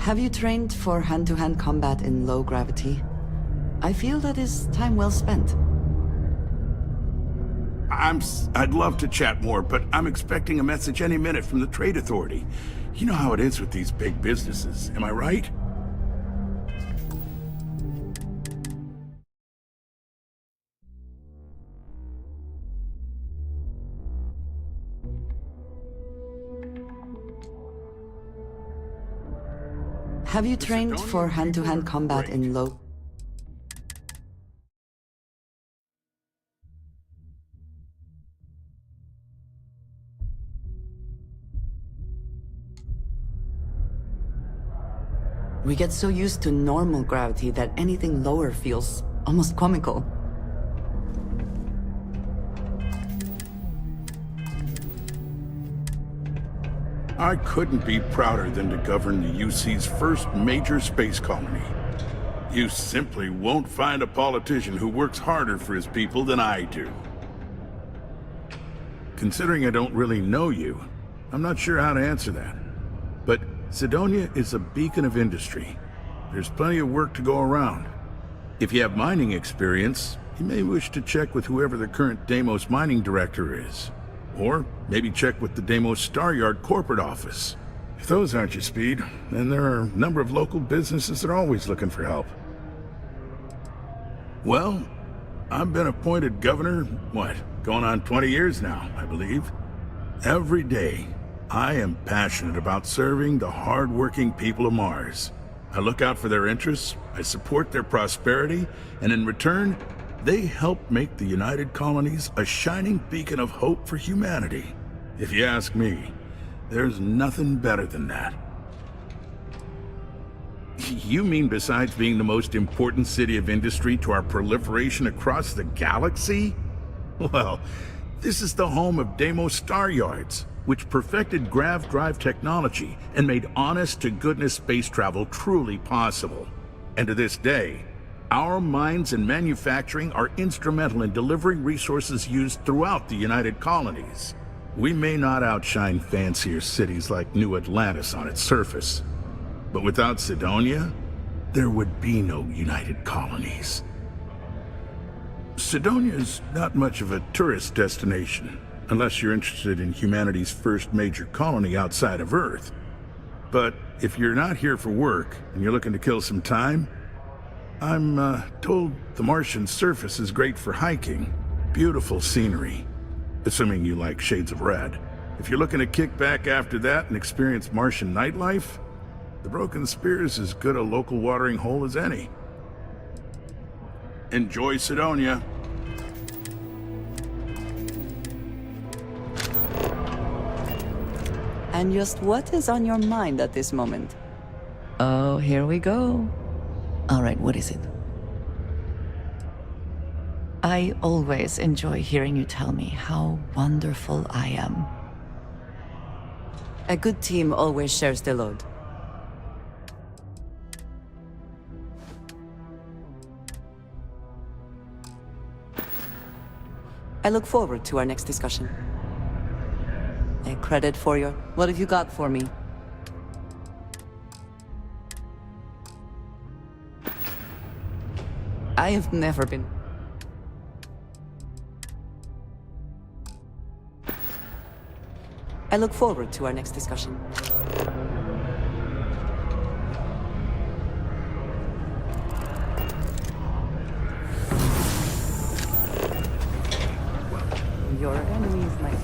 Have you trained for hand-to-hand combat in low gravity? I feel that is time well spent. I'd love to chat more, but I'm expecting a message any minute from the Trade Authority. You know how it is with these big businesses, am I right? Have you trained for hand-to-hand combat in low... We get so used to normal gravity that anything lower feels almost comical. I couldn't be prouder than to govern the UC's first major space colony. You simply won't find a politician who works harder for his people than I do. Considering I don't really know you, I'm not sure how to answer that. But Cydonia is a beacon of industry. There's plenty of work to go around. If you have mining experience, you may wish to check with whoever the current Deimos mining director is. Or maybe check with the Deimos Star Yard corporate office. If those aren't your speed, then there are a number of local businesses that are always looking for help. Well, I've been appointed governor, going on 20 years now, I believe. Every day, I am passionate about serving the hard-working people of Mars. I look out for their interests, I support their prosperity, and in return, they help make the United Colonies a shining beacon of hope for humanity. If you ask me, there's nothing better than that. You mean besides being the most important city of industry to our proliferation across the galaxy? Well, this is the home of Deimos Star Yards, which perfected grav drive technology and made honest-to-goodness space travel truly possible. And to this day, our mines and manufacturing are instrumental in delivering resources used throughout the United Colonies. We may not outshine fancier cities like New Atlantis on its surface, but without Cydonia, there would be no United Colonies. Cydonia is not much of a tourist destination, unless you're interested in humanity's first major colony outside of Earth. But if you're not here for work and you're looking to kill some time, I'm told the Martian surface is great for hiking. Beautiful scenery, assuming you like shades of red. If you're looking to kick back after that and experience Martian nightlife, the Broken Spear is as good a local watering hole as any. Enjoy Cydonia. And just what is on your mind at this moment? Oh, here we go. All right, what is it? I always enjoy hearing you tell me how wonderful I am. A good team always shares the load. I look forward to our next discussion. A credit for your... What have you got for me? I have never been... I look forward to our next discussion. Your enemies might...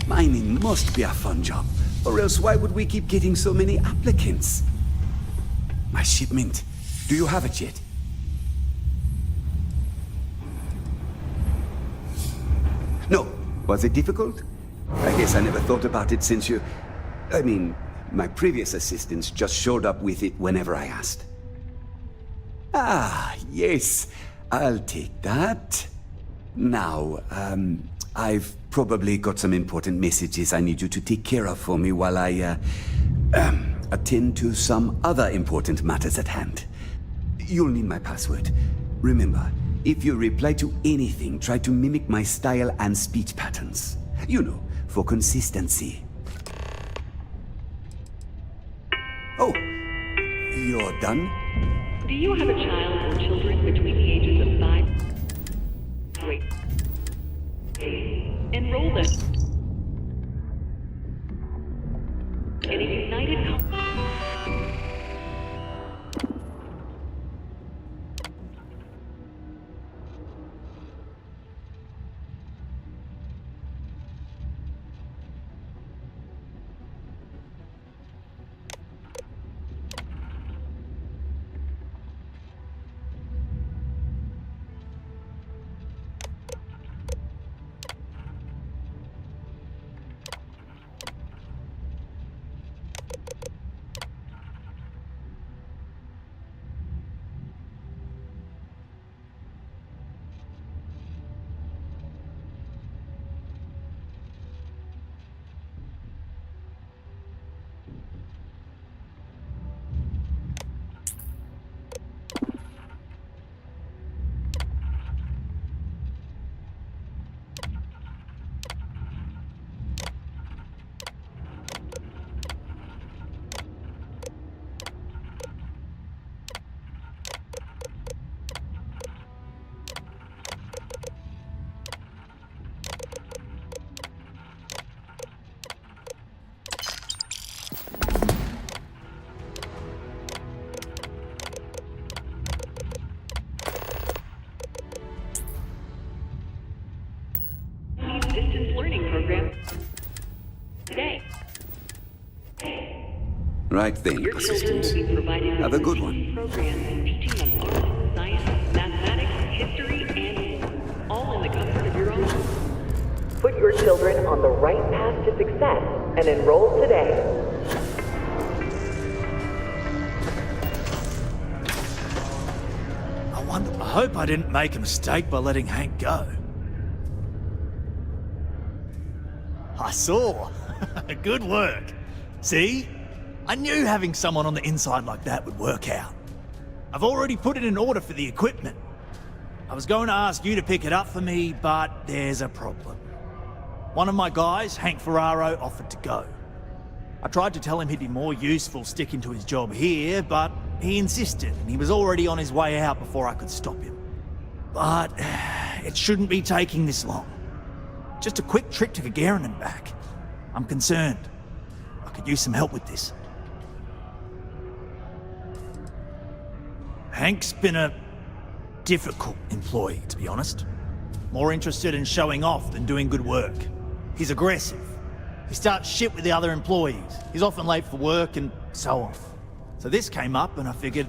Mining must be a fun job, or else why would we keep getting so many applicants? My shipment. Do you have it yet? No. Was it difficult? I guess I never thought about it since you... I mean, my previous assistants just showed up with it whenever I asked. Ah, yes. I'll take that. Now, I've probably got some important messages I need you to take care of for me while I, attend to some other important matters at hand. You'll need my password. Remember, If you reply to anything, try to mimic my style and speech patterns. You know, for consistency. Oh, you're done? Do you have a child or children between the ages of 5? Wait. Enroll them in a united distance learning program today. Right then, Your children will assistant. be provided with Have a good one. programs teaching them art, science, mathematics, history, and more, all in the comfort of your own home. Put your children on the right path to success and enroll today. I hope I didn't make a mistake by letting Hank go. I saw. Good work. See? I knew having someone on the inside like that would work out. I've already put it in order for the equipment. I was going to ask you to pick it up for me, but there's a problem. One of my guys, Hank Ferraro, offered to go. I tried to tell him he'd be more useful sticking to his job here, but he insisted, and he was already on his way out before I could stop him. But it shouldn't be taking this long. Just a quick trip to Gagarin and back. I'm concerned. I could use some help with this. Hank's been a difficult employee, to be honest. More interested in showing off than doing good work. He's aggressive. He starts shit with the other employees. He's often late for work and so on. So this came up and I figured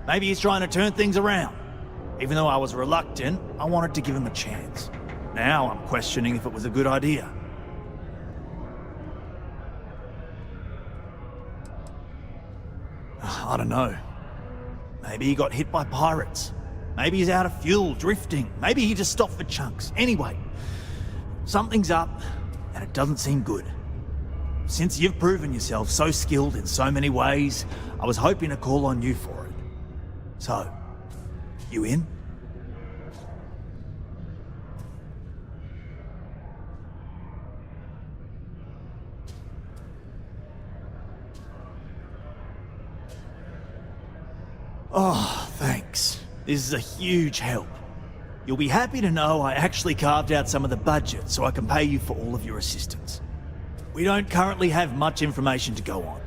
maybe he's trying to turn things around. Even though I was reluctant, I wanted to give him a chance. Now I'm questioning if it was a good idea. I don't know. Maybe he got hit by pirates. Maybe he's out of fuel, drifting. Maybe he just stopped for chunks. Anyway, something's up and it doesn't seem good. Since you've proven yourself so skilled in so many ways, I was hoping to call on you for it. So, you in? Oh, thanks. This is a huge help. You'll be happy to know I actually carved out some of the budget so I can pay you for all of your assistance. We don't currently have much information to go on.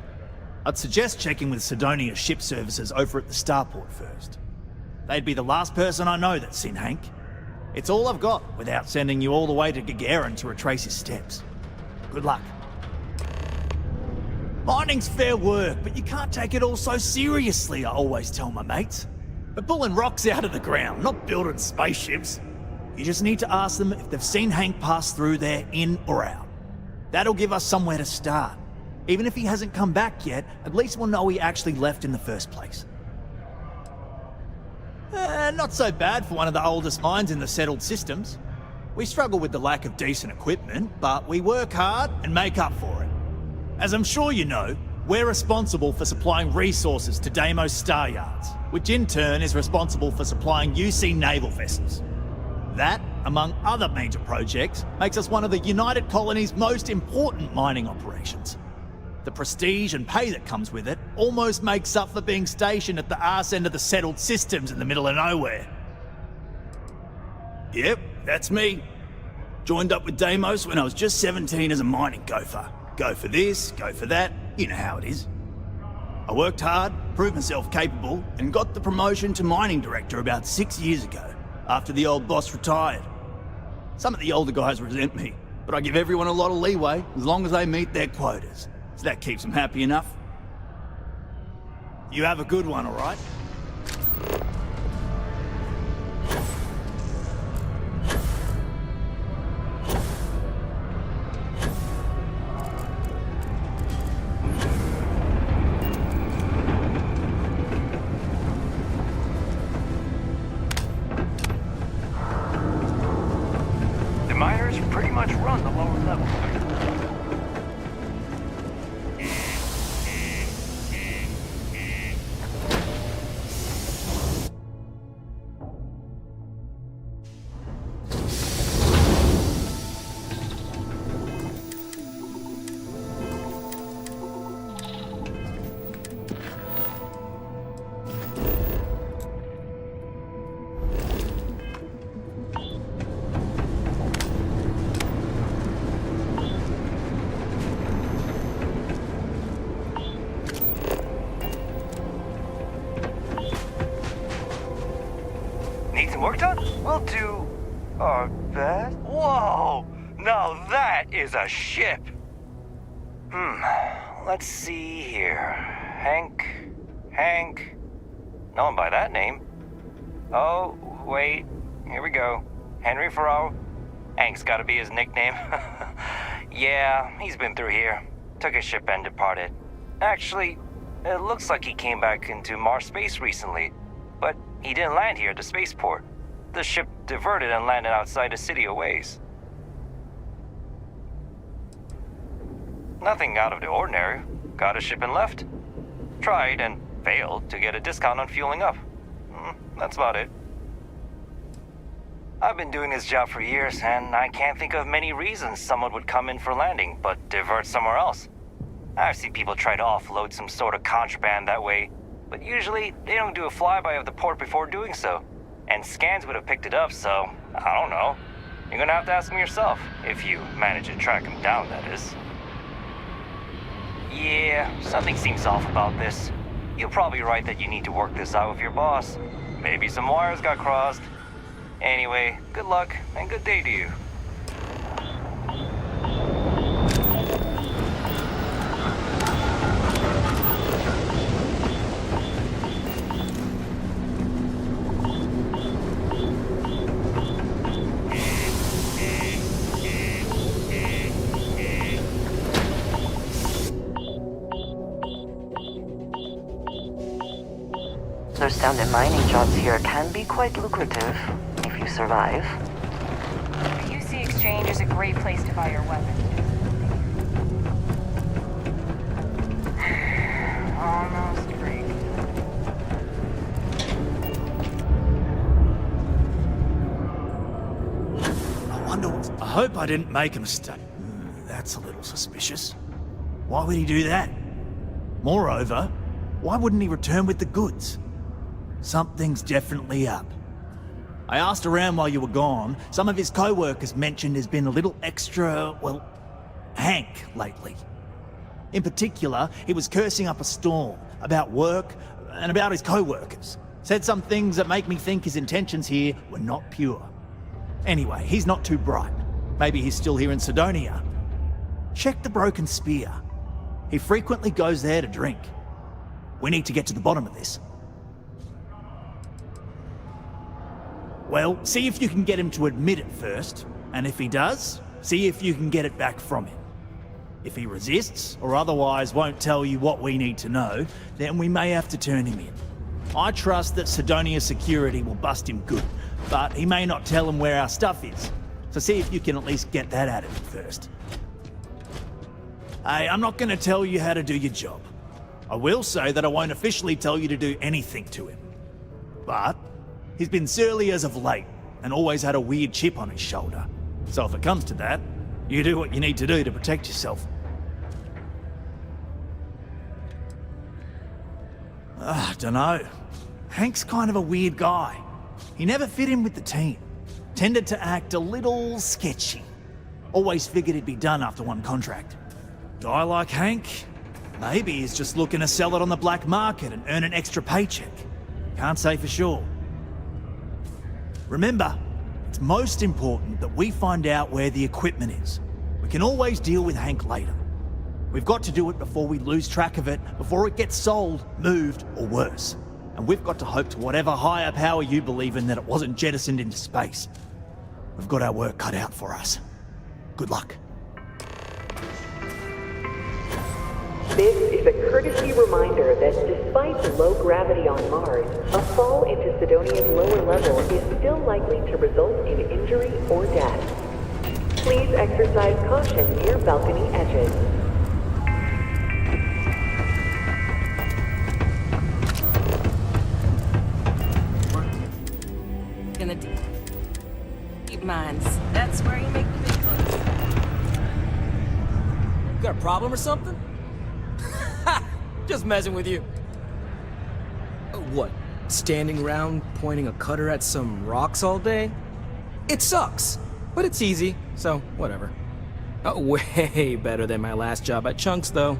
I'd suggest checking with Sidonia Ship Services over at the starport first. They'd be the last person I know that's seen Hank. It's all I've got without sending you all the way to Gagarin to retrace his steps. Good luck. Mining's fair work, but you can't take it all so seriously, I always tell my mates. We're pulling rocks out of the ground, not building spaceships. You just need to ask them if they've seen Hank pass through there, in or out. That'll give us somewhere to start. Even if he hasn't come back yet, at least we'll know he actually left in the first place. Not so bad for one of the oldest mines in the settled systems. We struggle with the lack of decent equipment, but we work hard and make up for it. As I'm sure you know, We're responsible for supplying resources to Deimos Star Yards, which in turn is responsible for supplying UC naval vessels. That, among other major projects, makes us one of the United Colony's most important mining operations. The prestige and pay that comes with it almost makes up for being stationed at the arse end of the settled systems in the middle of nowhere. Yep, that's me. Joined up with Deimos when I was just 17 as a mining gopher. Go for this, go for that, you know how it is. I worked hard, proved myself capable, and got the promotion to mining director about 6 years ago, after the old boss retired. Some of the older guys resent me, but I give everyone a lot of leeway as long as they meet their quotas. So that keeps them happy enough. You have a good one, all right? The miners pretty much run the lower level. Need some work done? We'll do our best. Whoa! Now that is a ship! Let's see here. Hank. No one by that name. Oh, wait. Here we go. Henry Farrow. Hank's gotta be his nickname. Yeah, he's been through here. Took his ship and departed. Actually, it looks like he came back into Mars space recently. But he didn't land here at the spaceport. The ship diverted and landed outside the city a ways. Nothing out of the ordinary. Got a ship and left. Tried and failed to get a discount on fueling up. That's about it. I've been doing this job for years, and I can't think of many reasons someone would come in for landing, but divert somewhere else. I've seen people try to offload some sort of contraband that way, but usually they don't do a flyby of the port before doing so. And scans would have picked it up, so I don't know. You're gonna have to ask them yourself, if you manage to track them down, that is. Yeah, something seems off about this. You're probably right that you need to work this out with your boss. Maybe some wires got crossed. Anyway, good luck and good day to you. Those down mining jobs here can be quite lucrative if you survive. The UC Exchange is a great place to buy your weapons. Almost free. I hope I didn't make a mistake. That's a little suspicious. Why would he do that? Moreover, why wouldn't he return with the goods? Something's definitely up. I asked around while you were gone. Some of his co-workers mentioned there's been a little extra, well, Hank lately. In particular, he was cursing up a storm about work and about his co-workers. Said some things that make me think his intentions here were not pure. Anyway, he's not too bright. Maybe he's still here in Sidonia. Check the Broken Spear. He frequently goes there to drink. We need to get to the bottom of this. Well, see if you can get him to admit it first, and if he does, see if you can get it back from him. If he resists, or otherwise won't tell you what we need to know, then we may have to turn him in. I trust that Sidonia security will bust him good, but he may not tell him where our stuff is, so see if you can at least get that out of him first. Hey, I'm not going to tell you how to do your job. I will say that I won't officially tell you to do anything to him. But he's been surly as of late and always had a weird chip on his shoulder. So if it comes to that, you do what you need to do to protect yourself. Dunno. Hank's kind of a weird guy. He never fit in with the team. Tended to act a little sketchy. Always figured he'd be done after one contract. Guy like Hank, maybe he's just looking to sell it on the black market and earn an extra paycheck. Can't say for sure. Remember, it's most important that we find out where the equipment is. We can always deal with Hank later. We've got to do it before we lose track of it, before it gets sold, moved, or worse. And we've got to hope to whatever higher power you believe in that it wasn't jettisoned into space. We've got our work cut out for us. Good luck. This is a courtesy reminder that despite the low gravity on Mars, a fall into Sidonia's lower level is still likely to result in injury or death. Please exercise caution near balcony edges. Gonna deep mines. That's where you make the big bucks. Got a problem or something? Just messing with you. What? Standing around pointing a cutter at some rocks all day? It sucks, but it's easy, so whatever. Way better than my last job at Chunks, though.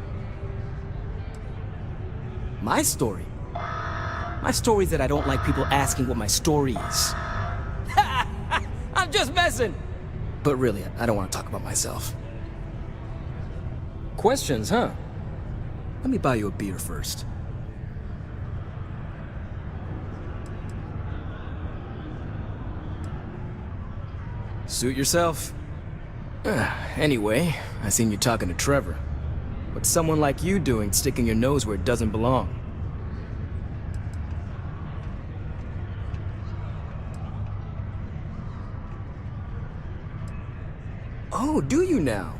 My story? My story's that I don't like people asking what my story is. I'm just messing! But really, I don't want to talk about myself. Questions, huh? Let me buy you a beer first. Suit yourself. Anyway, I seen you talking to Trevor. What's someone like you doing sticking your nose where it doesn't belong? Oh, do you now?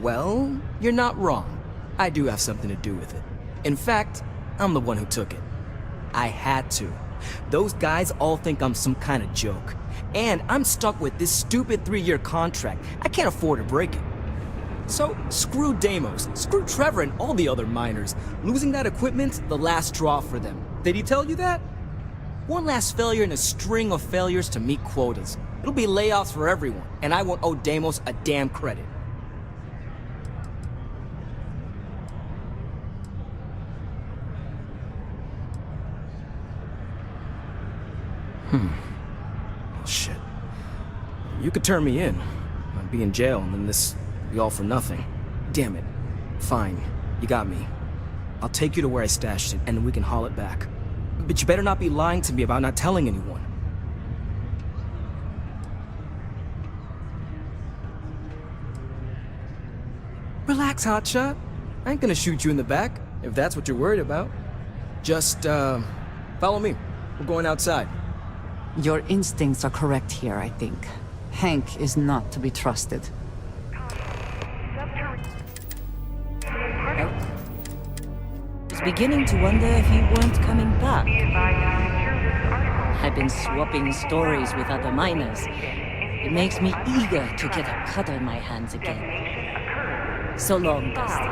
Well, you're not wrong. I do have something to do with it. In fact, I'm the one who took it. I had to. Those guys all think I'm some kind of joke. And I'm stuck with this stupid 3-year contract. I can't afford to break it. So, screw Deimos, screw Trevor and all the other miners. Losing that equipment's the last straw for them. Did he tell you that? One last failure in a string of failures to meet quotas. It'll be layoffs for everyone, and I won't owe Deimos a damn credit. Oh, shit. You could turn me in. I'd be in jail, and then this would be all for nothing. Damn it. Fine. You got me. I'll take you to where I stashed it, and then we can haul it back. But you better not be lying to me about not telling anyone. Relax, hotshot. I ain't gonna shoot you in the back, if that's what you're worried about. Just, follow me. We're going outside. Your instincts are correct here, I think. Hank is not to be trusted. I was beginning to wonder if you weren't coming back. I've been swapping stories with other miners. It makes me eager to get a cutter in my hands again. So long, Dusty.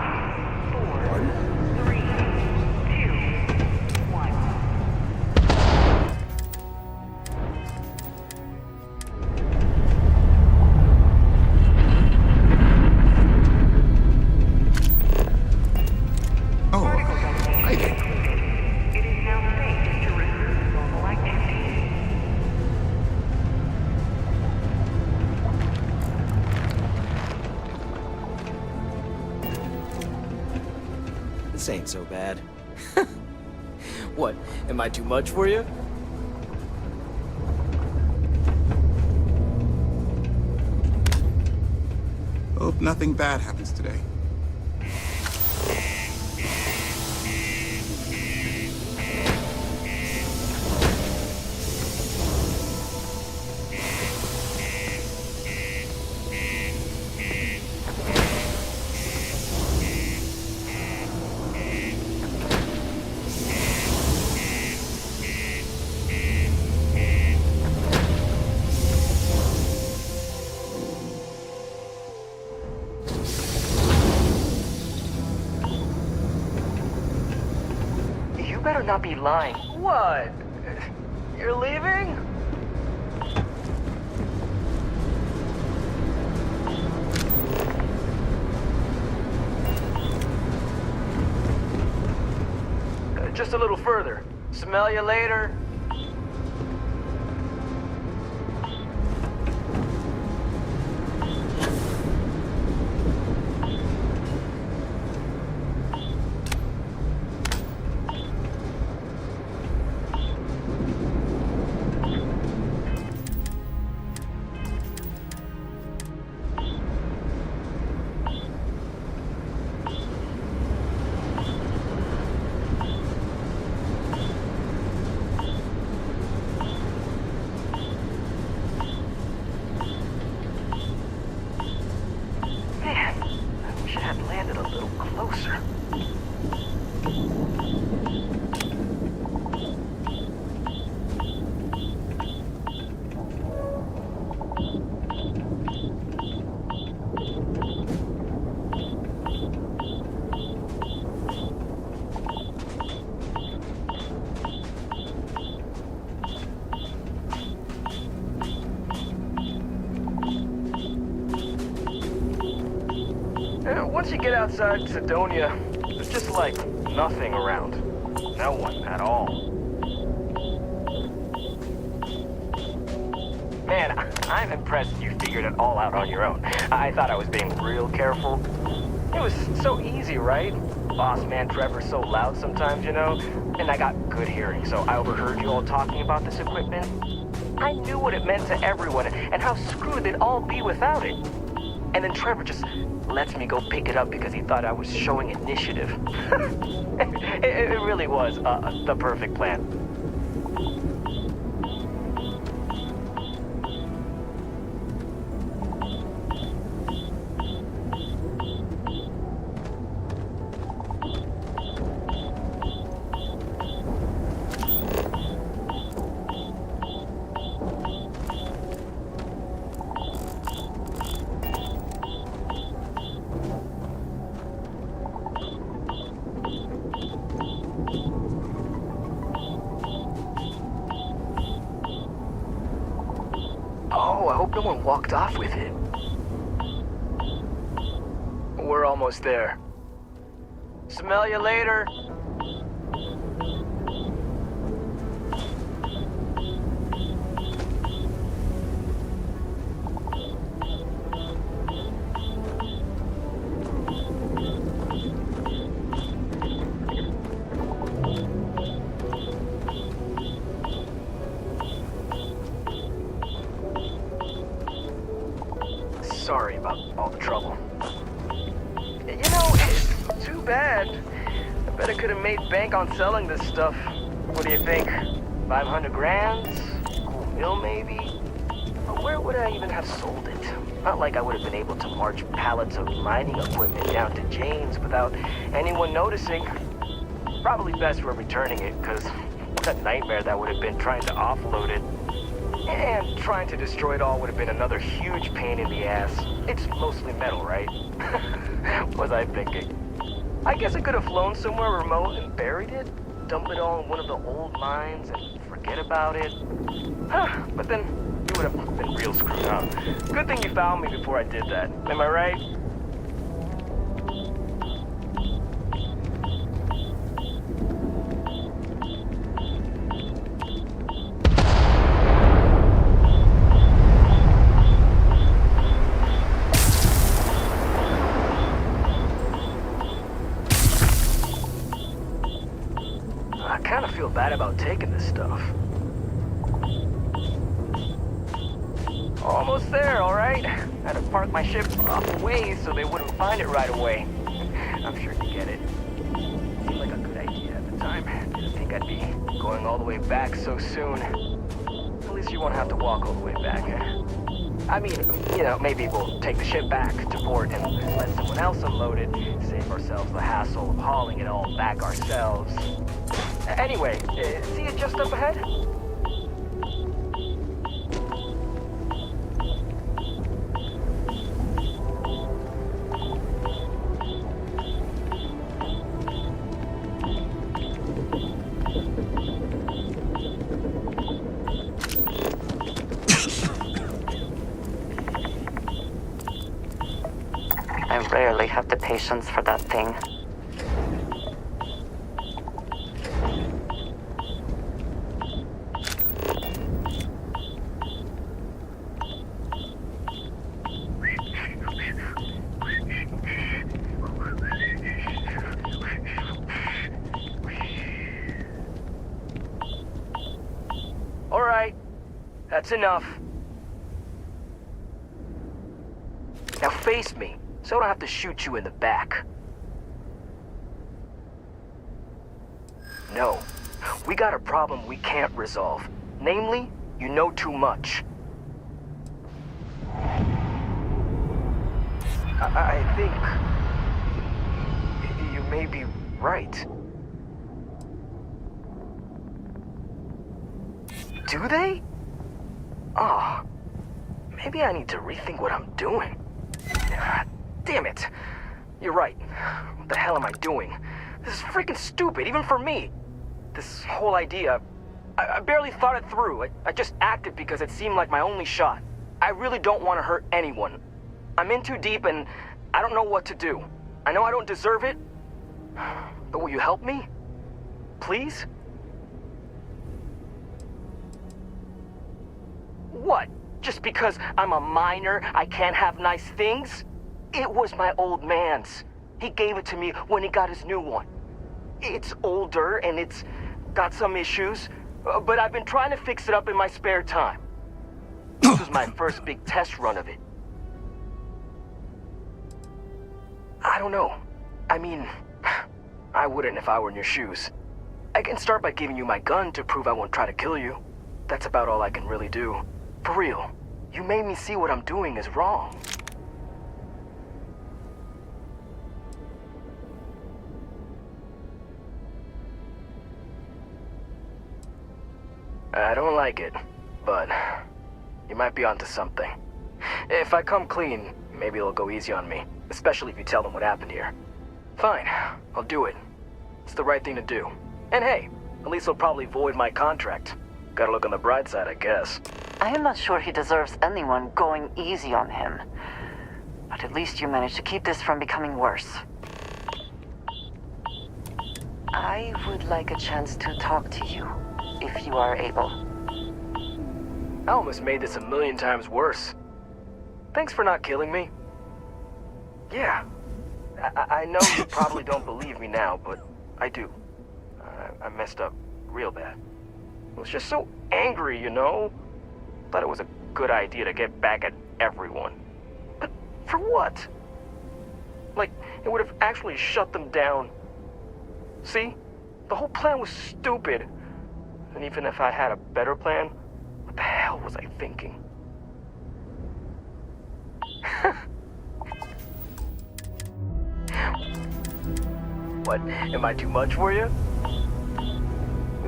This ain't so bad. What, am I too much for you? Hope nothing bad happens today. not be lying. What? You're leaving? Just a little further. Smell you later. Once you get outside Sidonia, there's just like nothing around. No one at all. Man, I'm impressed you figured it all out on your own. I thought I was being real careful. It was so easy, right? Boss man Trevor's so loud sometimes, you know? And I got good hearing, so I overheard you all talking about this equipment. I knew what it meant to everyone and how screwed they'd all be without it. And then Trevor just lets me go pick it up because he thought I was showing initiative. It really was the perfect plan. Oh, I hope no one walked off with it. We're almost there. Smell you later. Sorry about all the trouble. You know, it's too bad. I bet I could have made bank on selling this stuff. What do you think? 500 grand? Cool meal, maybe? But where would I even have sold it? Not like I would have been able to march pallets of mining equipment down to Jane's without anyone noticing. Probably best we're returning it, because what a nightmare that would have been trying to offload it. And trying to destroy it all would have been another huge pain in the ass. It's mostly metal, right? Was I thinking? I guess I could have flown somewhere remote and buried it, dump it all in one of the old mines and forget about it. But then you would have been real screwed up. Good thing you found me before I did that. Am I right? I kind of feel bad about taking this stuff. Almost there, all right? I had to park my ship off the way so they wouldn't find it right away. I'm sure you get it. Seemed like a good idea at the time. Didn't think I'd be going all the way back so soon. At least you won't have to walk all the way back. I mean, you know, maybe we'll take the ship back to port and let someone else unload it, save ourselves the hassle of hauling it all back ourselves. Anyway, see it just up ahead? rarely have the patience for that thing. All right, that's enough. Now face me, so I don't have to shoot you in the back. No, we got a problem we can't resolve. Namely, you know too much. I think you may be right. Do they? Oh, maybe I need to rethink what I'm doing. Damn it. You're right. What the hell am I doing? This is freaking stupid, even for me. This whole idea, I barely thought it through. I just acted because it seemed like my only shot. I really don't want to hurt anyone. I'm in too deep and I don't know what to do. I know I don't deserve it, but will you help me? Please? What? Just because I'm a minor, I can't have nice things? It was my old man's. He gave it to me when he got his new one. It's older and it's got some issues, but I've been trying to fix it up in my spare time. This was my first big test run of it. I don't know. I mean, I wouldn't if I were in your shoes. I can start by giving you my gun to prove I won't try to kill you. That's about all I can really do. For real, you made me see what I'm doing is wrong. I don't like it, but you might be onto something. If I come clean, maybe it'll go easy on me, especially if you tell them what happened here. Fine, I'll do it. It's the right thing to do. And hey, at least they'll probably void my contract. Gotta look on the bright side, I guess. I am not sure he deserves anyone going easy on him. But at least you managed to keep this from becoming worse. I would like a chance to talk to you, if you are able. I almost made this 1,000,000 times worse. Thanks for not killing me. Yeah, I know you probably don't believe me now, but I do. I messed up real bad. I was just so angry, you know? Thought it was a good idea to get back at everyone. But for what? Like, it would have actually shut them down. See? The whole plan was stupid. And even if I had a better plan, what the hell was I thinking? What, am I too much for you?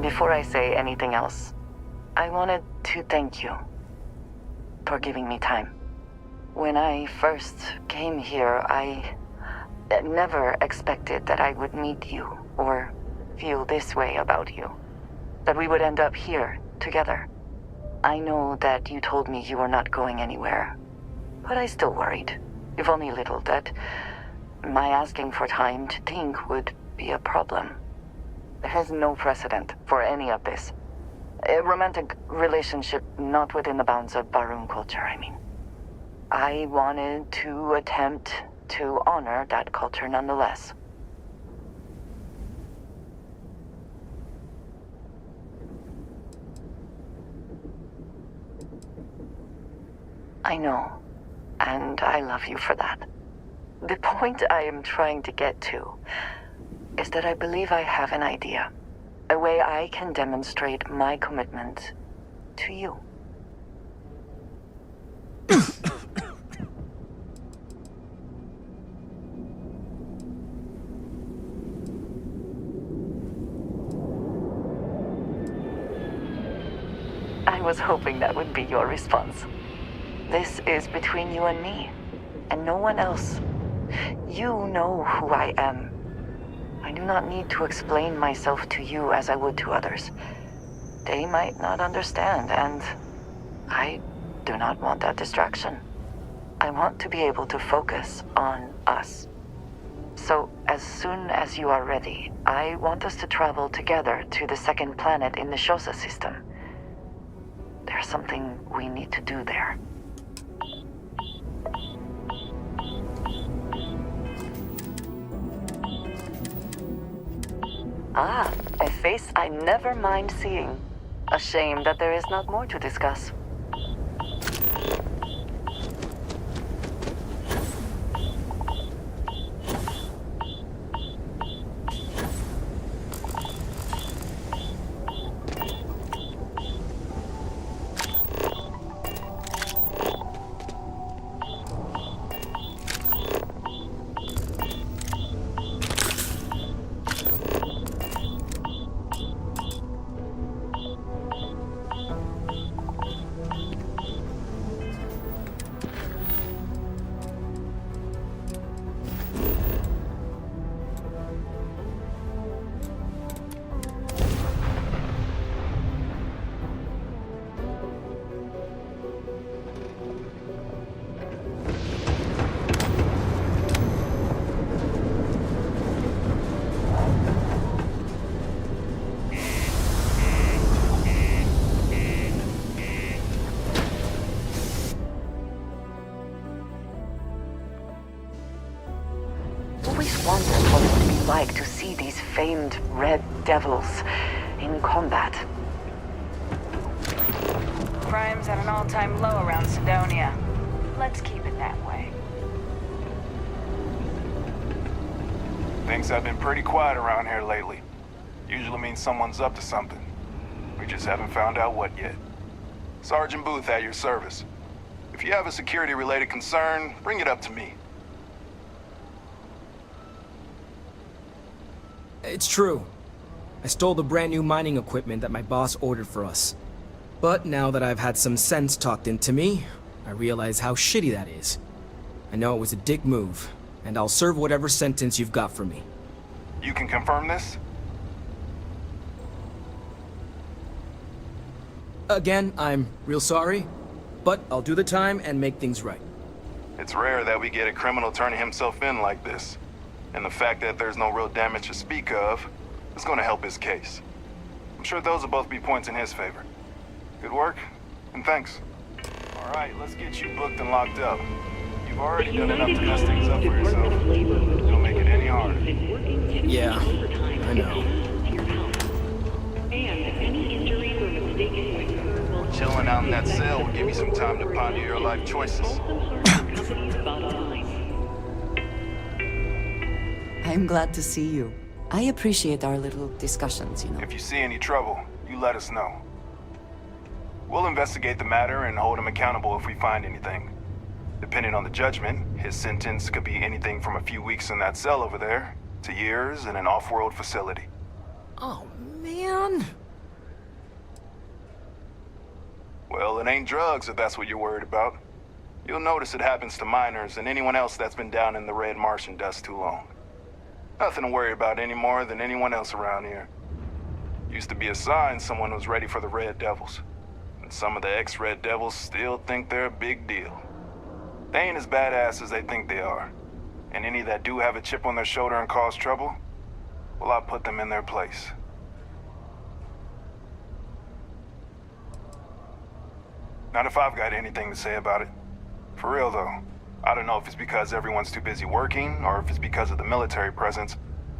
Before I say anything else, I wanted to thank you for giving me time. When I first came here, I never expected that I would meet you or feel this way about you. That we would end up here together. I know that you told me you were not going anywhere, but I still worried, if only a little, that my asking for time to think would be a problem. There is no precedent for any of this. A romantic relationship not within the bounds of Barun culture, I mean. I wanted to attempt to honor that culture nonetheless. I know, and I love you for that. The point I am trying to get to is that I believe I have an idea. A way I can demonstrate my commitment to you. I was hoping that would be your response. This is between you and me, and no one else. You know who I am. I do not need to explain myself to you as I would to others. They might not understand, and I do not want that distraction. I want to be able to focus on us. So, as soon as you are ready, I want us to travel together to the second planet in the Shosa system. There's something we need to do there. Ah, a face I never mind seeing. A shame that there is not more to discuss. Always wondered what it would be like to see these famed red devils in combat. Crime's at an all-time low around Sidonia. Let's keep it that way. Things have been pretty quiet around here lately. Usually means someone's up to something. We just haven't found out what yet. Sergeant Booth at your service. If you have a security-related concern, bring it up to me. It's true. I stole the brand new mining equipment that my boss ordered for us. But now that I've had some sense talked into me, I realize how shitty that is. I know it was a dick move, and I'll serve whatever sentence you've got for me. You can confirm this? Again, I'm real sorry, but I'll do the time and make things right. It's rare that we get a criminal turning himself in like this. And the fact that there's no real damage to speak of is going to help his case. I'm sure those will both be points in his favor. Good work, and thanks. All right, let's get you booked and locked up. You've already done enough to mess things up for yourself. Don't make it any harder. Yeah, I know. Chilling out in that cell will give you some time to ponder your life choices. I'm glad to see you. I appreciate our little discussions, you know. If you see any trouble, you let us know. We'll investigate the matter and hold him accountable if we find anything. Depending on the judgment, his sentence could be anything from a few weeks in that cell over there to years in an off-world facility. Oh, man. Well, it ain't drugs if that's what you're worried about. You'll notice it happens to miners and anyone else that's been down in the red Martian dust too long. Nothing to worry about any more than anyone else around here. Used to be a sign someone was ready for the Red Devils. And some of the ex-Red Devils still think they're a big deal. They ain't as badass as they think they are. And any that do have a chip on their shoulder and cause trouble, well, I'll put them in their place. Not if I've got anything to say about it. For real, though. I don't know if it's because everyone's too busy working, or if it's because of the military presence,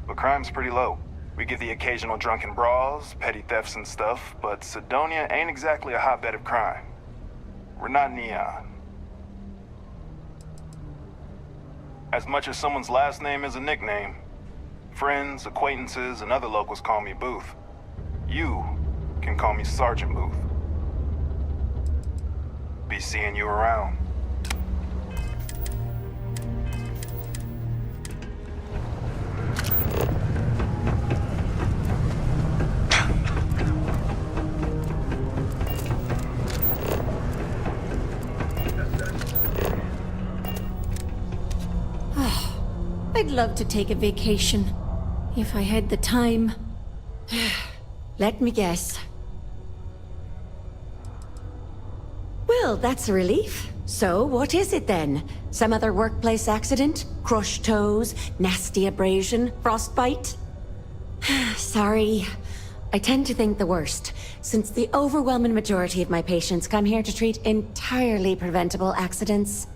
but crime's pretty low. We get the occasional drunken brawls, petty thefts and stuff, but Sidonia ain't exactly a hotbed of crime. We're not Neon. As much as someone's last name is a nickname, friends, acquaintances, and other locals call me Booth. You can call me Sergeant Booth. Be seeing you around. I'd love to take a vacation, if I had the time. Let me guess. Well, that's a relief. So, what is it then? Some other workplace accident? Crushed toes? Nasty abrasion? Frostbite? Sorry. I tend to think the worst, since the overwhelming majority of my patients come here to treat entirely preventable accidents.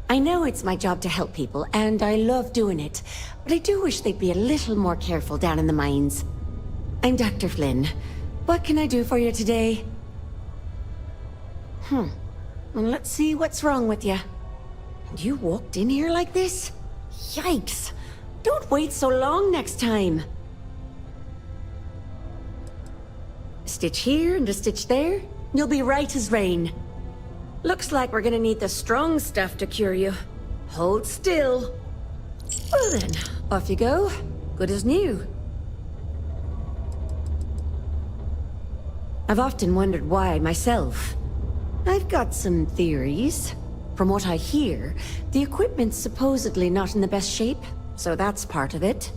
I know it's my job to help people, and I love doing it, but I do wish they'd be a little more careful down in the mines. I'm Dr. Flynn. What can I do for you today? Well, let's see what's wrong with you. And you walked in here like this? Yikes! Don't wait so long next time. A stitch here and a stitch there. You'll be right as rain. Looks like we're gonna need the strong stuff to cure you. Hold still. Well then, off you go. Good as new. I've often wondered why myself. I've got some theories. From what I hear, the equipment's supposedly not in the best shape, so that's part of it.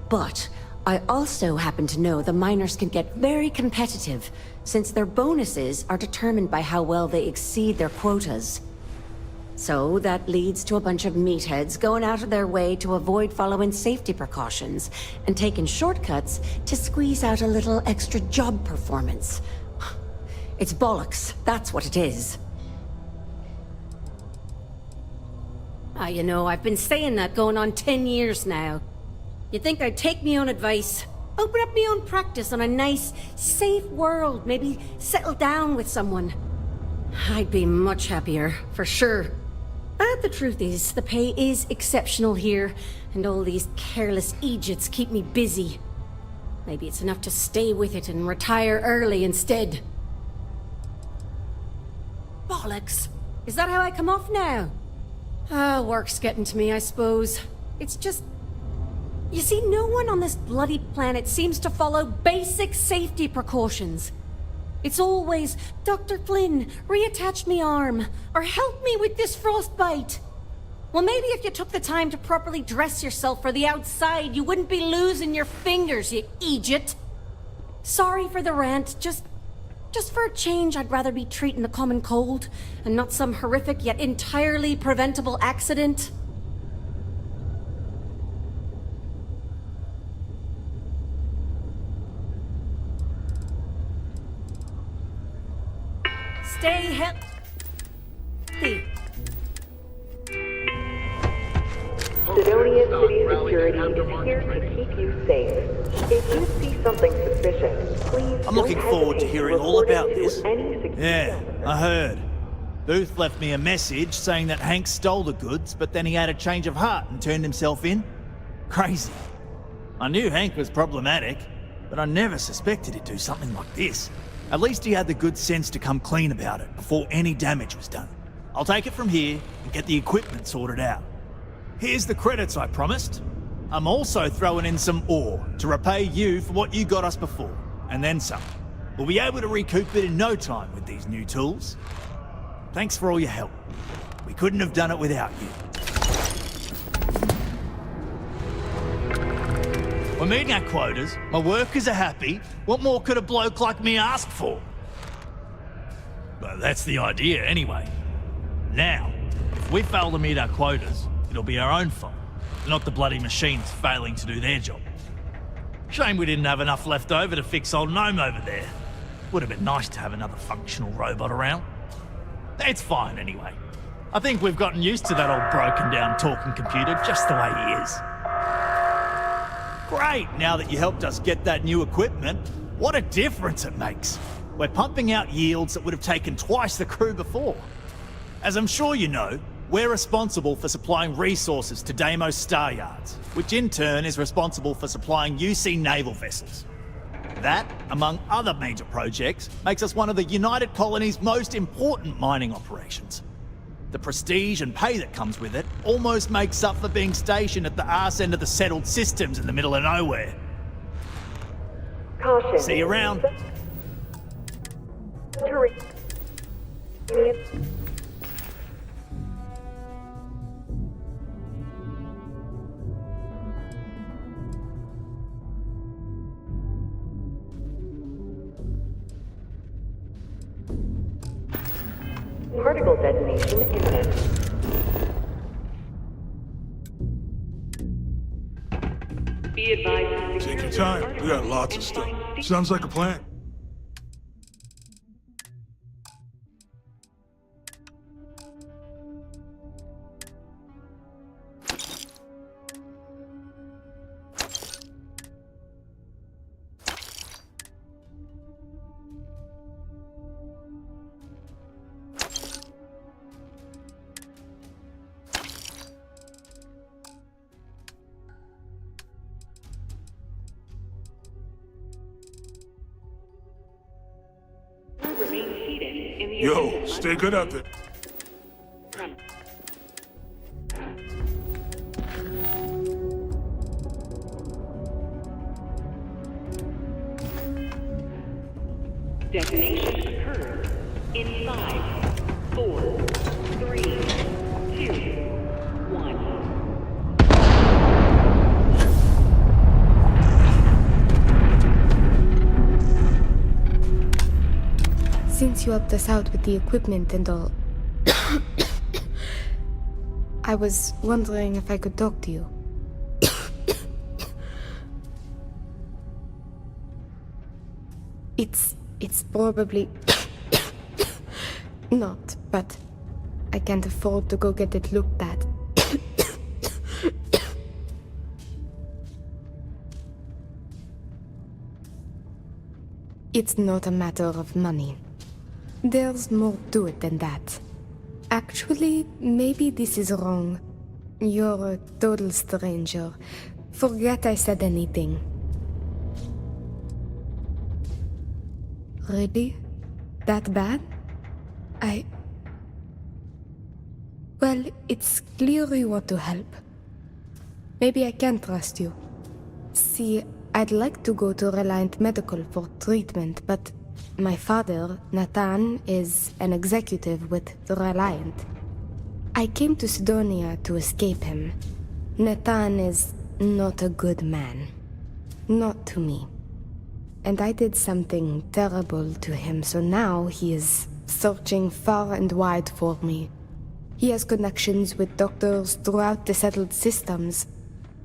But I also happen to know the miners can get very competitive, since their bonuses are determined by how well they exceed their quotas. So that leads to a bunch of meatheads going out of their way to avoid following safety precautions, and taking shortcuts to squeeze out a little extra job performance. It's bollocks, that's what it is. You know, I've been saying that going on 10 years now. You'd think I'd take me own advice, open up my own practice on a nice, safe world, maybe settle down with someone. I'd be much happier, for sure. But the truth is, the pay is exceptional here, and all these careless Egypts keep me busy. Maybe it's enough to stay with it and retire early instead. Bollocks! Is that how I come off now? Work's getting to me, I suppose. It's just... You see, no one on this bloody planet seems to follow basic safety precautions. It's always, Dr. Flynn, reattach me arm, or help me with this frostbite. Well, maybe if you took the time to properly dress yourself for the outside, you wouldn't be losing your fingers, you Egypt. Sorry for the rant, just for a change, I'd rather be treating the common cold, and not some horrific yet entirely preventable accident. Stay healthy. Sidonia City Security is here to keep you safe. If you see something suspicious, please I'm looking forward to hearing all about this. Yeah, I heard. Booth left me a message saying that Hank stole the goods, but then he had a change of heart and turned himself in. Crazy. I knew Hank was problematic, but I never suspected he'd do something like this. At least he had the good sense to come clean about it before any damage was done. I'll take it from here and get the equipment sorted out. Here's the credits I promised. I'm also throwing in some ore to repay you for what you got us before, and then some. We'll be able to recoup it in no time with these new tools. Thanks for all your help. We couldn't have done it without you. We're meeting our quotas, my workers are happy. What more could a bloke like me ask for? But that's the idea anyway. Now, if we fail to meet our quotas, it'll be our own fault, not the bloody machines failing to do their job. Shame we didn't have enough left over to fix old Gnome over there. Would have been nice to have another functional robot around. It's fine anyway. I think we've gotten used to that old broken down talking computer just the way he is. Great, now that you helped us get that new equipment, what a difference it makes. We're pumping out yields that would have taken twice the crew before. As I'm sure you know, we're responsible for supplying resources to Deimos Star Yards, which in turn is responsible for supplying UC naval vessels. That, among other major projects, makes us one of the United Colony's most important mining operations. The prestige and pay that comes with it almost makes up for being stationed at the arse end of the settled systems in the middle of nowhere. Caution. See you around. Particle detonation imminent. Be advised. Take your time. We got lots of stuff. Sounds like a plan. Yo, stay good out there. Detonation occurs in 5, 4, 3, 2, 1. Since you helped us out with the equipment and all, I was wondering if I could talk to you. It's probably not, but I can't afford to go get it looked at. It's not a matter of money. There's more to it than that. Actually, maybe this is wrong. You're a total stranger. Forget I said anything. Really? That bad? Well, it's clear you want to help. Maybe I can trust you. See, I'd like to go to Reliant Medical for treatment, but my father, Nathan, is an executive with Reliant. I came to Sidonia to escape him. Nathan is not a good man. Not to me. And I did something terrible to him, so now he is searching far and wide for me. He has connections with doctors throughout the settled systems.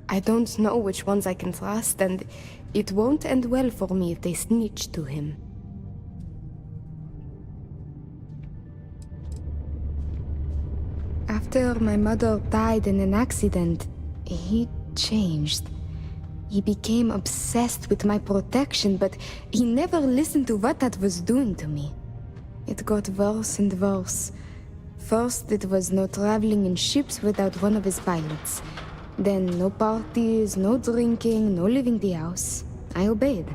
I don't know which ones I can trust, and it won't end well for me if they snitch to him. After my mother died in an accident, he changed. He became obsessed with my protection, but he never listened to what that was doing to me. It got worse and worse. First, it was no traveling in ships without one of his pilots. Then no parties, no drinking, no leaving the house. I obeyed.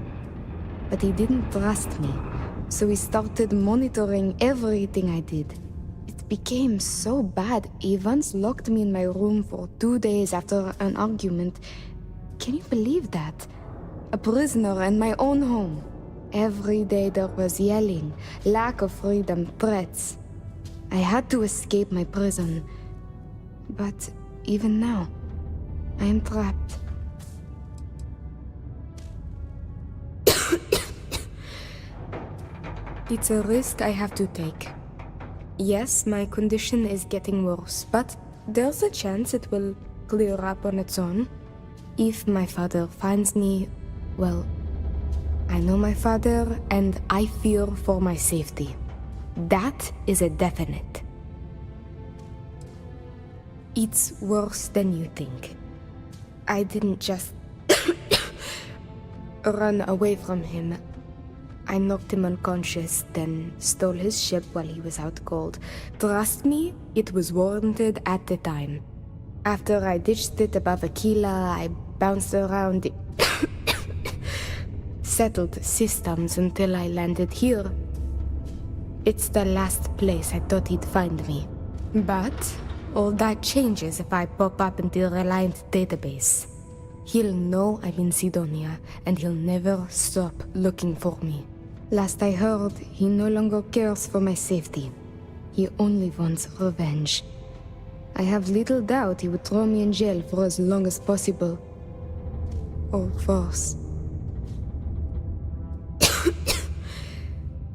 But he didn't trust me, so he started monitoring everything I did. It became so bad, he once locked me in my room for 2 days after an argument. Can you believe that? A prisoner in my own home. Every day there was yelling, lack of freedom, threats. I had to escape my prison. But even now, I am trapped. It's a risk I have to take. Yes, my condition is getting worse, but there's a chance it will clear up on its own. If my father finds me, well, I know my father and I fear for my safety. That is a definite. It's worse than you think. I didn't just run away from him. I knocked him unconscious, then stole his ship while he was out cold. Trust me, it was warranted at the time. After I ditched it above Aquila, I bounced around the settled systems until I landed here. It's the last place I thought he'd find me. But all that changes if I pop up in the Reliant database. He'll know I'm in Sidonia, and he'll never stop looking for me. Last I heard, he no longer cares for my safety. He only wants revenge. I have little doubt he would throw me in jail for as long as possible. Or worse.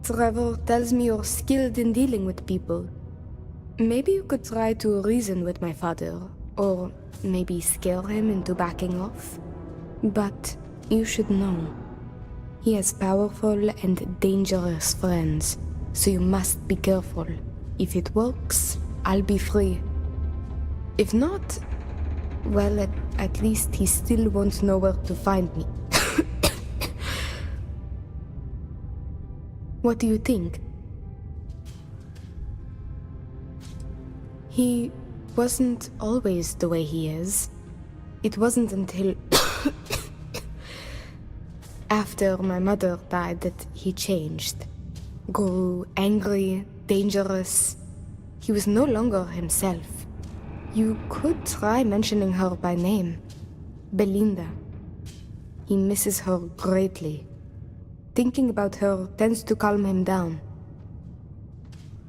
Trevor tells me you're skilled in dealing with people. Maybe you could try to reason with my father, or maybe scare him into backing off. But you should know, he has powerful and dangerous friends, so you must be careful. If it works, I'll be free. If not, well, at least he still won't know where to find me. What do you think? He wasn't always the way he is. It wasn't until after my mother died that he changed. Grew angry, dangerous. He was no longer himself. You could try mentioning her by name. Belinda. He misses her greatly. Thinking about her tends to calm him down.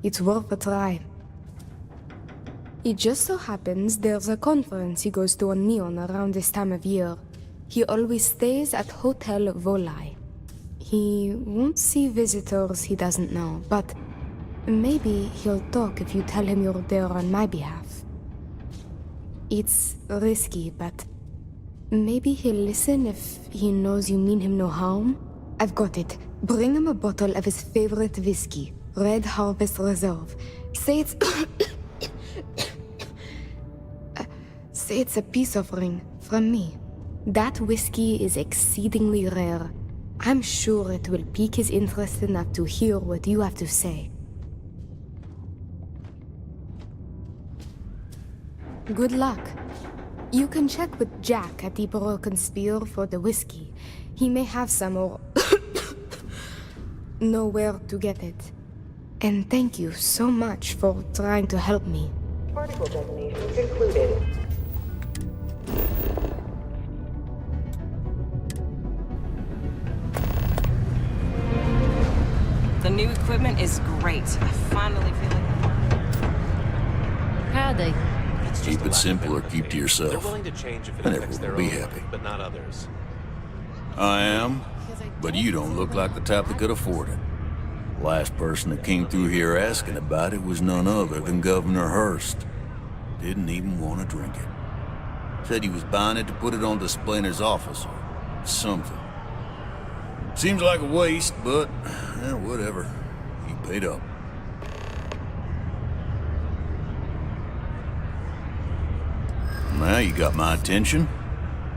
It's worth a try. It just so happens there's a conference he goes to on Neon around this time of year. He always stays at Hotel Volai. He won't see visitors he doesn't know, but maybe he'll talk if you tell him you're there on my behalf. It's risky, but maybe he'll listen if he knows you mean him no harm. I've got it. Bring him a bottle of his favorite whiskey, Red Harvest Reserve. Say it's... Say it's a peace offering from me. That whiskey is exceedingly rare. I'm sure it will pique his interest enough to hear what you have to say. Good luck. You can check with Jack at the Broken Spear for the whiskey. He may have some or know where to get it. And thank you so much for trying to help me. Particle detonation concluded. The new equipment is great. I finally feel like... Howdy. Keep it simple or keep to yourself. They're willing to change if it And affects everyone will their be own, happy. but not others. I am, but you don't look like the type that could afford it. Last person that came through here asking about it was none other than Governor Hurst. Didn't even want to drink it. Said he was buying it to put it on display in his office or something. Seems like a waste, but whatever. He paid up. Now you got my attention.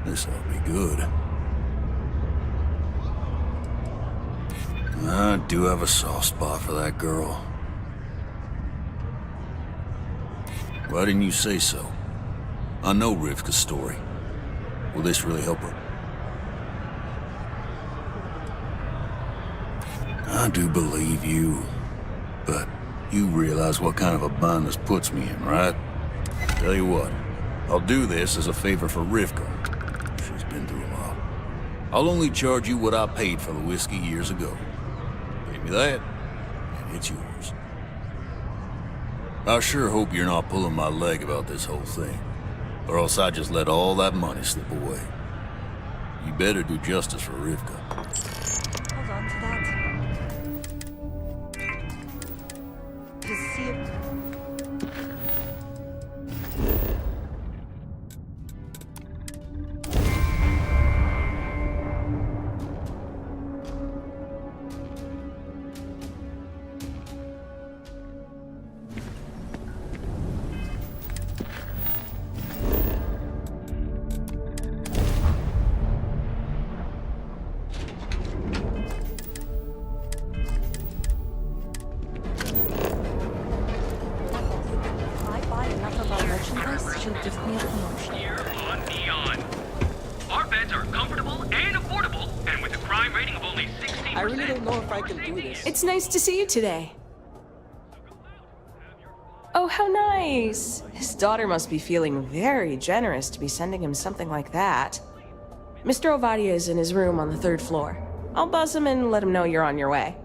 This ought to be good. I do have a soft spot for that girl. Why didn't you say so? I know Rivka's story. Will this really help her? I do believe you, but you realize what kind of a bind this puts me in, right? Tell you what, I'll do this as a favor for Rivka. She's been through a lot. I'll only charge you what I paid for the whiskey years ago. Pay me that, and it's yours. I sure hope you're not pulling my leg about this whole thing, or else I just let all that money slip away. You better do justice for Rivka. Hold on to that. Is he... It's nice to see you today. Oh, how nice. His daughter must be feeling very generous to be sending him something like that. Mr. Ovadia is in his room on the 3rd floor. I'll buzz him and let him know you're on your way.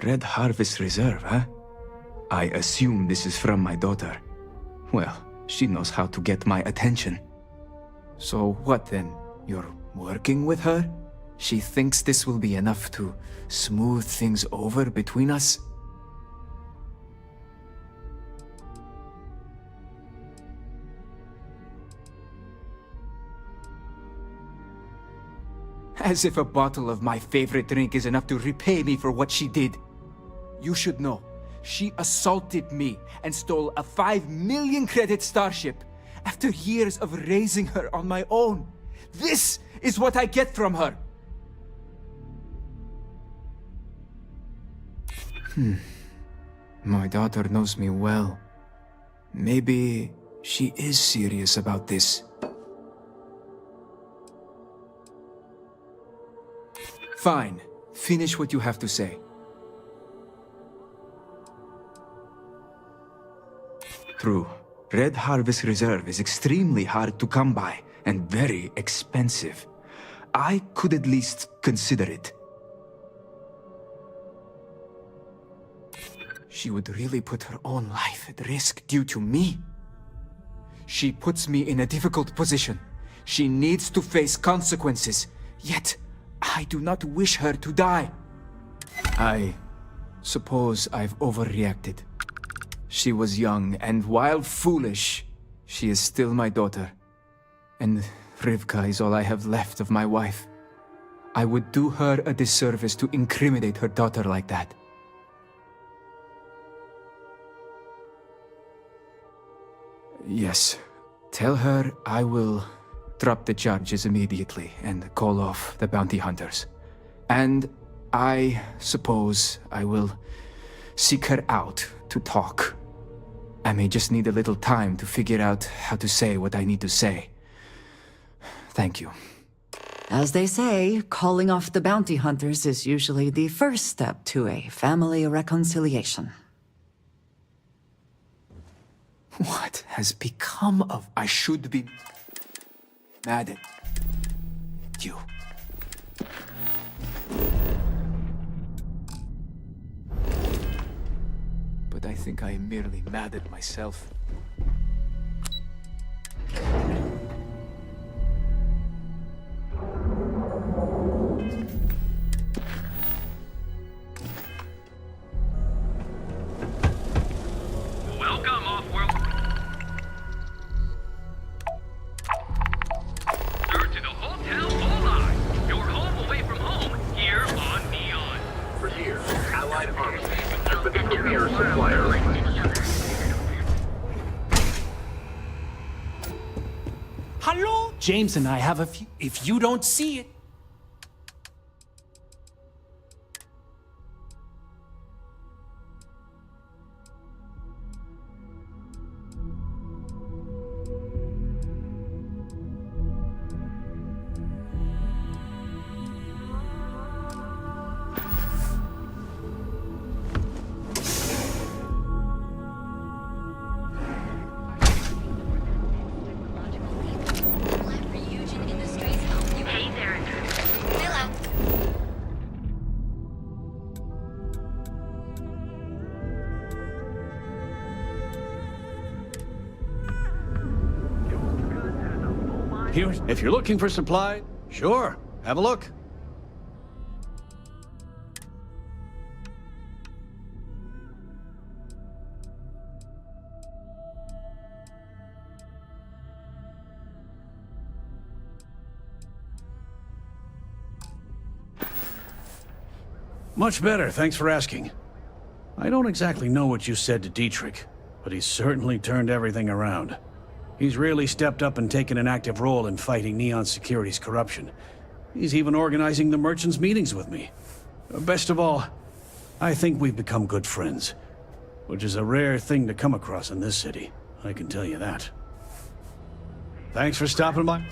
Red Harvest Reserve, huh? I assume this is from my daughter. Well, she knows how to get my attention. So what then? You're working with her? She thinks this will be enough to smooth things over between us? As if a bottle of my favorite drink is enough to repay me for what she did. You should know, she assaulted me and stole a 5 million credit starship after years of raising her on my own. This is what I get from her. My daughter knows me well. Maybe she is serious about this. Fine. Finish what you have to say. True. Red Harvest Reserve is extremely hard to come by and very expensive. I could at least consider it. She would really put her own life at risk due to me. She puts me in a difficult position. She needs to face consequences, yet I do not wish her to die. I suppose I've overreacted. She was young, and while foolish, she is still my daughter. And Rivka is all I have left of my wife. I would do her a disservice to incriminate her daughter like that. Yes, tell her I will drop the charges immediately and call off the bounty hunters. And I suppose I will seek her out to talk. I may just need a little time to figure out how to say what I need to say. Thank you. As they say, calling off the bounty hunters is usually the first step to a family reconciliation. What has become of... I should be mad at you. But I think I am merely mad at myself. Welcome, off-world. Sir, to the Hotel Volai. Your home away from home, here on Neon. For years, Allied Armament has been the premier supplier. Hello? James and I have a few... If you don't see it... Here, if you're looking for supply, sure, have a look. Much better, thanks for asking. I don't exactly know what you said to Dietrich, but he's certainly turned everything around. He's really stepped up and taken an active role in fighting Neon Security's corruption. He's even organizing the merchants' meetings with me. Best of all, I think we've become good friends, which is a rare thing to come across in this city, I can tell you that. Thanks for stopping by.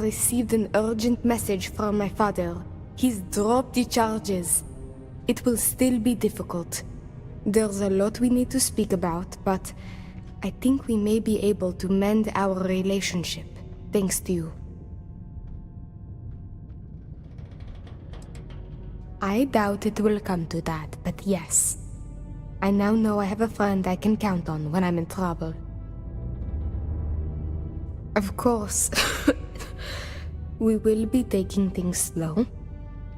received an urgent message from my father. He's dropped the charges. It will still be difficult. There's a lot we need to speak about, but I think we may be able to mend our relationship, thanks to you. I doubt it will come to that, but yes. I now know I have a friend I can count on when I'm in trouble. Of course, we will be taking things slow.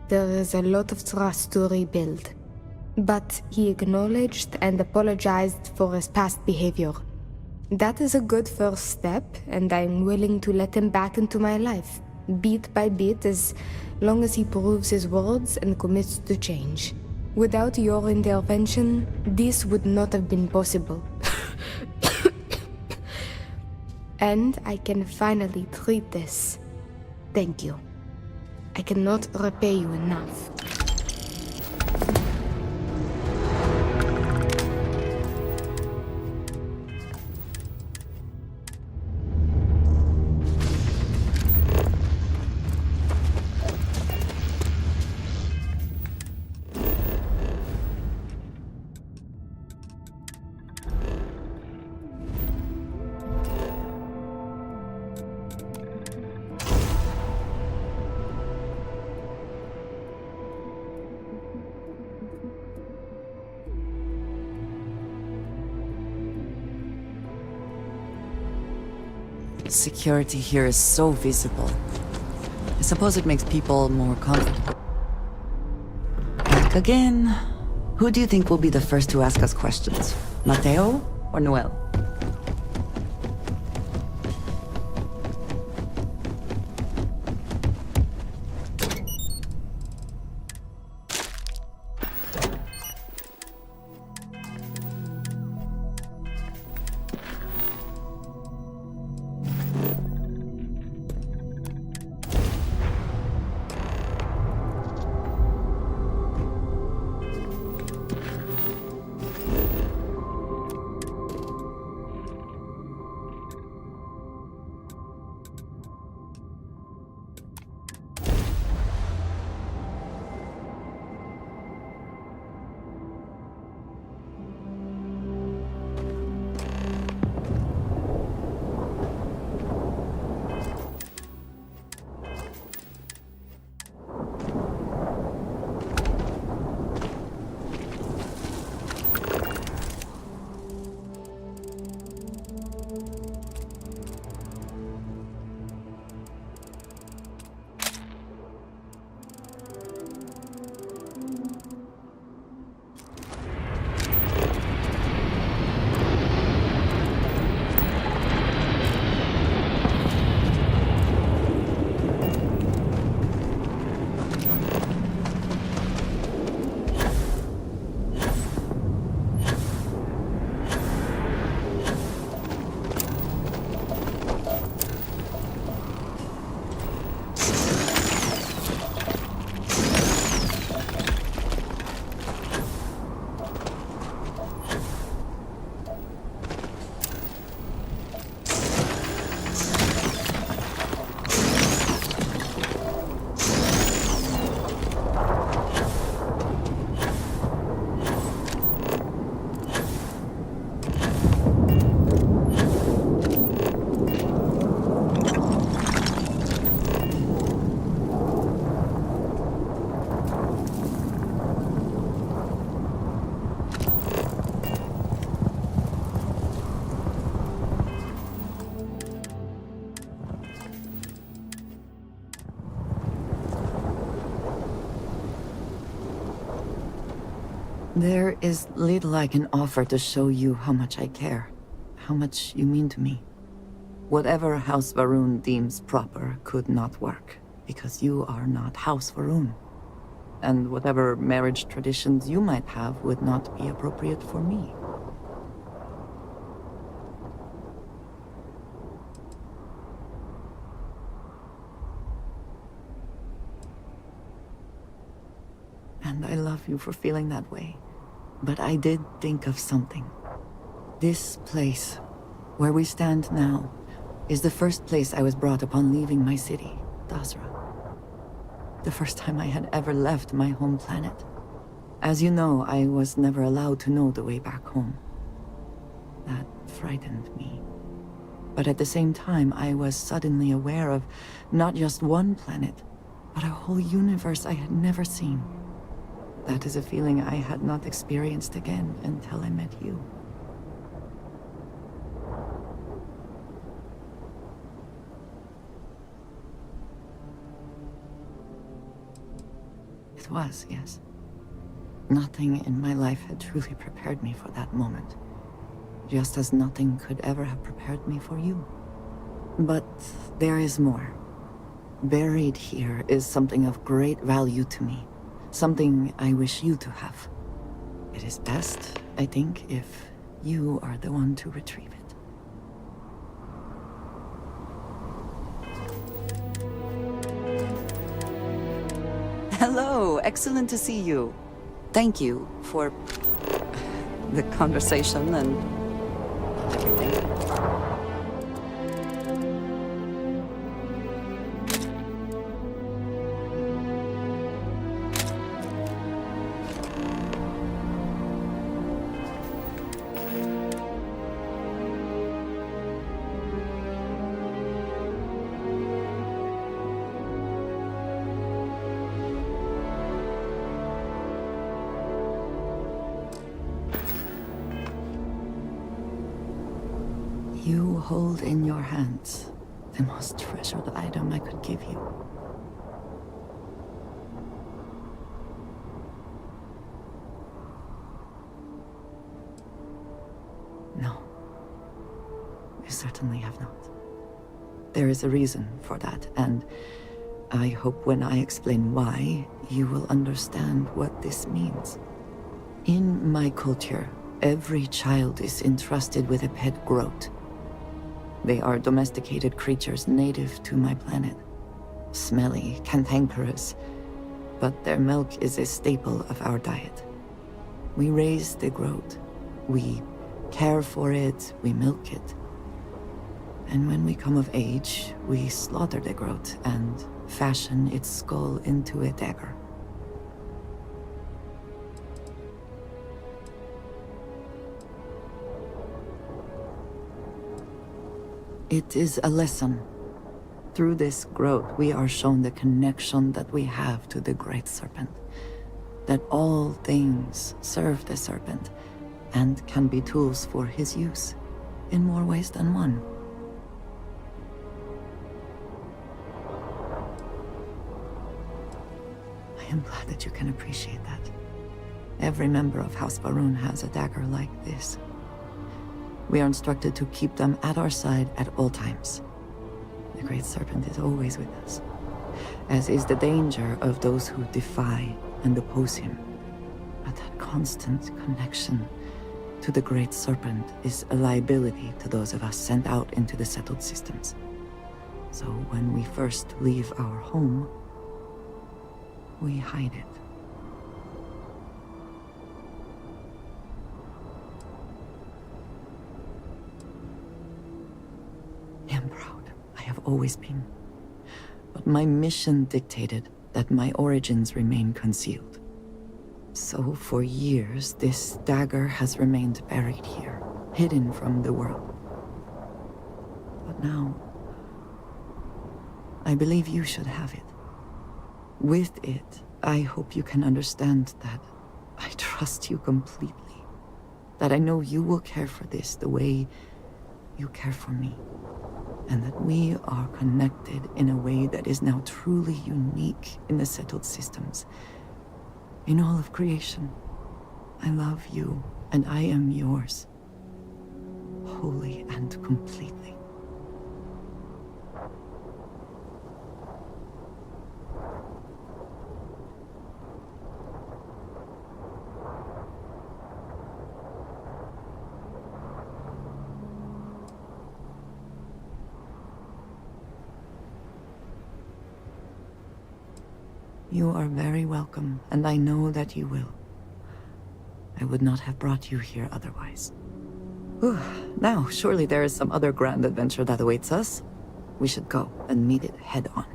There is a lot of trust to rebuild. But he acknowledged and apologized for his past behavior. That is a good first step, and I'm willing to let him back into my life, bit by bit, as long as he proves his words and commits to change. Without your intervention, this would not have been possible. And I can finally treat this. Thank you. I cannot repay you enough. Security here is so visible. I suppose it makes people more comfortable. Back again. Who do you think will be the first to ask us questions? Mateo or Noel? There is little I can offer to show you how much I care, how much you mean to me. Whatever House Varun deems proper could not work, because you are not House Varun. And whatever marriage traditions you might have would not be appropriate for me. And I love you for feeling that way. But I did think of something. This place, where we stand now, is the first place I was brought upon leaving my city. Dazra. The first time I had ever left my home planet. As you know, I was never allowed to know the way back home. That frightened me. But at the same time, I was suddenly aware of not just one planet, but a whole universe I had never seen. That is a feeling I had not experienced again until I met you. It was, yes. Nothing in my life had truly prepared me for that moment. Just as nothing could ever have prepared me for you. But there is more. Buried here is something of great value to me. Something I wish you to have. It is best, I think, if you are the one to retrieve it. Hello, excellent to see you. Thank you for the conversation and everything. You hold in your hands the most treasured item I could give you. No. You certainly have not. There is a reason for that, and I hope when I explain why, you will understand what this means. In my culture, every child is entrusted with a pet groat. They are domesticated creatures native to my planet. Smelly, cantankerous, but their milk is a staple of our diet. We raise the groat. We care for it, we milk it. And when we come of age, we slaughter the groat and fashion its skull into a dagger. It is a lesson. Through this growth, we are shown the connection that we have to the Great Serpent. That all things serve the Serpent, and can be tools for his use, in more ways than one. I am glad that you can appreciate that. Every member of House Varun has a dagger like this. We are instructed to keep them at our side at all times. The Great Serpent is always with us, as is the danger of those who defy and oppose him. But that constant connection to the Great Serpent is a liability to those of us sent out into the settled systems. So when we first leave our home, we hide it. I am proud. I have always been. But my mission dictated that my origins remain concealed. So for years, this dagger has remained buried here, hidden from the world. But now, I believe you should have it. With it, I hope you can understand that I trust you completely. That I know you will care for this the way you care for me. And that we are connected in a way that is now truly unique in the settled systems. In all of creation, I love you, and I am yours. Wholly and completely. You are very welcome, and I know that you will. I would not have brought you here otherwise. Whew. Now, surely there is some other grand adventure that awaits us. We should go and meet it head on.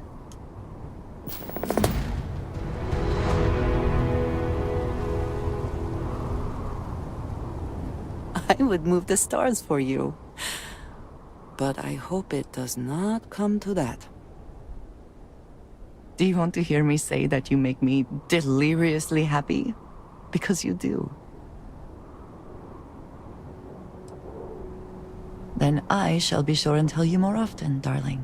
I would move the stars for you. But I hope it does not come to that. Do you want to hear me say that you make me deliriously happy? Because you do. Then I shall be sure and tell you more often, darling.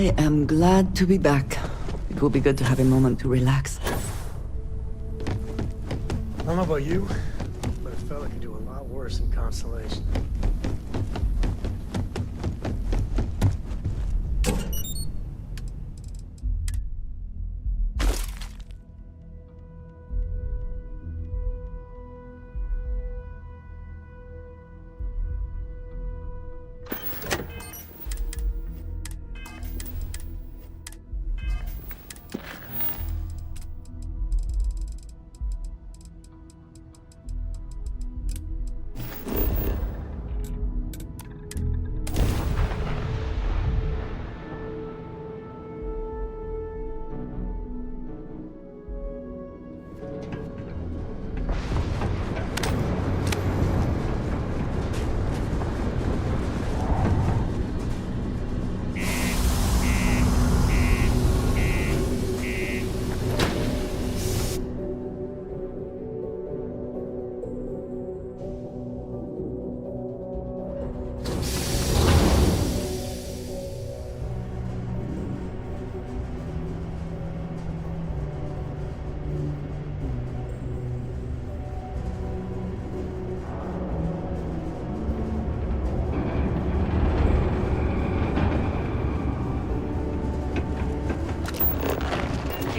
I am glad to be back. It will be good to have a moment to relax. I don't know about you, but a fella could do a lot worse in Constellation.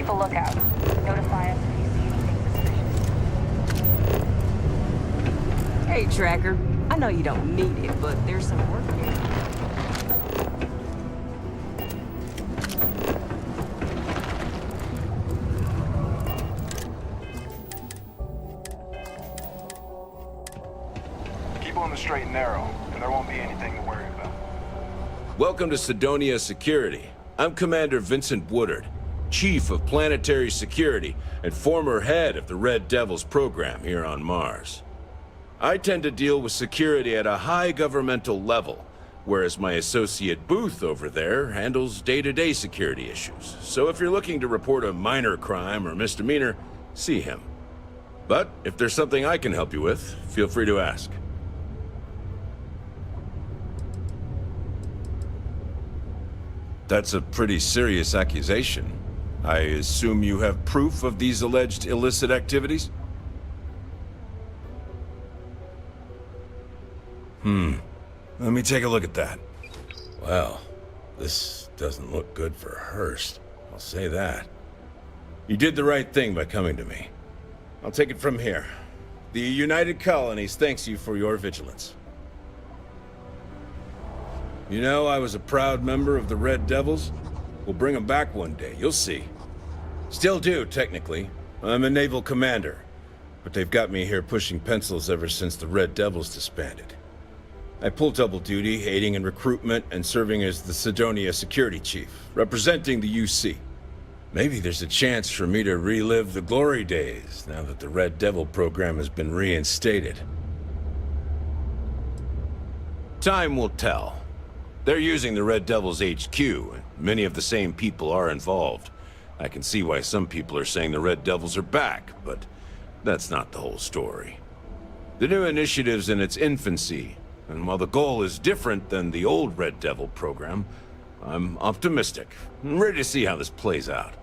keep a lookout. Notify us if you see anything suspicious. Hey, Tracker. I know you don't need it, but there's some work here. Keep on the straight and narrow, and there won't be anything to worry about. Welcome to Sidonia Security. I'm Commander Vincent Woodard, Chief of Planetary Security and former head of the Red Devils program here on Mars. I tend to deal with security at a high governmental level, whereas my associate Booth over there handles day-to-day security issues. So if you're looking to report a minor crime or misdemeanor, see him. But if there's something I can help you with, feel free to ask. That's a pretty serious accusation. I assume you have proof of these alleged illicit activities? Let me take a look at that. Well, this doesn't look good for Hurst. I'll say that. You did the right thing by coming to me. I'll take it from here. The United Colonies thanks you for your vigilance. You know, I was a proud member of the Red Devils. We'll bring them back one day, you'll see. Still do, technically. I'm a naval commander. But they've got me here pushing pencils ever since the Red Devils disbanded. I pull double duty, aiding in recruitment and serving as the Sidonia Security Chief, representing the UC. Maybe there's a chance for me to relive the glory days now that the Red Devil program has been reinstated. Time will tell. They're using the Red Devil's HQ, and many of the same people are involved. I can see why some people are saying the Red Devils are back, but that's not the whole story. The new initiative's in its infancy, and while the goal is different than the old Red Devil program, I'm optimistic and ready to see how this plays out.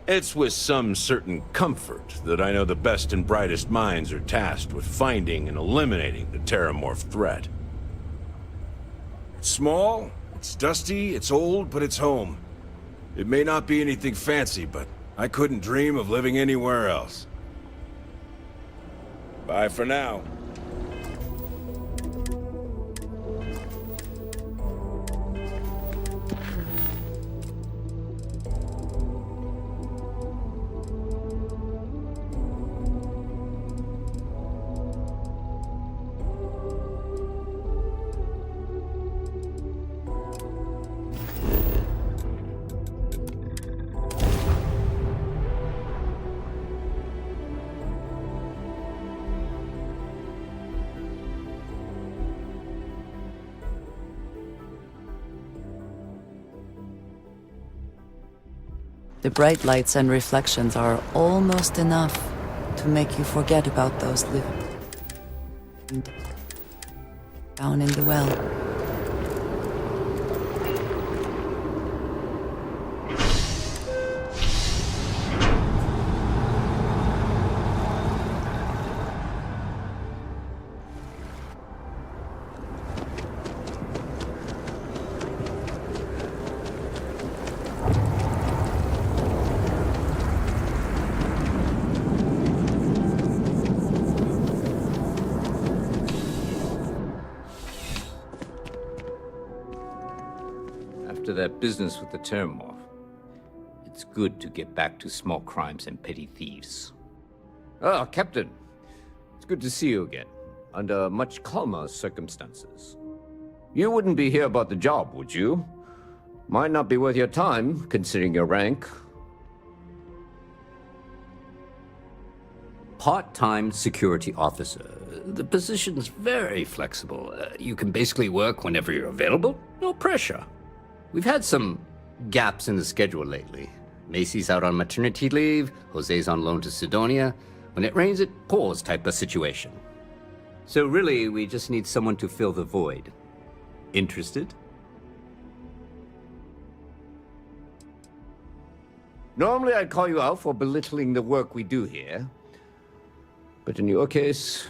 It's with some certain comfort that I know the best and brightest minds are tasked with finding and eliminating the Terramorph threat. It's small, it's dusty, it's old, but it's home. It may not be anything fancy, but I couldn't dream of living anywhere else. Bye for now. The bright lights and reflections are almost enough to make you forget about those living down in the well. After that business with the Terramorph, it's good to get back to small crimes and petty thieves. Ah, Captain. It's good to see you again, under much calmer circumstances. You wouldn't be here about the job, would you? Might not be worth your time, considering your rank. Part-time security officer. The position's very flexible. You can basically work whenever you're available. No pressure. We've had some gaps in the schedule lately. Macy's out on maternity leave, Jose's on loan to Sidonia. When it rains, it pours type of situation. So really, we just need someone to fill the void. Interested? Normally, I'd call you out for belittling the work we do here. But in your case,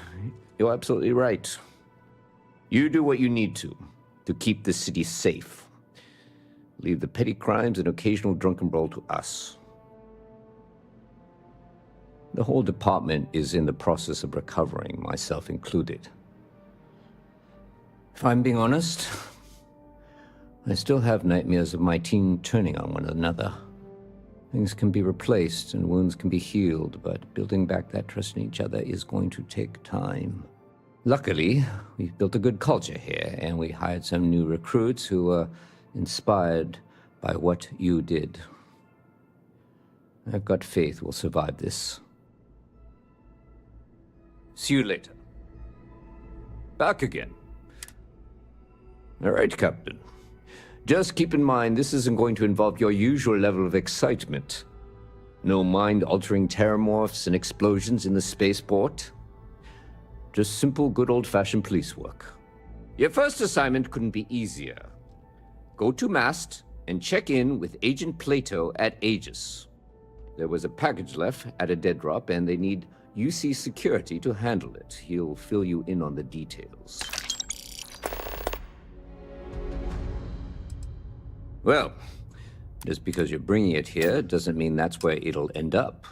you're absolutely right. You do what you need to keep the city safe. Leave the petty crimes and occasional drunken brawl to us. The whole department is in the process of recovering, myself included. If I'm being honest, I still have nightmares of my team turning on one another. Things can be replaced and wounds can be healed, but building back that trust in each other is going to take time. Luckily, we've built a good culture here, and we hired some new recruits who were inspired by what you did. I've got faith we'll survive this. See you later. Back again. All right, Captain. Just keep in mind, this isn't going to involve your usual level of excitement. No mind-altering terramorphs and explosions in the spaceport. Just simple, good old-fashioned police work. Your first assignment couldn't be easier. Go to mast and check in with Agent Plato at Aegis. There was a package left at a dead drop, and they need UC security to handle it. He'll fill you in on the details. Well, just because you're bringing it here doesn't mean that's where it'll end up.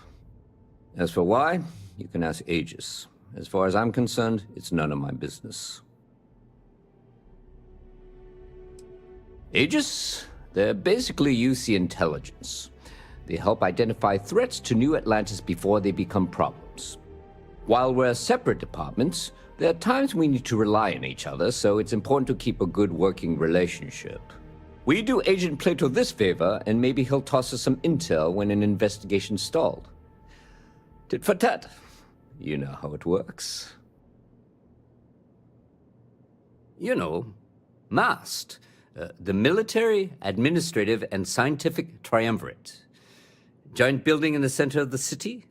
As for why, you can ask Aegis. As far as I'm concerned, it's none of my business. Aegis? They're basically UC intelligence. They help identify threats to New Atlantis before they become problems. While we're separate departments, there are times we need to rely on each other, so it's important to keep a good working relationship. We do Agent Plato this favor, and maybe he'll toss us some intel when an investigation stalled. Tit for tat. You know how it works. You know, MAST, the Military, Administrative, and Scientific Triumvirate. Giant building in the center of the city?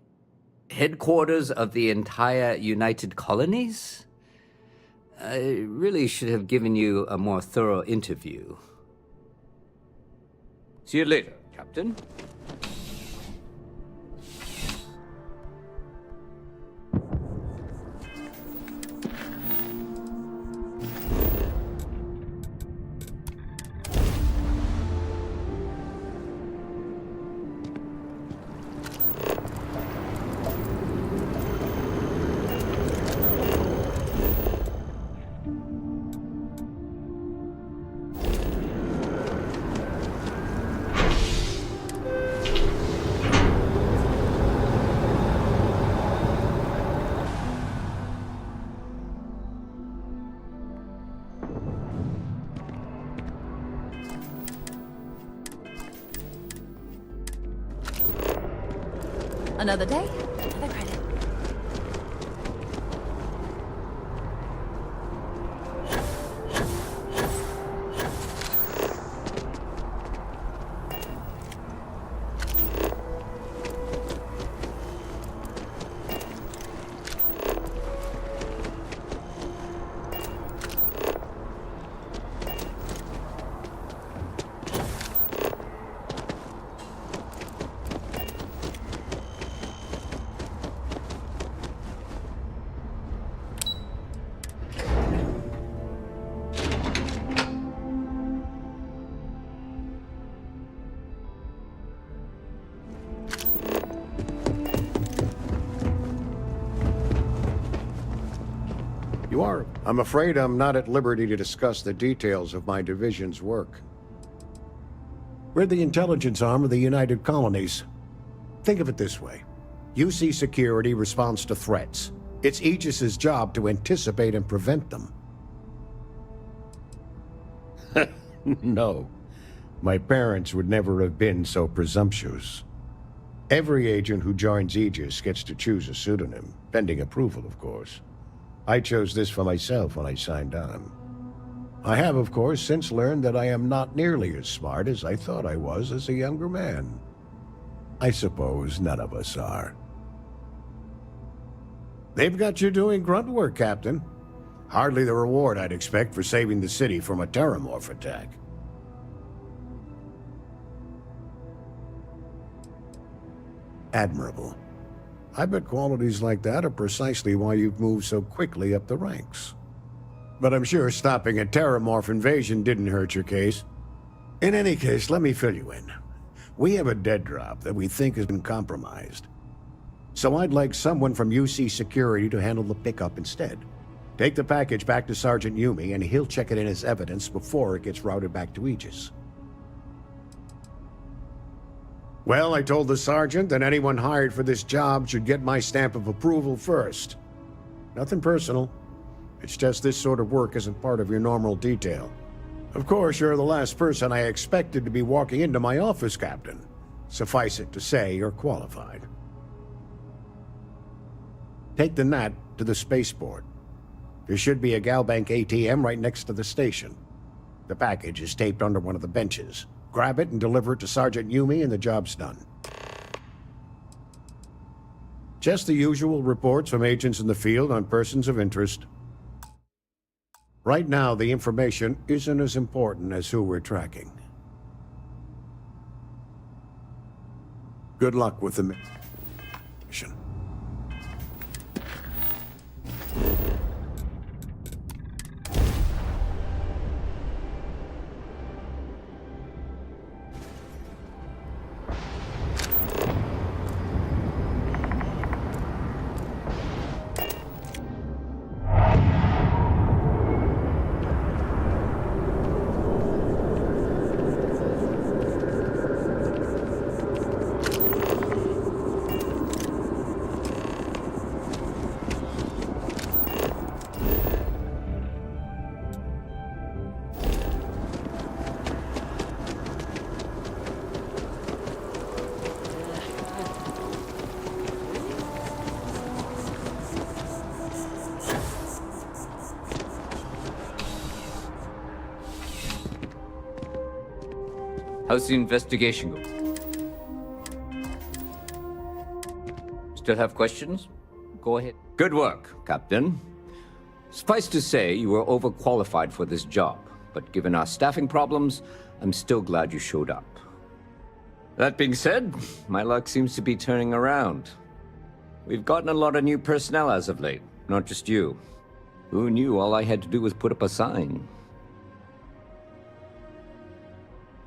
Headquarters of the entire United Colonies? I really should have given you a more thorough interview. See you later, Captain. Another day, another credit. You are. I'm afraid I'm not at liberty to discuss the details of my division's work. We're the intelligence arm of the United Colonies. Think of it this way. UC security responds to threats. It's Aegis's job to anticipate and prevent them. No. My parents would never have been so presumptuous. Every agent who joins Aegis gets to choose a pseudonym, pending approval, of course. I chose this for myself when I signed on. I have, of course, since learned that I am not nearly as smart as I thought I was as a younger man. I suppose none of us are. They've got you doing grunt work, Captain. Hardly the reward I'd expect for saving the city from a terramorph attack. Admirable. I bet qualities like that are precisely why you've moved so quickly up the ranks. But I'm sure stopping a terramorph invasion didn't hurt your case. In any case, let me fill you in. We have a dead drop that we think has been compromised. So I'd like someone from UC Security to handle the pickup instead. Take the package back to Sergeant Yumi, and he'll check it in as evidence before it gets routed back to Aegis. Well, I told the sergeant that anyone hired for this job should get my stamp of approval first. Nothing personal. It's just this sort of work isn't part of your normal detail. Of course, you're the last person I expected to be walking into my office, Captain. Suffice it to say, you're qualified. Take the Nat to the spaceport. There should be a Galbank ATM right next to the station. The package is taped under one of the benches. Grab it and deliver it to Sergeant Yumi and the job's done. Just the usual reports from agents in the field on persons of interest. Right now, the information isn't as important as who we're tracking. Good luck with the mission. How's the investigation going? Still have questions? Go ahead. Good work, Captain. Suffice to say, you were overqualified for this job, but given our staffing problems, I'm still glad you showed up. That being said, my luck seems to be turning around. We've gotten a lot of new personnel as of late, not just you. Who knew all I had to do was put up a sign?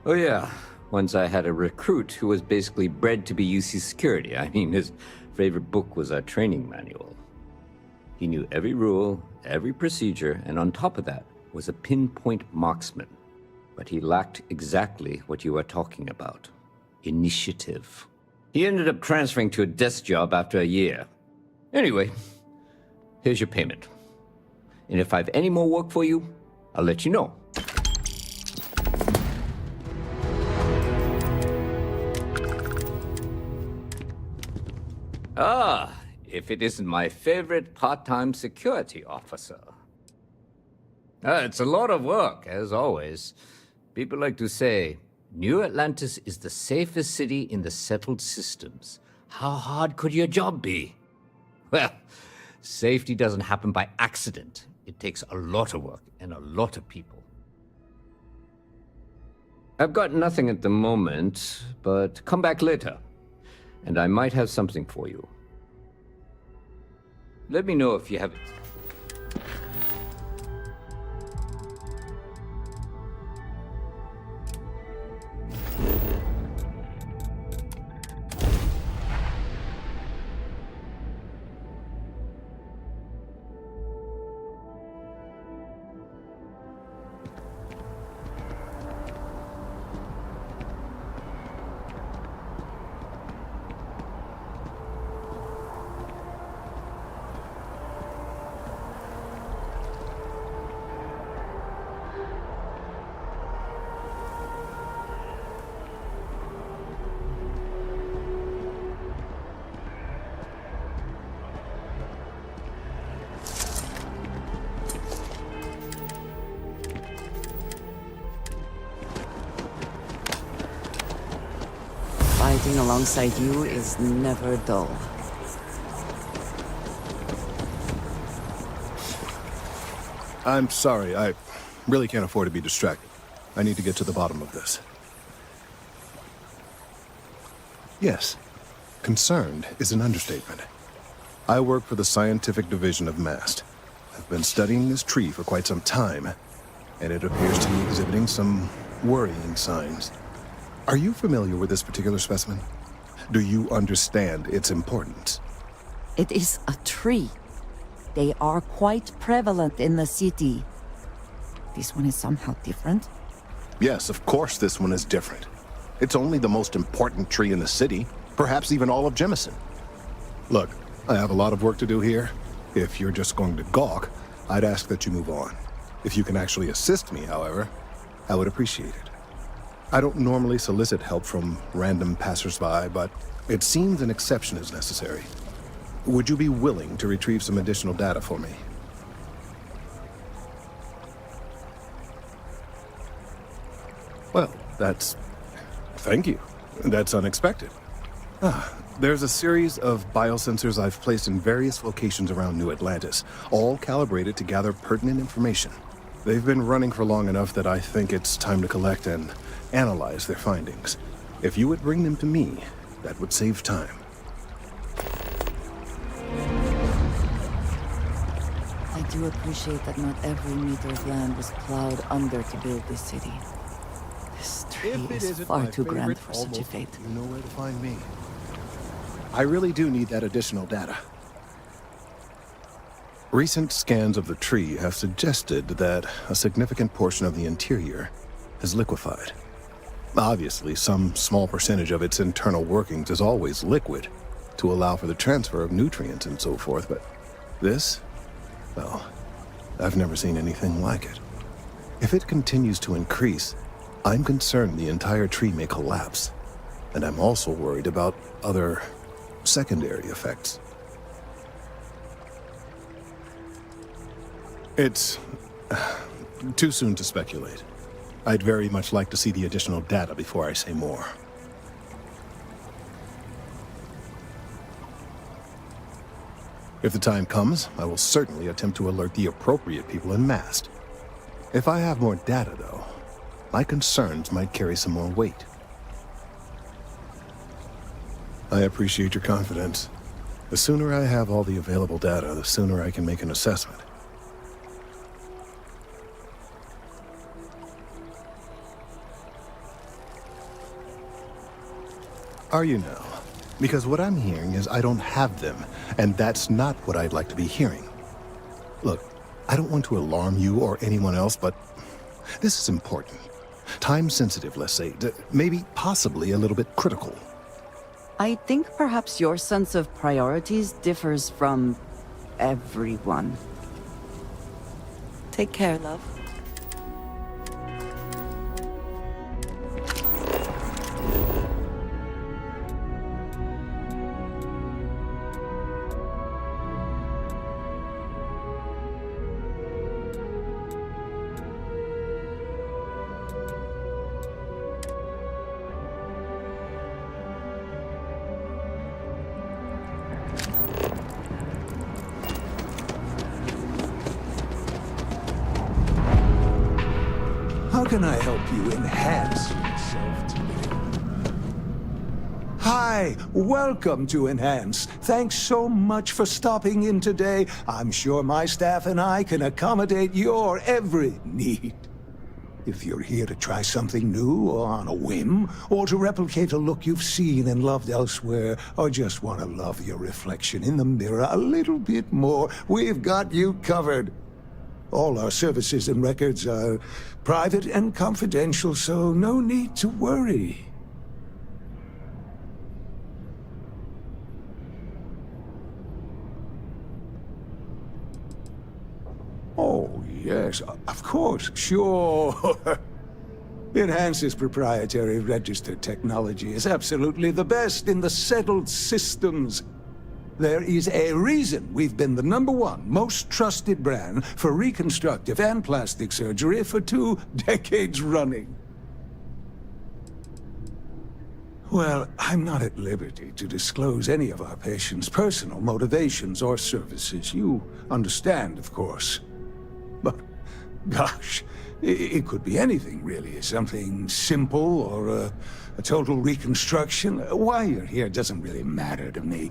Oh yeah, once I had a recruit who was basically bred to be UC Security. I mean, his favorite book was our training manual. He knew every rule, every procedure, and on top of that was a pinpoint marksman. But he lacked exactly what you are talking about. Initiative. He ended up transferring to a desk job after a year. Anyway, here's your payment. And if I have any more work for you, I'll let you know. Ah, if it isn't my favorite part-time security officer. It's a lot of work, as always. People like to say, New Atlantis is the safest city in the settled systems. How hard could your job be? Well, safety doesn't happen by accident. It takes a lot of work and a lot of people. I've got nothing at the moment, but come back later, and I might have something for you. Let me know if you have... Fighting alongside you is never dull. I'm sorry, I really can't afford to be distracted. I need to get to the bottom of this. Yes, concerned is an understatement. I work for the scientific division of MAST. I've been studying this tree for quite some time, and it appears to be exhibiting some worrying signs. Are you familiar with this particular specimen? Do you understand its importance? It is a tree. They are quite prevalent in the city. This one is somehow different. Yes, of course this one is different. It's only the most important tree in the city, perhaps even all of Jemison. Look, I have a lot of work to do here. If you're just going to gawk, I'd ask that you move on. If you can actually assist me, however, I would appreciate it. I don't normally solicit help from random passersby, but it seems an exception is necessary. Would you be willing to retrieve some additional data for me? Well, thank you. That's unexpected. There's a series of biosensors I've placed in various locations around New Atlantis, all calibrated to gather pertinent information. They've been running for long enough that I think it's time to collect and analyze their findings. If you would bring them to me, that would save time. I do appreciate that not every meter of land was plowed under to build this city. This tree is far too grand for such a fate. You know where to find me. I really do need that additional data. Recent scans of the tree have suggested that a significant portion of the interior has liquefied. Obviously, some small percentage of its internal workings is always liquid to allow for the transfer of nutrients and so forth, but this, well, I've never seen anything like it. If it continues to increase, I'm concerned the entire tree may collapse, and I'm also worried about other secondary effects. It's too soon to speculate. I'd very much like to see the additional data before I say more. If the time comes, I will certainly attempt to alert the appropriate people en masse. If I have more data, though, my concerns might carry some more weight. I appreciate your confidence. The sooner I have all the available data, the sooner I can make an assessment. Are you now? Because what I'm hearing is I don't have them, and that's not what I'd like to be hearing. Look, I don't want to alarm you or anyone else, but this is important. Time-sensitive, let's say. Maybe, possibly, a little bit critical. I think perhaps your sense of priorities differs from everyone. Take care, love. How can I help you enhance yourself today? Hi, welcome to Enhance. Thanks so much for stopping in today. I'm sure my staff and I can accommodate your every need. If you're here to try something new or on a whim, or to replicate a look you've seen and loved elsewhere, or just want to love your reflection in the mirror a little bit more, we've got you covered. All our services and records are private and confidential, so no need to worry. Oh, yes, of course, sure. Enhance's proprietary registered technology is absolutely the best in the settled systems. There is a reason we've been the #1 most trusted brand for reconstructive and plastic surgery for 2 decades running. Well, I'm not at liberty to disclose any of our patients' personal motivations or services. You understand, of course. But, gosh, it could be anything, really. Something simple or a total reconstruction. Why you're here doesn't really matter to me.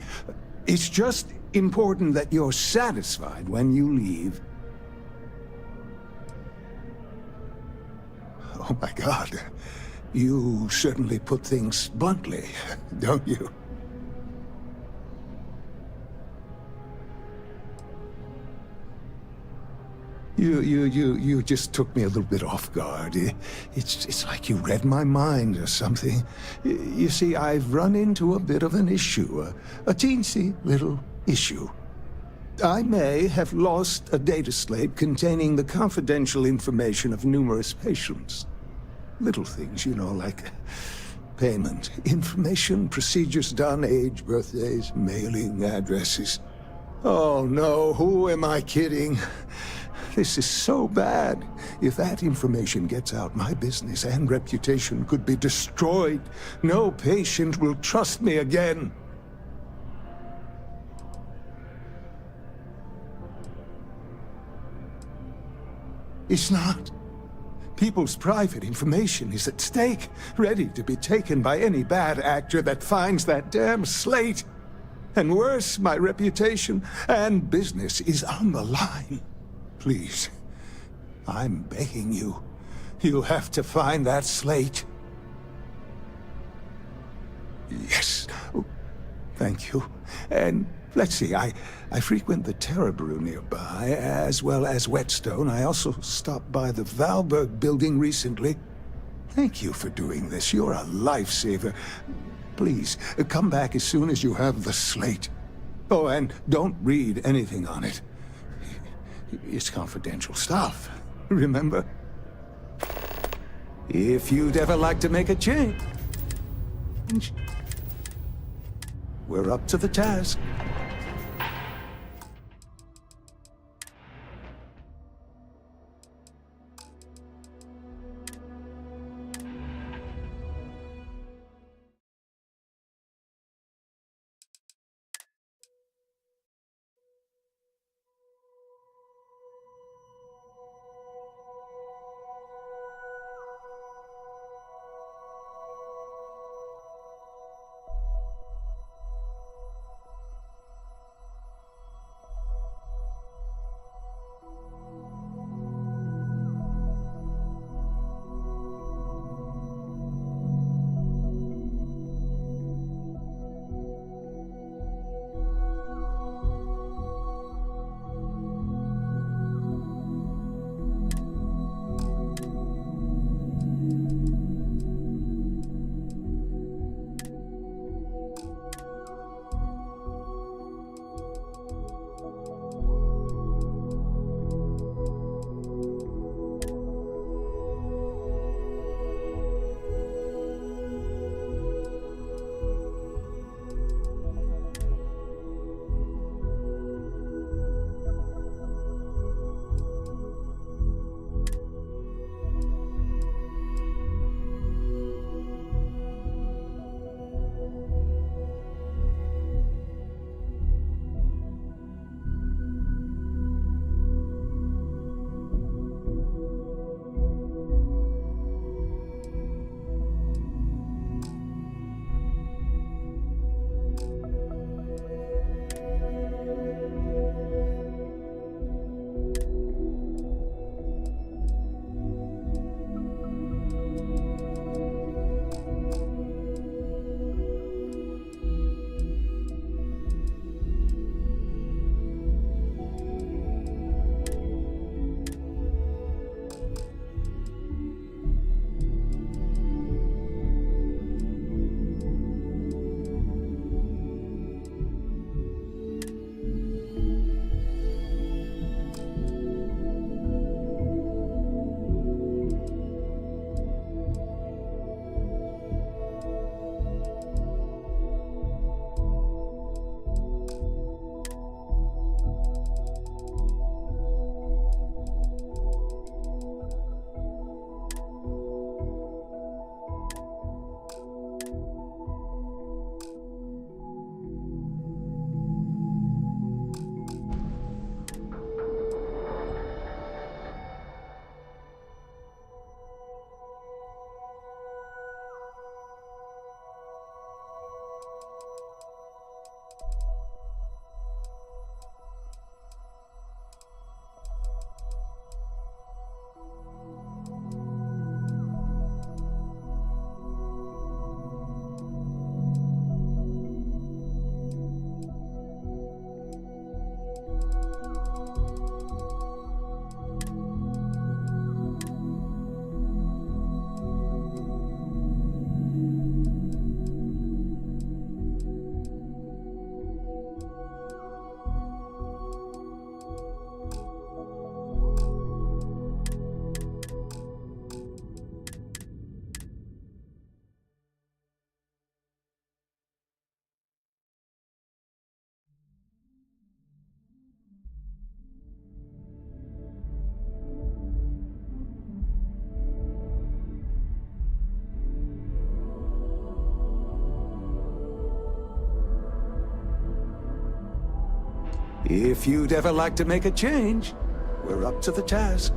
It's just important that you're satisfied when you leave. Oh my God. You certainly put things bluntly, don't you? You just took me a little bit off guard. It's like you read my mind or something. You see, I've run into a bit of an issue, a teensy little issue. I may have lost a data slate containing the confidential information of numerous patients. Little things, you know, like payment, information, procedures done, age, birthdays, mailing addresses. Oh no, who am I kidding? This is so bad. If that information gets out, my business and reputation could be destroyed. No patient will trust me again. It's not. People's private information is at stake, ready to be taken by any bad actor that finds that damn slate. And worse, my reputation and business is on the line. Please, I'm begging you. You have to find that slate. Yes. Oh, thank you. And let's see, I frequent the Terror Brew nearby, as well as Whetstone. I also stopped by the Valberg building recently. Thank you for doing this. You're a lifesaver. Please, come back as soon as you have the slate. Oh, and don't read anything on it. It's confidential stuff, remember? If you'd ever like to make a change, we're up to the task. If you'd ever like to make a change, we're up to the task.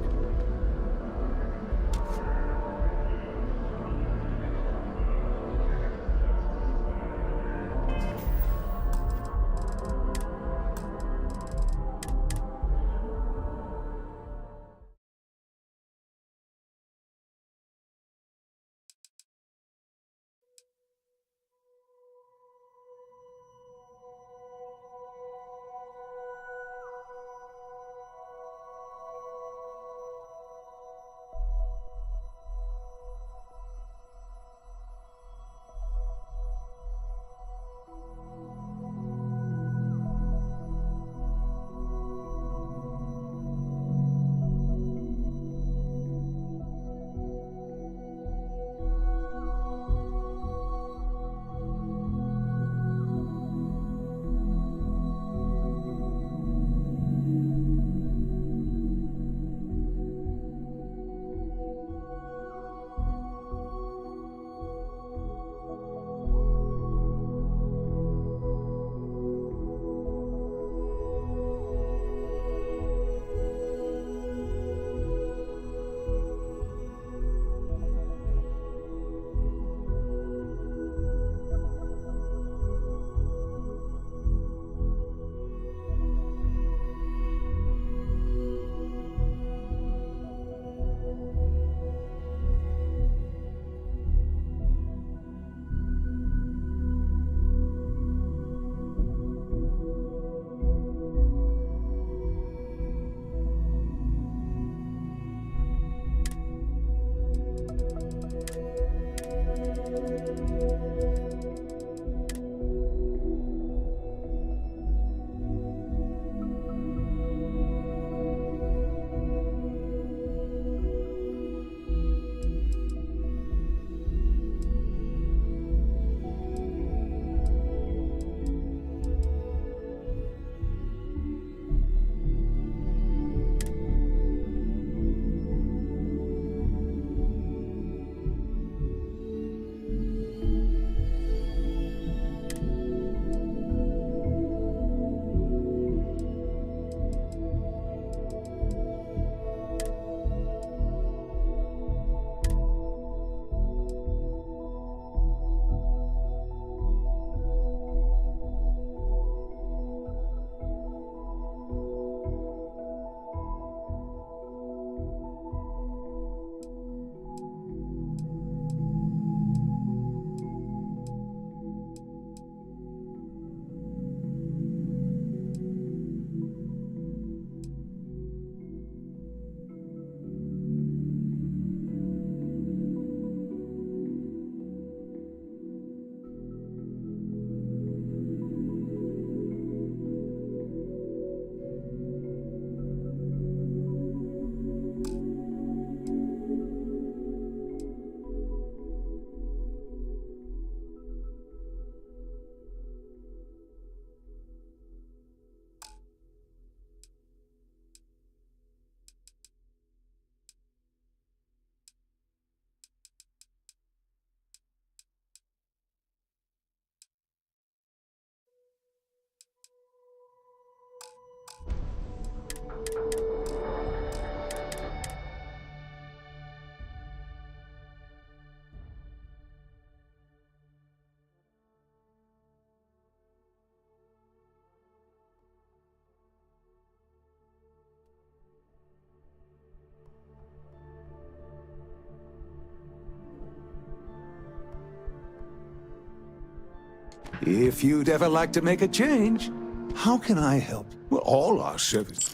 If you'd ever like to make a change, how can I help? Well, all our service.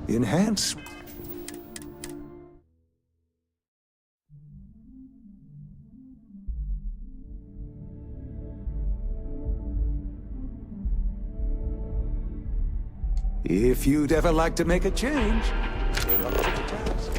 Enhance. If you'd ever like to make a change, we're up to the task.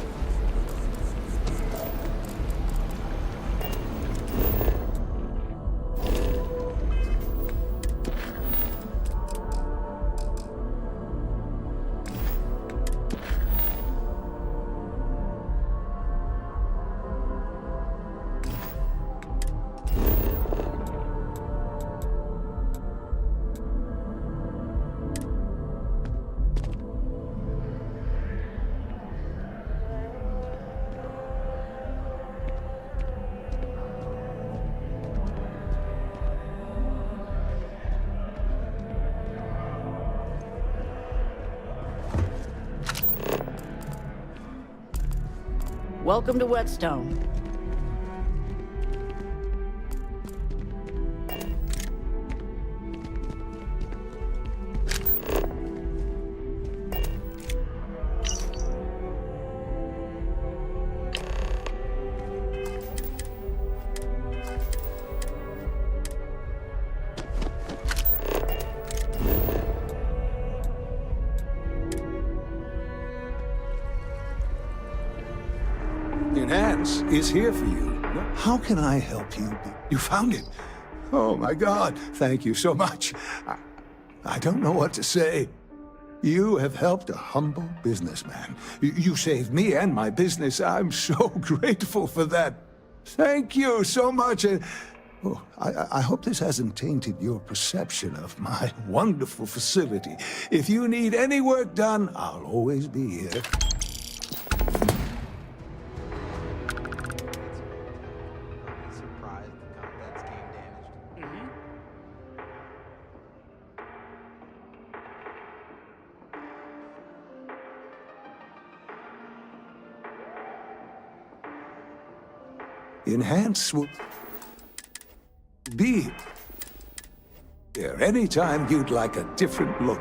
Welcome to Whetstone. Enhance is here for you. How can I help you? You found it. Oh my God, thank you so much. I don't know what to say. You have helped a humble businessman. You saved me and my business. I'm so grateful for that. Thank you so much. And I hope this hasn't tainted your perception of my wonderful facility. If you need any work done, I'll always be here. Enhance will be here anytime you'd like a different look.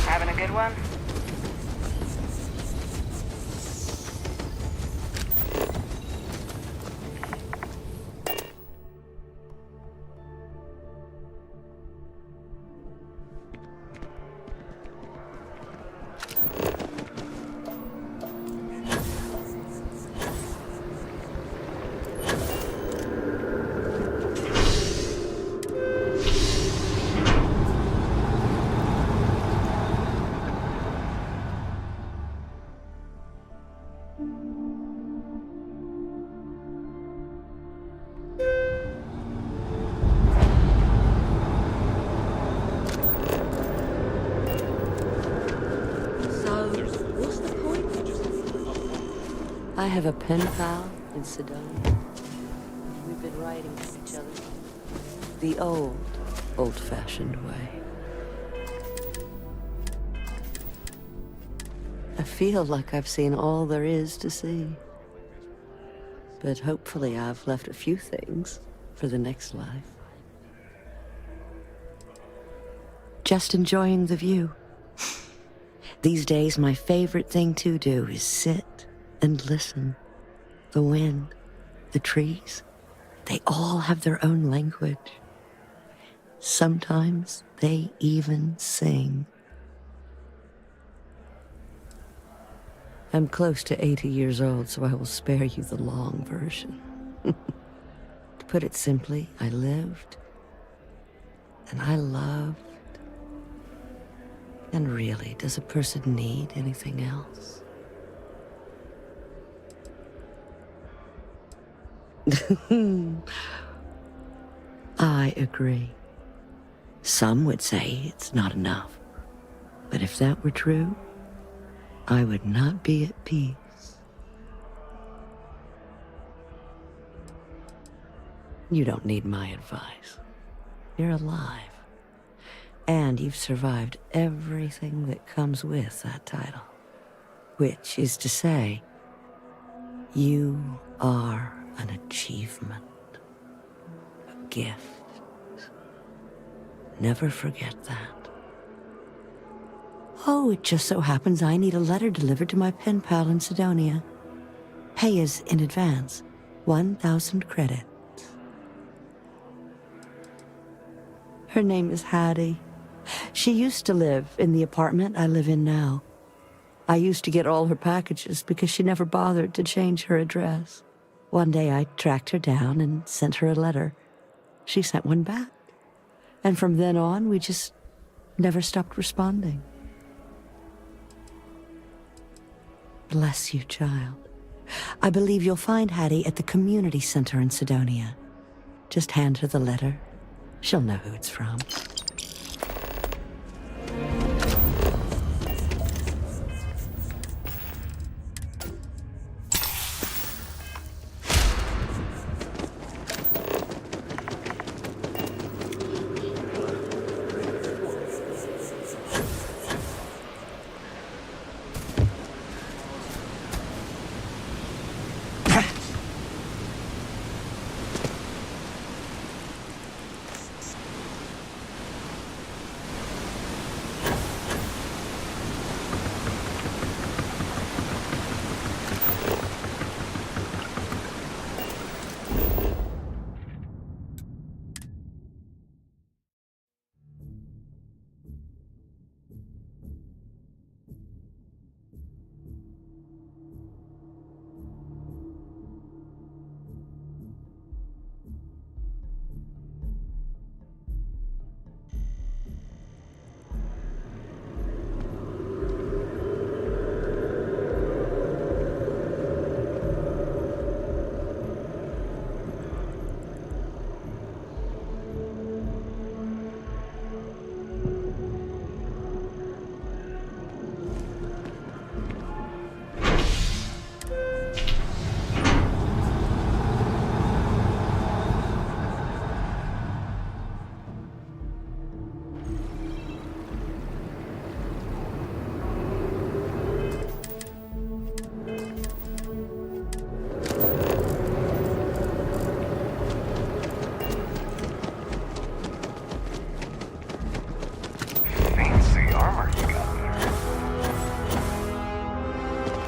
Having a good one? I have a pen pal in Sidonia. We've been writing to each other the old-fashioned way. I feel like I've seen all there is to see. But hopefully I've left a few things for the next life. Just enjoying the view. These days, my favorite thing to do is sit and listen. The wind, the trees, they all have their own language. Sometimes they even sing. I'm close to 80 years old, so I will spare you the long version. To put it simply, I lived, and I loved. And really, does a person need anything else? I agree. Some would say it's not enough. But if that were true, I would not be at peace. You don't need my advice. you're alive. And you've survived everything that comes with that title. Which is to say, you are an achievement. A gift. Never forget that. Oh, it just so happens I need a letter delivered to my pen pal in Sidonia. Pay is in advance. 1,000 credits. Her name is Hattie. She used to live in the apartment I live in now. I used to get all her packages because she never bothered to change her address. One day I tracked her down and sent her a letter. She sent one back. And from then on, we just never stopped responding. Bless you, child. I believe you'll find Hattie at the community center in Sidonia. Just hand her the letter. She'll know who it's from.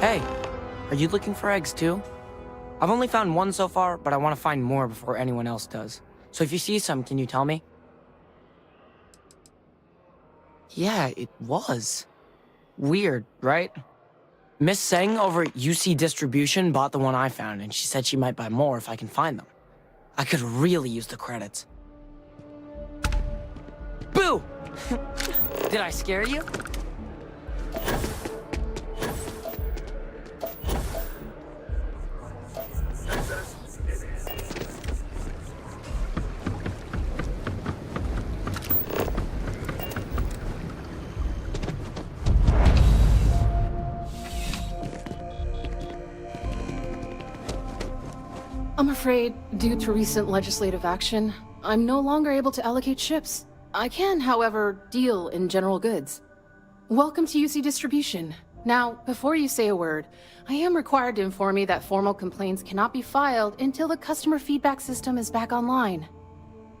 Hey, are you looking for eggs too? I've only found one so far, but I want to find more before anyone else does. So if you see some, can you tell me? Yeah, it was. Weird, right? Miss Seng over at UC Distribution bought the one I found, and she said she might buy more if I can find them. I could really use the credits. Boo! Did I scare you? I'm afraid, due to recent legislative action, I'm no longer able to allocate ships. I can, however, deal in general goods. Welcome to UC Distribution. Now, before you say a word, I am required to inform you that formal complaints cannot be filed until the customer feedback system is back online.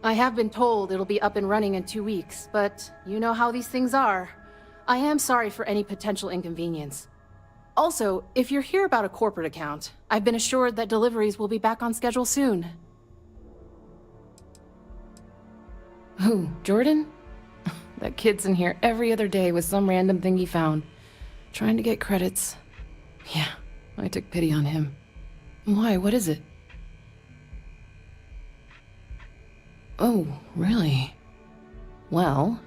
I have been told it'll be up and running in 2 weeks, but you know how these things are. I am sorry for any potential inconvenience. Also, if you're here about a corporate account, I've been assured that deliveries will be back on schedule soon. Who, Jordan? That kid's in here every other day with some random thing he found. Trying to get credits. Yeah, I took pity on him. Why, what is it? Oh, really? Well,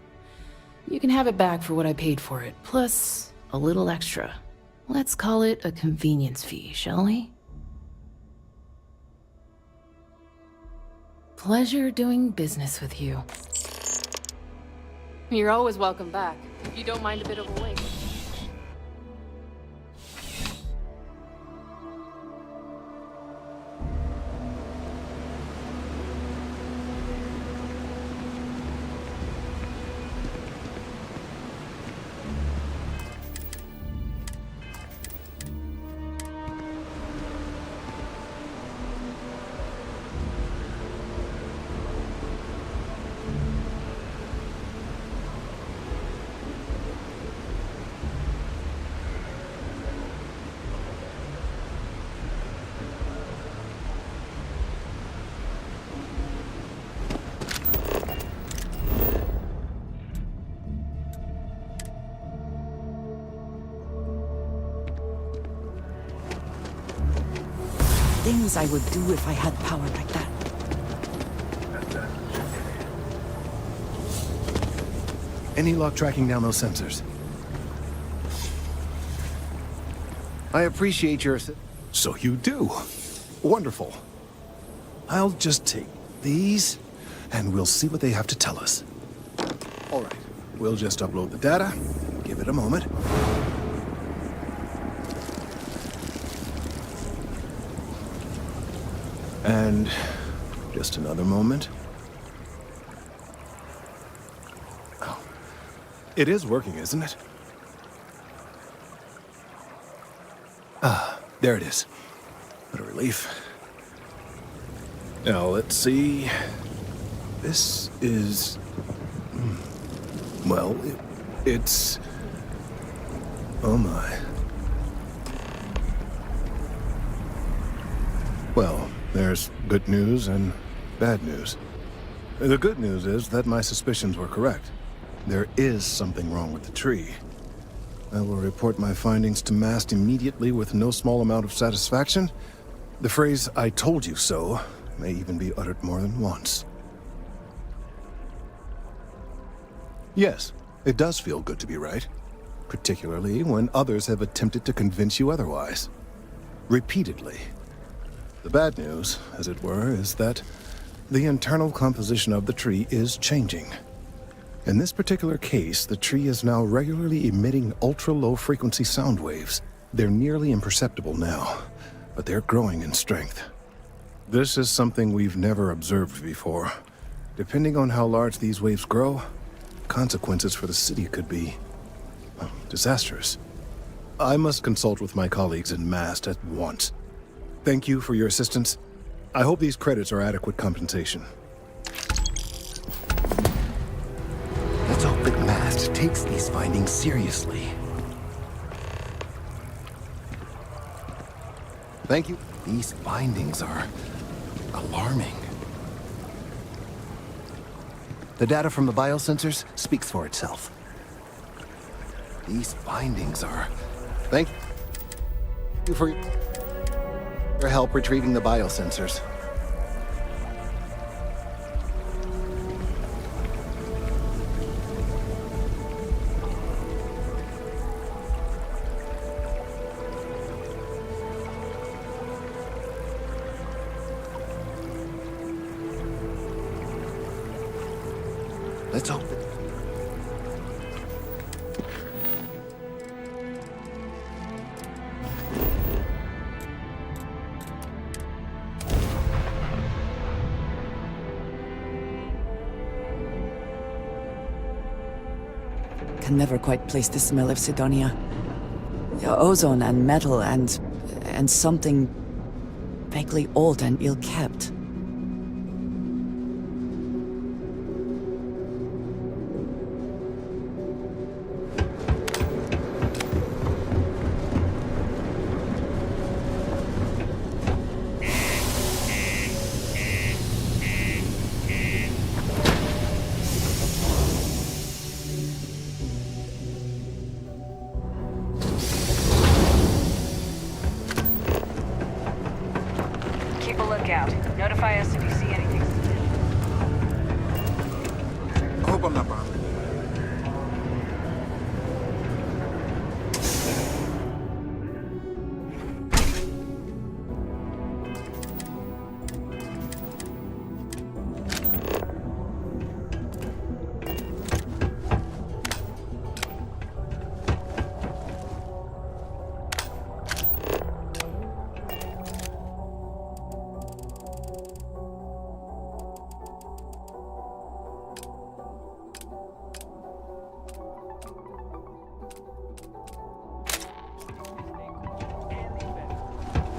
you can have it back for what I paid for it, plus a little extra. Let's call it a convenience fee, shall we? Pleasure doing business with you. You're always welcome back, if you don't mind a bit of a wait. things I would do if I had power like that. Any luck tracking down those sensors? I appreciate your... So you do. Wonderful. I'll just take these, and we'll see what they have to tell us. All right. We'll just upload the data. Give it a moment. And just another moment. Oh. It is working, isn't it? Ah, there it is. What a relief. Now, let's see. This is... Well, it's... Oh my. Well, there's good news and bad news. The good news is that my suspicions were correct. There is something wrong with the tree. I will report my findings to MAST immediately with no small amount of satisfaction. The phrase, "I told you so," may even be uttered more than once. Yes, it does feel good to be right, particularly when others have attempted to convince you otherwise. Repeatedly. The bad news, as it were, is that the internal composition of the tree is changing. In this particular case, the tree is now regularly emitting ultra-low frequency sound waves. They're nearly imperceptible now, but they're growing in strength. This is something we've never observed before. Depending on how large these waves grow, consequences for the city could be disastrous. I must consult with my colleagues in MAST at once. Thank you for your assistance. I hope these credits are adequate compensation. Let's hope that MAST takes these findings seriously. Thank you. These findings are alarming. The data from the biosensors speaks for itself. These findings are... Thank you for your help retrieving the biosensors. Let's hope that... Can never quite place the smell of Sidonia. Ozone and metal and something vaguely old and ill-kept. Keep a lookout. Notify us if you see anything. I hope I'm not bothered.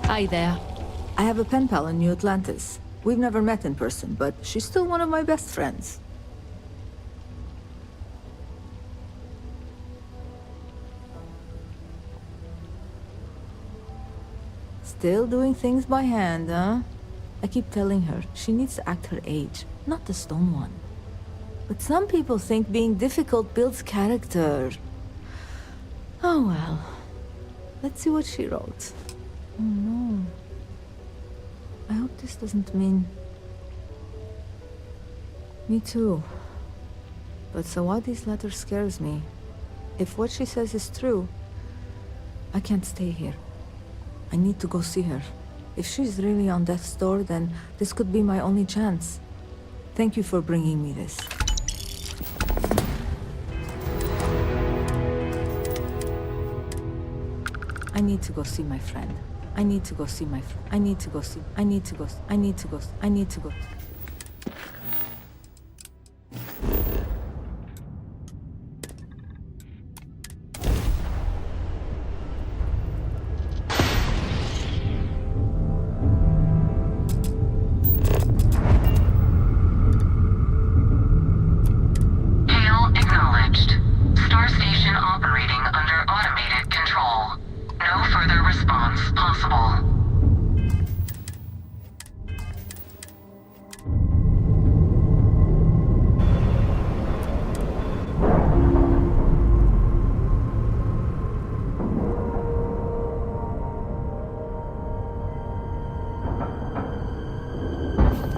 Hi there. I have a pen pal in New Atlantis. We've never met in person, but she's still one of my best friends. Still doing things by hand, huh? I keep telling her she needs to act her age, not the stone one. But some people think being difficult builds character. Oh well. Let's see what she wrote. Oh no. I hope this doesn't mean... Me too. But Sawadi's letter scares me. If what she says is true, I can't stay here. I need to go see her. If she's really on death's door, then this could be my only chance. Thank you for bringing me this. I need to go see my friend. I need to go see my friend. I need to go see. I need to go. I need to go. I need to go. Hail acknowledged. Star station operating under automated control. No further response possible.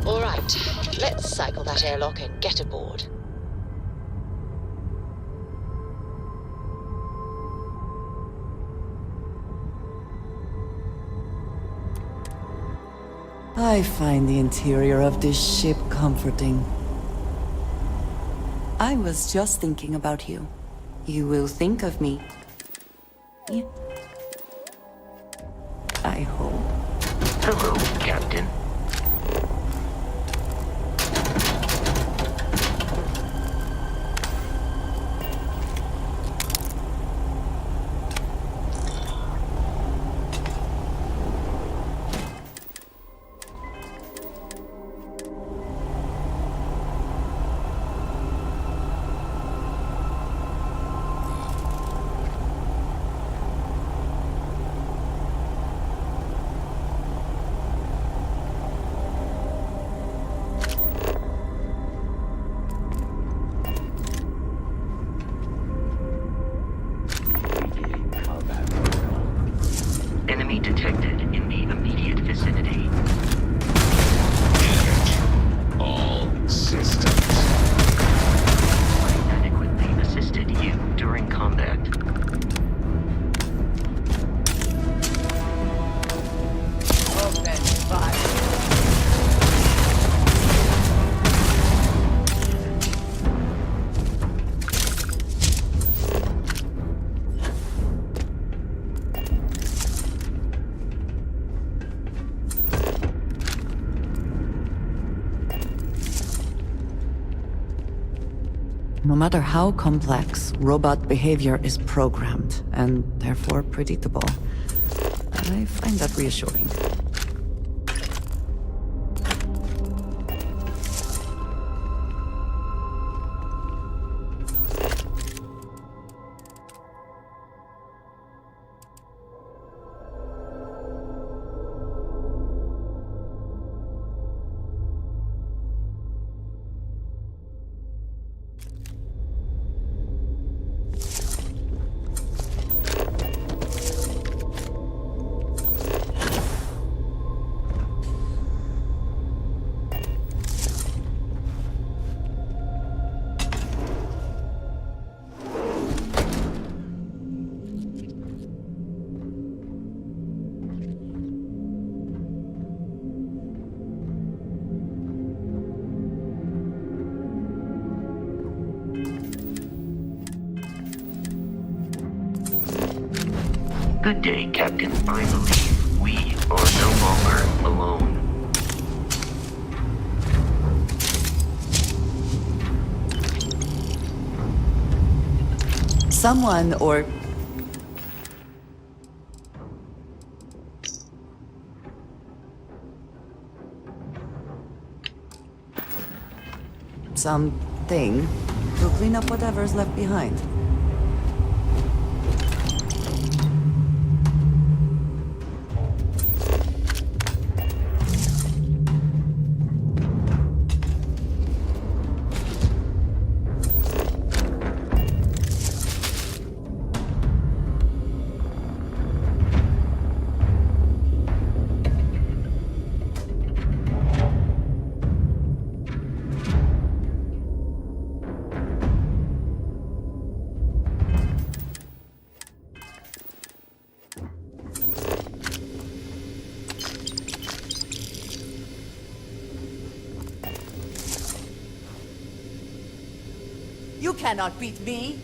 All right, let's cycle that airlock and get aboard. I find the interior of this ship comforting. I was just thinking about you. You will think of me. Yeah. I hope. Hello, Captain. Enemy detected in the immediate vicinity. All systems. I adequately assisted you during combat. Open fire. No matter how complex, robot behavior is programmed, and therefore predictable. I find that reassuring. Good day, Captain. I believe we are no longer alone. Someone or... something to clean up whatever's left behind. You cannot beat me!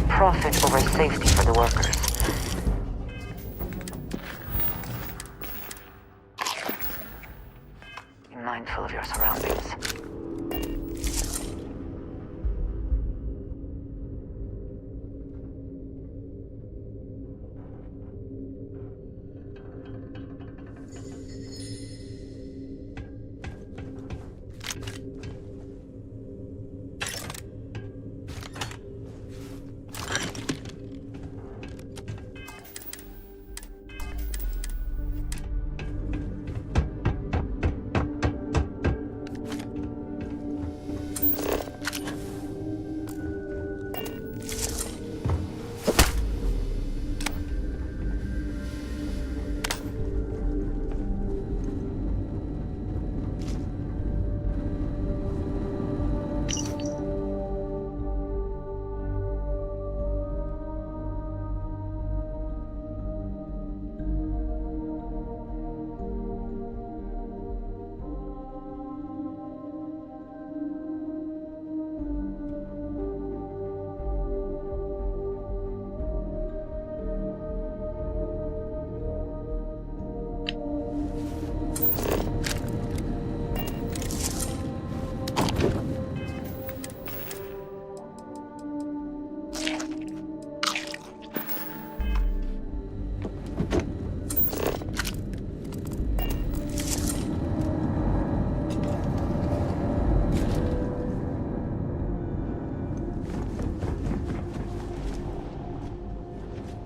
Profit over safety for the workers. Be mindful of your surroundings.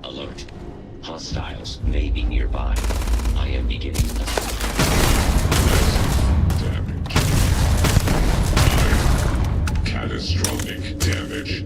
Alert. Hostiles may be nearby. I am beginning a... Damage. Catastrophic damage.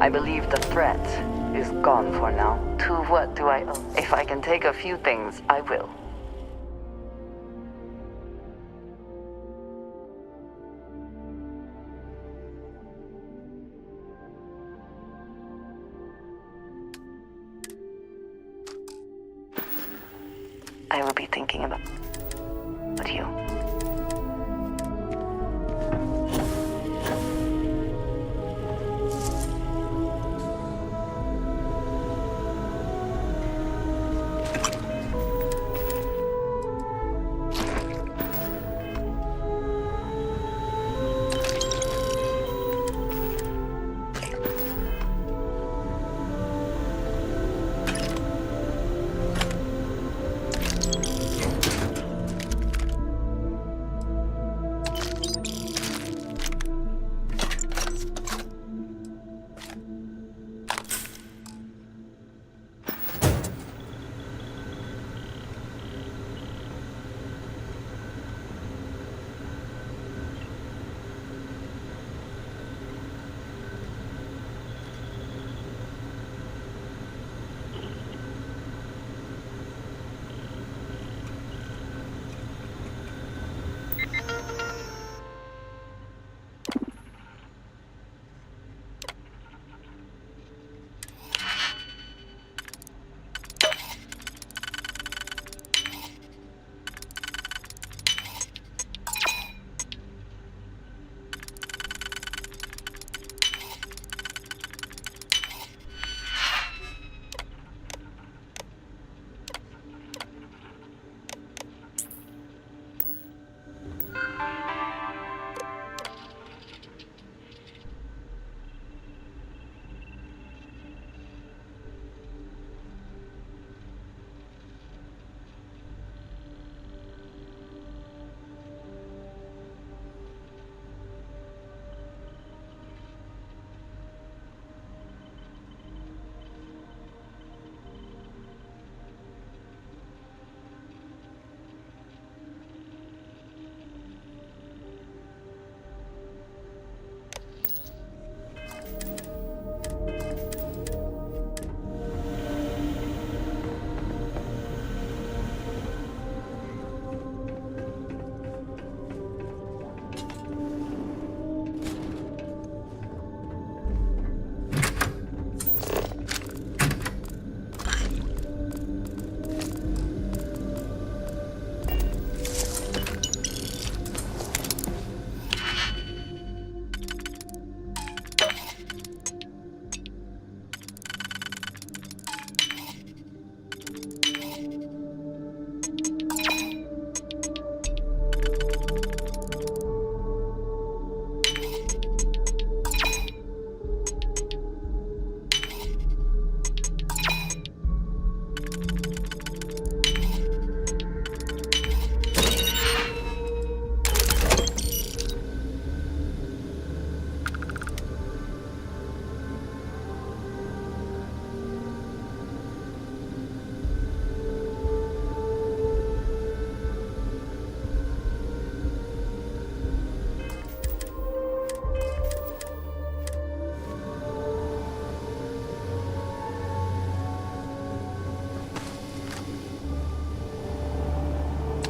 I believe the threat is gone for now. To what do I owe? If I can take a few things, I will. I will be thinking about you.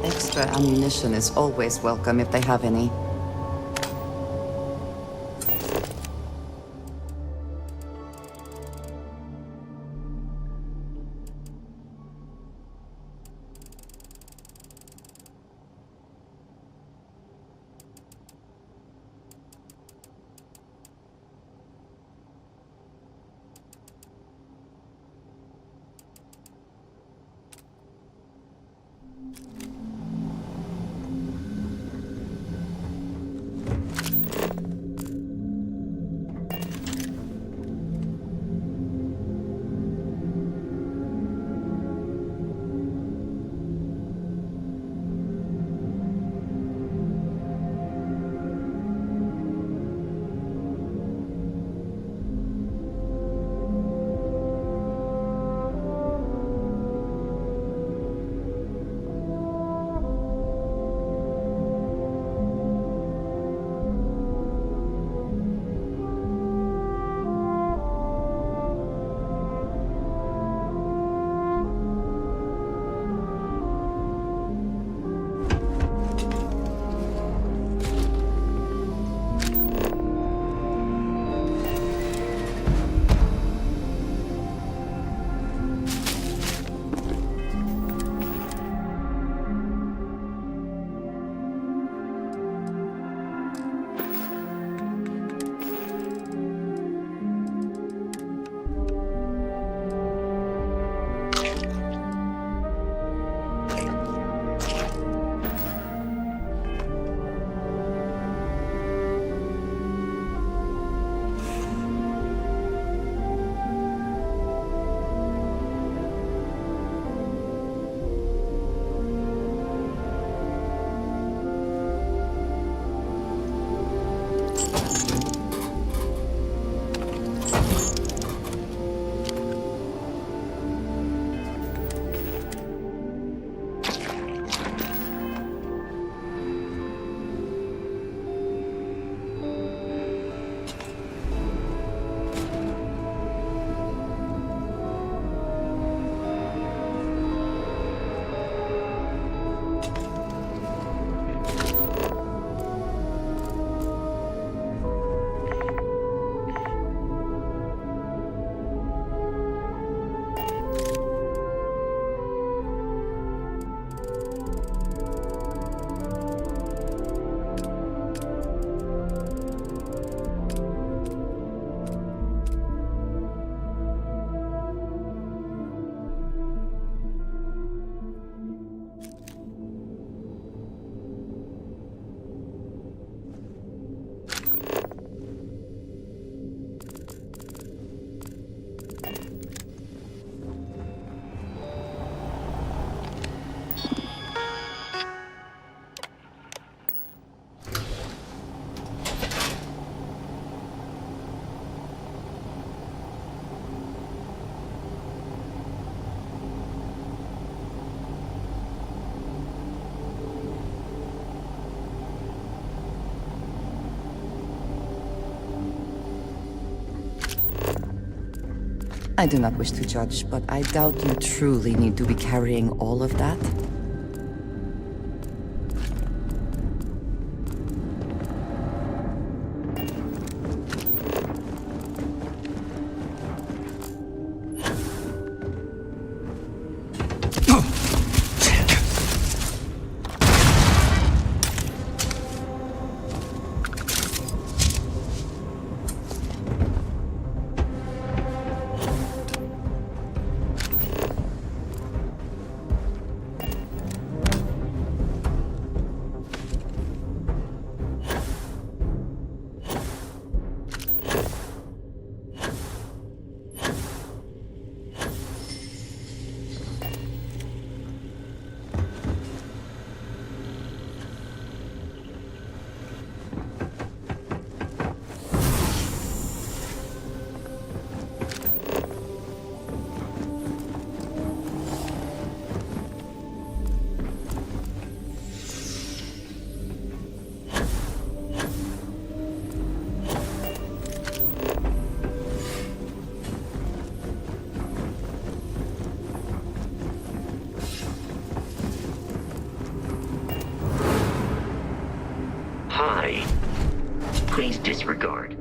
Extra ammunition is always welcome if they have any. I do not wish to judge, but I doubt you truly need to be carrying all of that. Hi. Please disregard.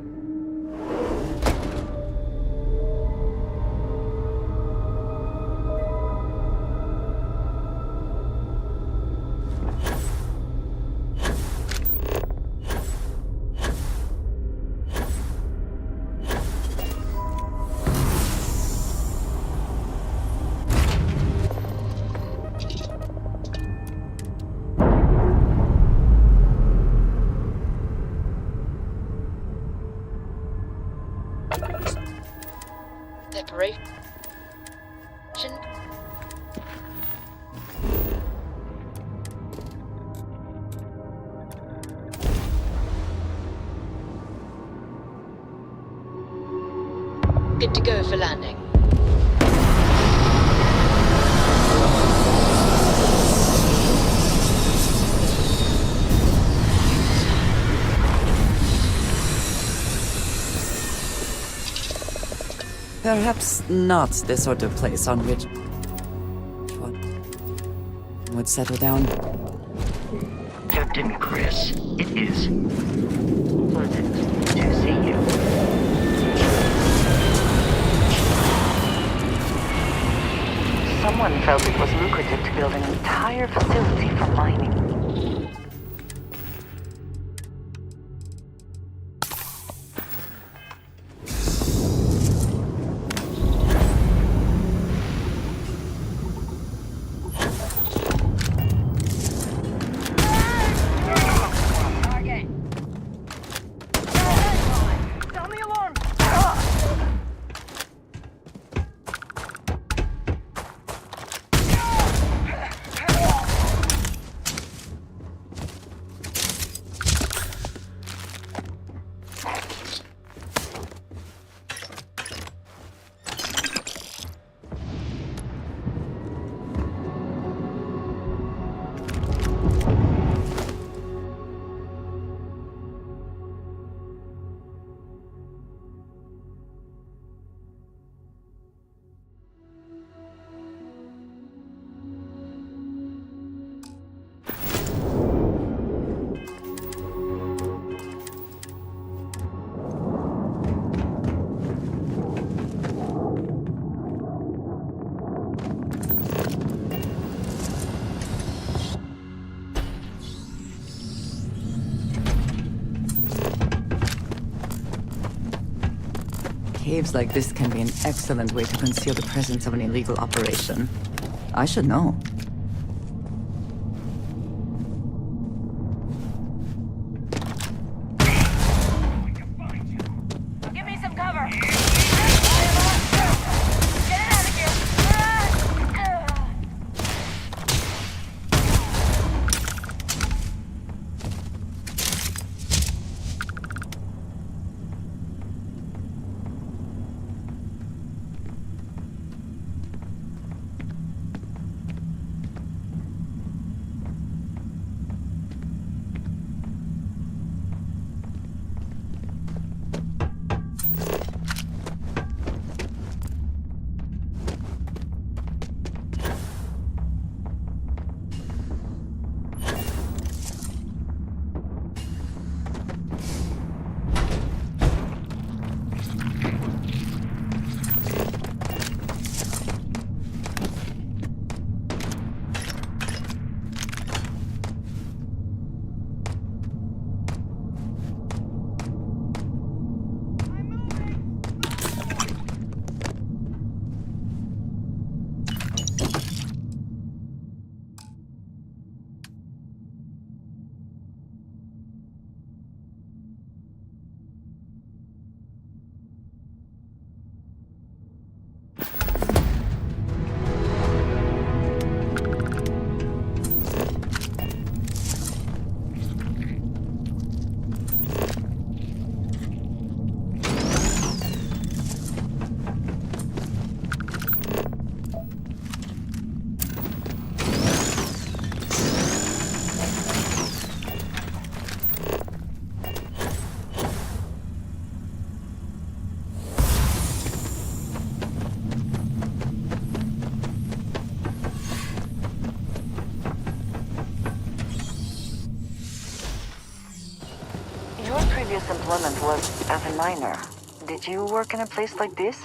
Separation. Good to go for landing. Perhaps not the sort of place on which one would settle down. Captain Chris, it is pleasant to see you. Someone felt it was lucrative to build an entire facility for mining. Caves like this can be an excellent way to conceal the presence of an illegal operation. I should know. Give me some cover. Get it out of here. previous employment was as a miner. Did you work in a place like this?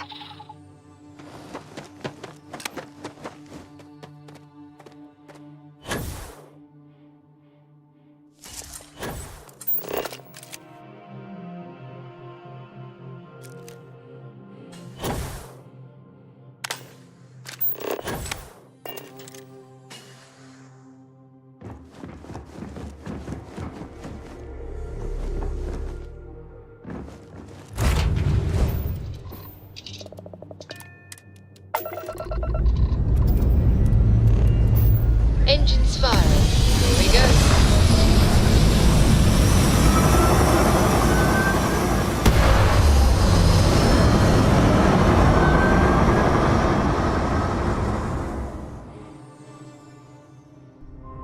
Engines firing. Here we go.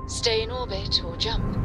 Stay in orbit or jump.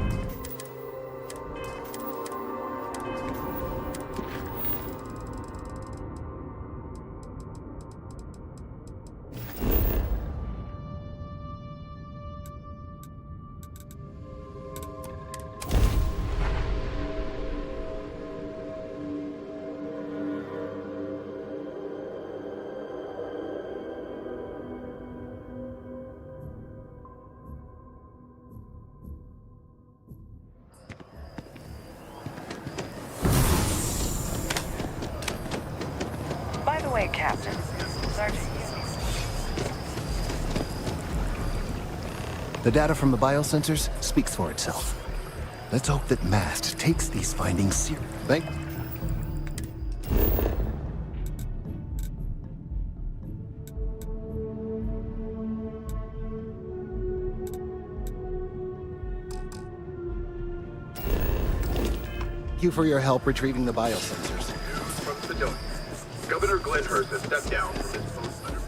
By the way, Captain, Sergeant. The data from the biosensors speaks for itself. Let's hope that MAST takes these findings seriously. Thank you for your help retrieving the biosensors. From Sidonia. Governor Glenhurst has stepped down from his post under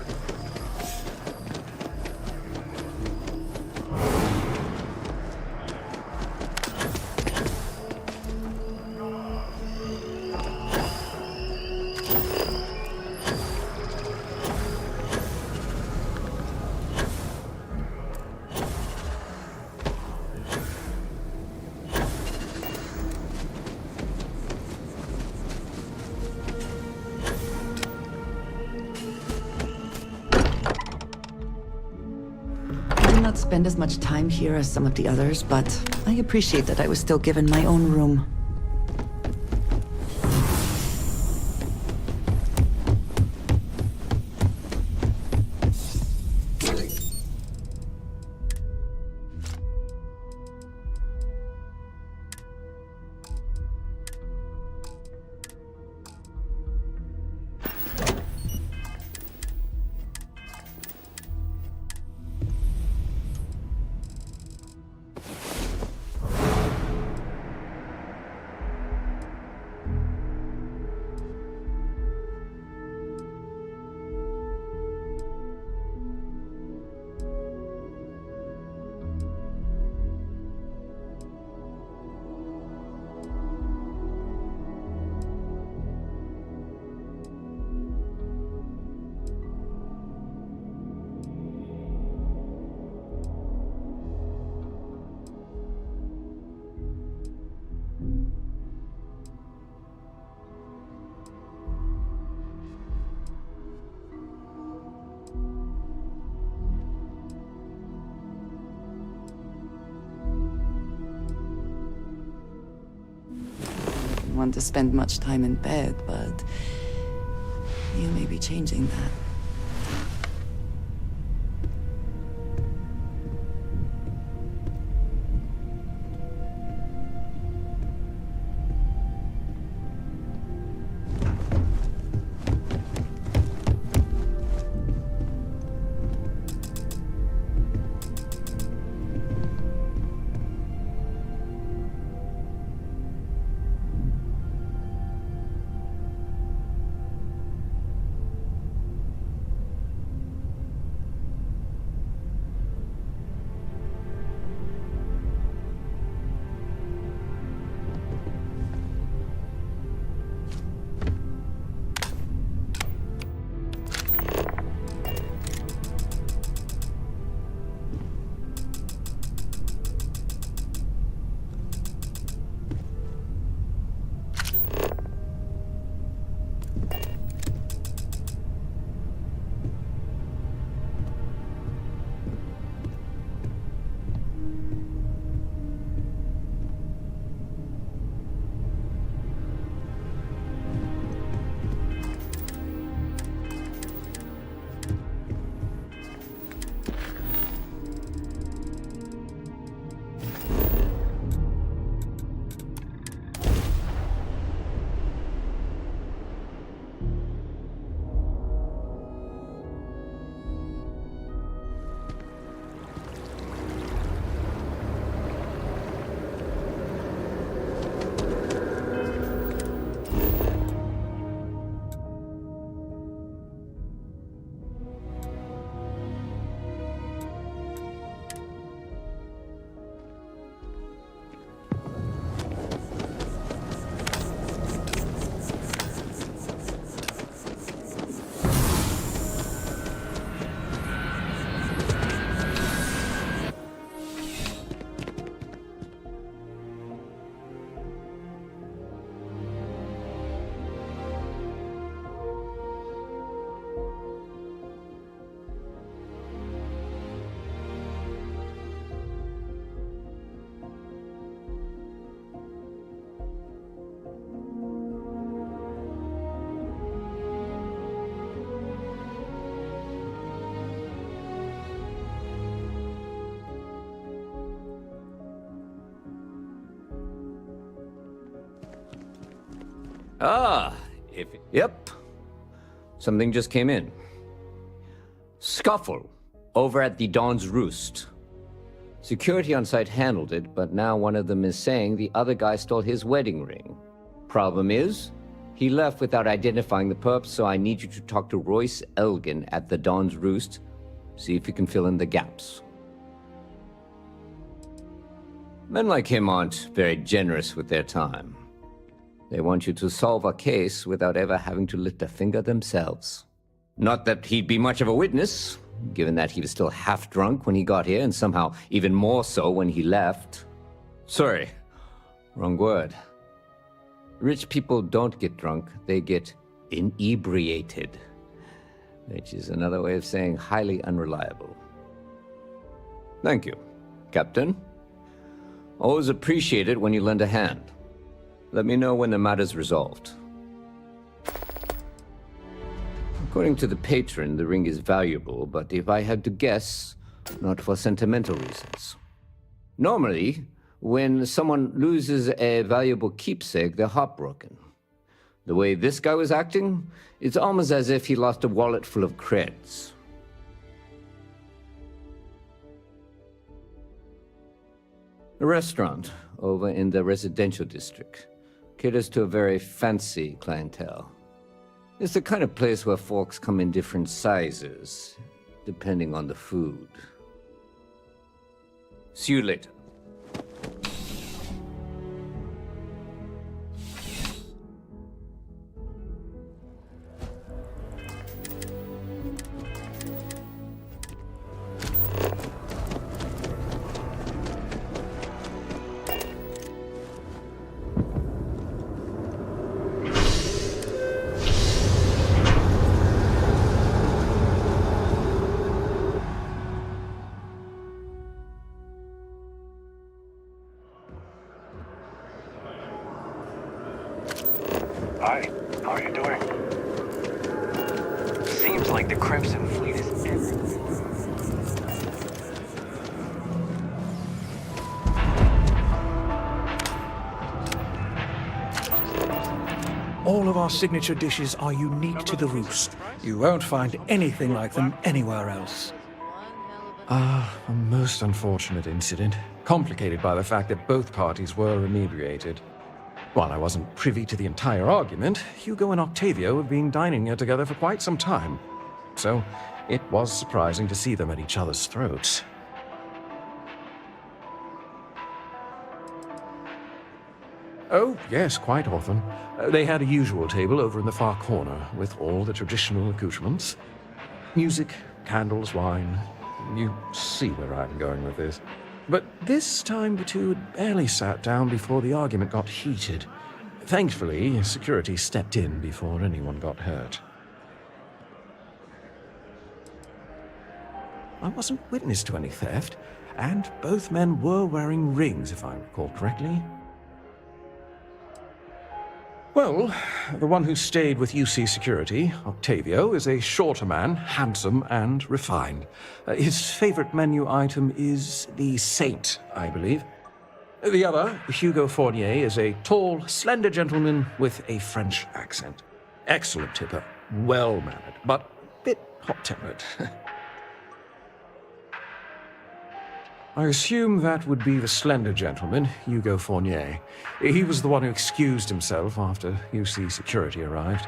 Spend as much time here as some of the others, but I appreciate that I was still given my own room. Want to spend much time in bed, but you may be changing that. Yep. Something just came in. Scuffle over at the Dawn's Roost. Security on site handled it, but now one of them is saying the other guy stole his wedding ring. Problem is, he left without identifying the perp, so I need you to talk to Royce Elgin at the Dawn's Roost. See if you can fill in the gaps. Men like him aren't very generous with their time. They want you to solve a case without ever having to lift a finger themselves. Not that he'd be much of a witness, given that he was still half drunk when he got here and somehow even more so when he left. Sorry, wrong word. Rich people don't get drunk, they get inebriated, which is another way of saying highly unreliable. Thank you, Captain. Always appreciate it when you lend a hand. Let me know when the matter's resolved. According to the patron, the ring is valuable, but if I had to guess, not for sentimental reasons. Normally, when someone loses a valuable keepsake, they're heartbroken. The way this guy was acting, it's almost as if he lost a wallet full of creds. A restaurant over in the residential district caters to a very fancy clientele. It's the kind of place where forks come in different sizes, depending on the food. See you later. Hi, how are you doing? Seems like the Crimson Fleet is everywhere. All of our signature dishes are unique to the Roost. You won't find anything like them anywhere else. A most unfortunate incident, complicated by the fact that both parties were inebriated. While I wasn't privy to the entire argument, Hugo and Octavio have been dining here together for quite some time. So, it was surprising to see them at each other's throats. Oh, yes, quite often. They had a usual table over in the far corner, with all the traditional accoutrements. Music, candles, wine. You see where I'm going with this. But this time the two had barely sat down before the argument got heated. Thankfully, security stepped in before anyone got hurt. I wasn't witness to any theft, and both men were wearing rings, if I recall correctly. Well, the one who stayed with UC Security, Octavio, is a shorter man, handsome and refined. His favorite menu item is the Saint, I believe. The other, Hugo Fournier, is a tall, slender gentleman with a French accent. Excellent tipper, well-mannered, but a bit hot-tempered. I assume that would be the slender gentleman, Hugo Fournier. He was the one who excused himself after UC Security arrived.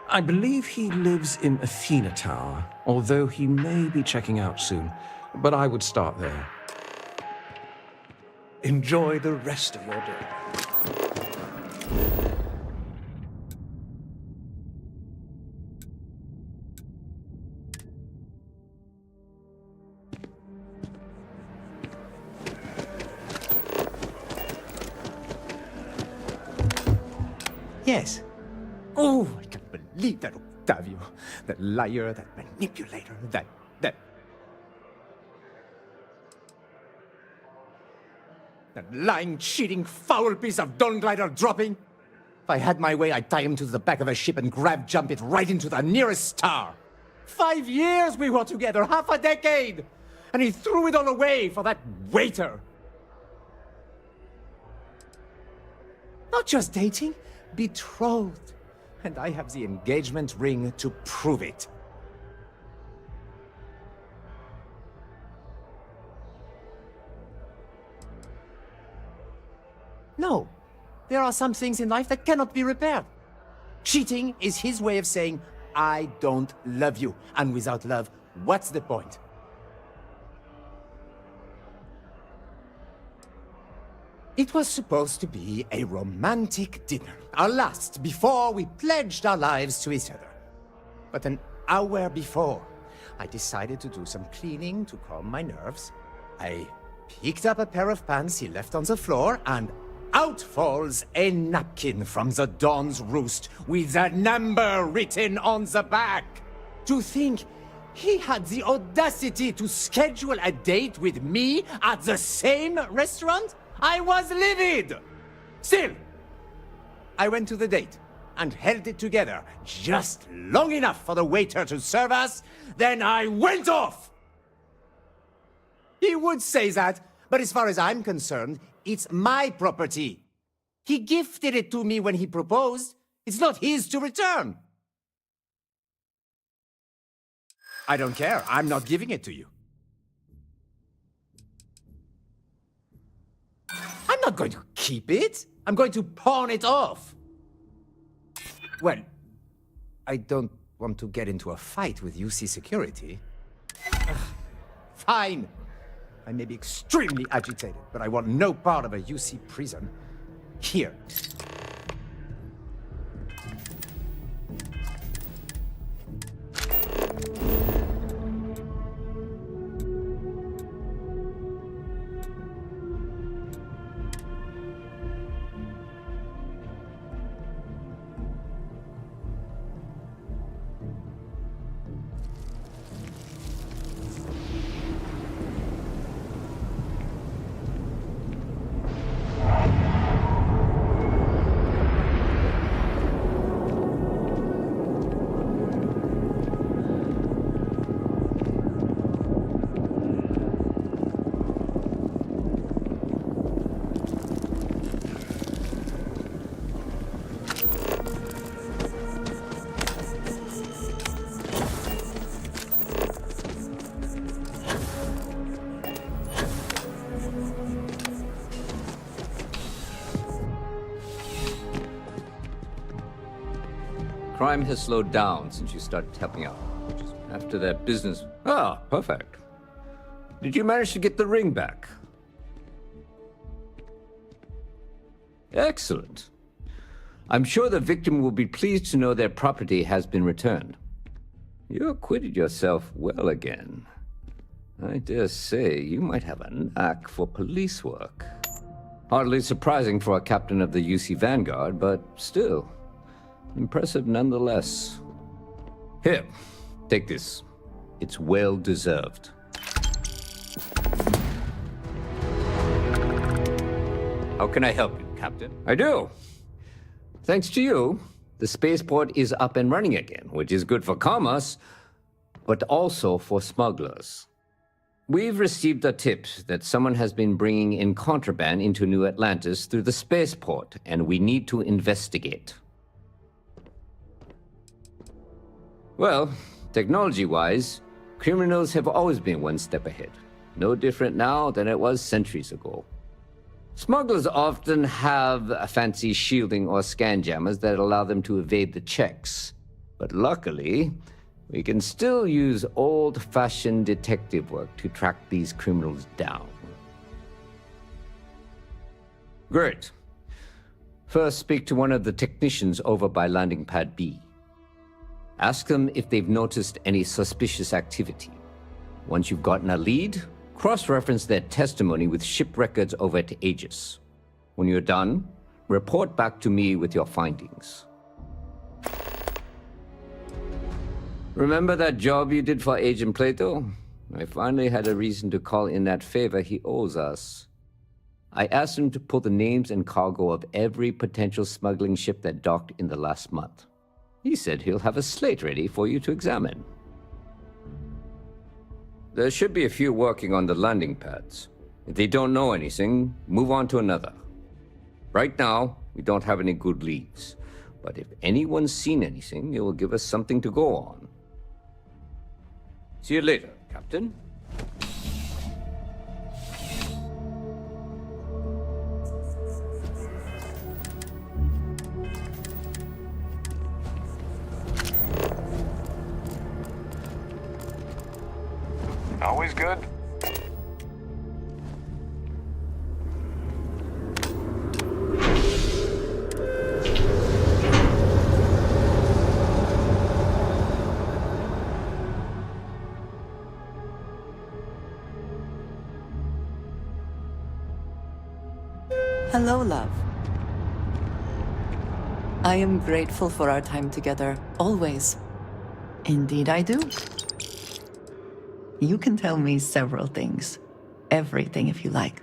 I believe he lives in Athena Tower, although he may be checking out soon. But I would start there. Enjoy the rest of your day. Yes. Oh, I can't believe that Octavio. That liar, that manipulator, that... That lying, cheating, foul piece of Dawn Glider dropping. If I had my way, I'd tie him to the back of a ship and jump it right into the nearest star. 5 years we were together, half a decade. And he threw it all away for that waiter. Not just dating, betrothed. And I have the engagement ring to prove it. No, there are some things in life that cannot be repaired. Cheating is his way of saying, I don't love you. And without love, what's the point? It was supposed to be a romantic dinner, our last, before we pledged our lives to each other. But an hour before, I decided to do some cleaning to calm my nerves. I picked up a pair of pants he left on the floor, and out falls a napkin from the Dawn's Roost with a number written on the back. To think he had the audacity to schedule a date with me at the same restaurant? I was livid! Still, I went to the date and held it together just long enough for the waiter to serve us, then I went off! He would say that, but as far as I'm concerned, it's my property. He gifted it to me when he proposed. It's not his to return. I don't care. I'm not giving it to you. I'm not going to keep it. I'm going to pawn it off. Well, I don't want to get into a fight with UC security. Fine. I may be extremely agitated, but I want no part of a UC prison. Here. Crime has slowed down since you started helping out. Just after that business... Ah, perfect. Did you manage to get the ring back? Excellent. I'm sure the victim will be pleased to know their property has been returned. You acquitted yourself well again. I dare say you might have a knack for police work. Hardly surprising for a captain of the UC Vanguard, but still... impressive nonetheless. Here, take this. It's well deserved. How can I help you, Captain? I do. Thanks to you, the spaceport is up and running again, which is good for commerce, but also for smugglers. We've received a tip that someone has been bringing in contraband into New Atlantis through the spaceport, and we need to investigate. Well, technology-wise, criminals have always been one step ahead. No different now than it was centuries ago. Smugglers often have a fancy shielding or scan jammers that allow them to evade the checks. But luckily, we can still use old-fashioned detective work to track these criminals down. Great. First, speak to one of the technicians over by landing pad B. Ask them if they've noticed any suspicious activity. Once you've gotten a lead, cross-reference their testimony with ship records over at Aegis. When you're done, report back to me with your findings. Remember that job you did for Agent Plato? I finally had a reason to call in that favor he owes us. I asked him to pull the names and cargo of every potential smuggling ship that docked in the last month. He said he'll have a slate ready for you to examine. There should be a few working on the landing pads. If they don't know anything, move on to another. Right now, We don't have any good leads. But if anyone's seen anything, it will give us something to go on. See you later, Captain. Always good. Hello, love. I am grateful for our time together, always. Indeed I do. You can tell me several things. Everything, if you like.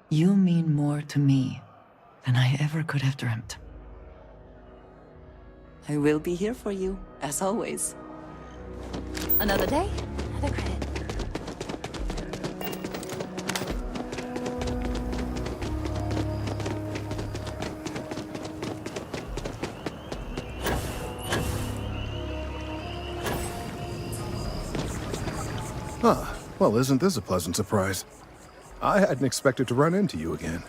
You mean more to me than I ever could have dreamt. I will be here for you, as always. Another day, another credit. Ah, well, isn't this a pleasant surprise? I hadn't expected to run into you again.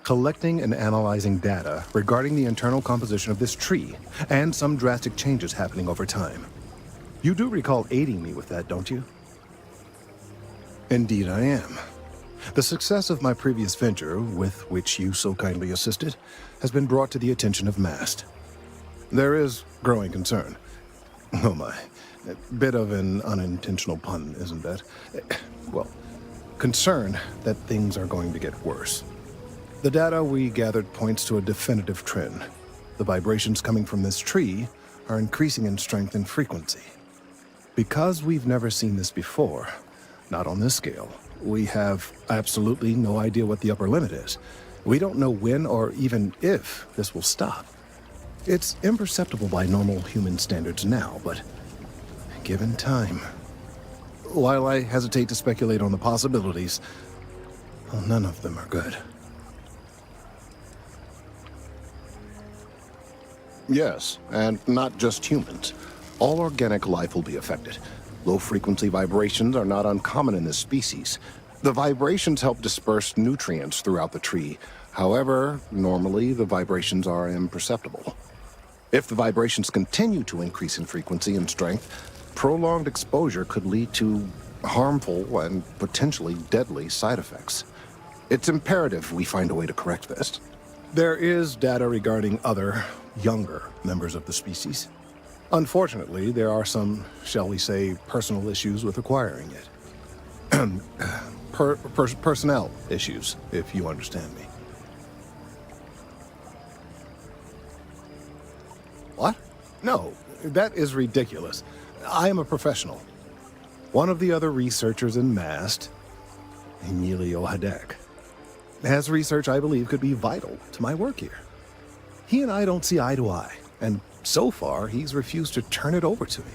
Collecting and analyzing data regarding the internal composition of this tree, and some drastic changes happening over time. You do recall aiding me with that, don't you? Indeed I am. The success of my previous venture, with which you so kindly assisted, has been brought to the attention of MAST. There is growing concern. Oh my, a bit of an unintentional pun, isn't that? Well, concern that things are going to get worse. The data we gathered points to a definitive trend. The vibrations coming from this tree are increasing in strength and frequency. Because we've never seen this before, not on this scale, we have absolutely no idea what the upper limit is. We don't know when or even if this will stop. It's imperceptible by normal human standards now, but given time. While I hesitate to speculate on the possibilities, well, none of them are good. Yes, and not just humans. All organic life will be affected. Low-frequency vibrations are not uncommon in this species. The vibrations help disperse nutrients throughout the tree. However, normally the vibrations are imperceptible. If the vibrations continue to increase in frequency and strength, prolonged exposure could lead to harmful and potentially deadly side effects. It's imperative we find a way to correct this. There is data regarding other, younger members of the species. Unfortunately, there are some, shall we say, personal issues with acquiring it. Personnel issues, if you understand me. What? No, that is ridiculous. I am a professional. One of the other researchers in MAST, Emilio Hadek, has research I believe could be vital to my work here. He and I don't see eye to eye, and so far he's refused to turn it over to me.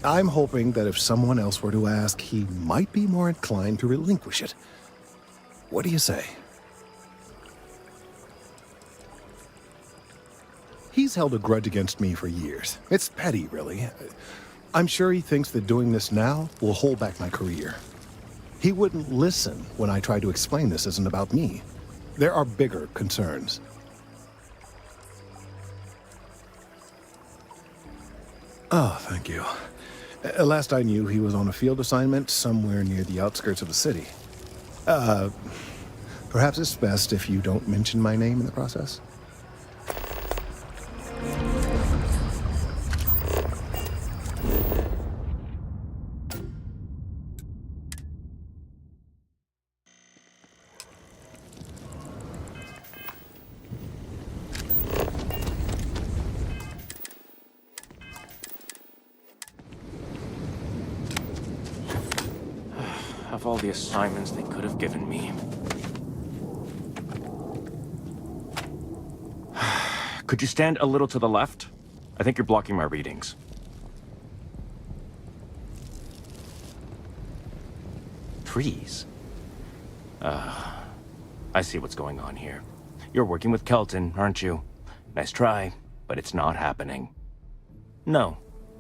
I'm hoping that if someone else were to ask, he might be more inclined to relinquish it. What do you say? He's held a grudge against me for years. It's petty, really. I'm sure he thinks that doing this now will hold back my career. He wouldn't listen when I tried to explain this isn't about me. There are bigger concerns. Oh, thank you. Last I knew, he was on a field assignment somewhere near the outskirts of the city. Perhaps it's best if you don't mention my name in the process? Of all the assignments they could have given me. Could you stand a little to the left? I think you're blocking my readings. Trees? I see what's going on here. You're working with Kelton, aren't you? Nice try, but it's not happening. No.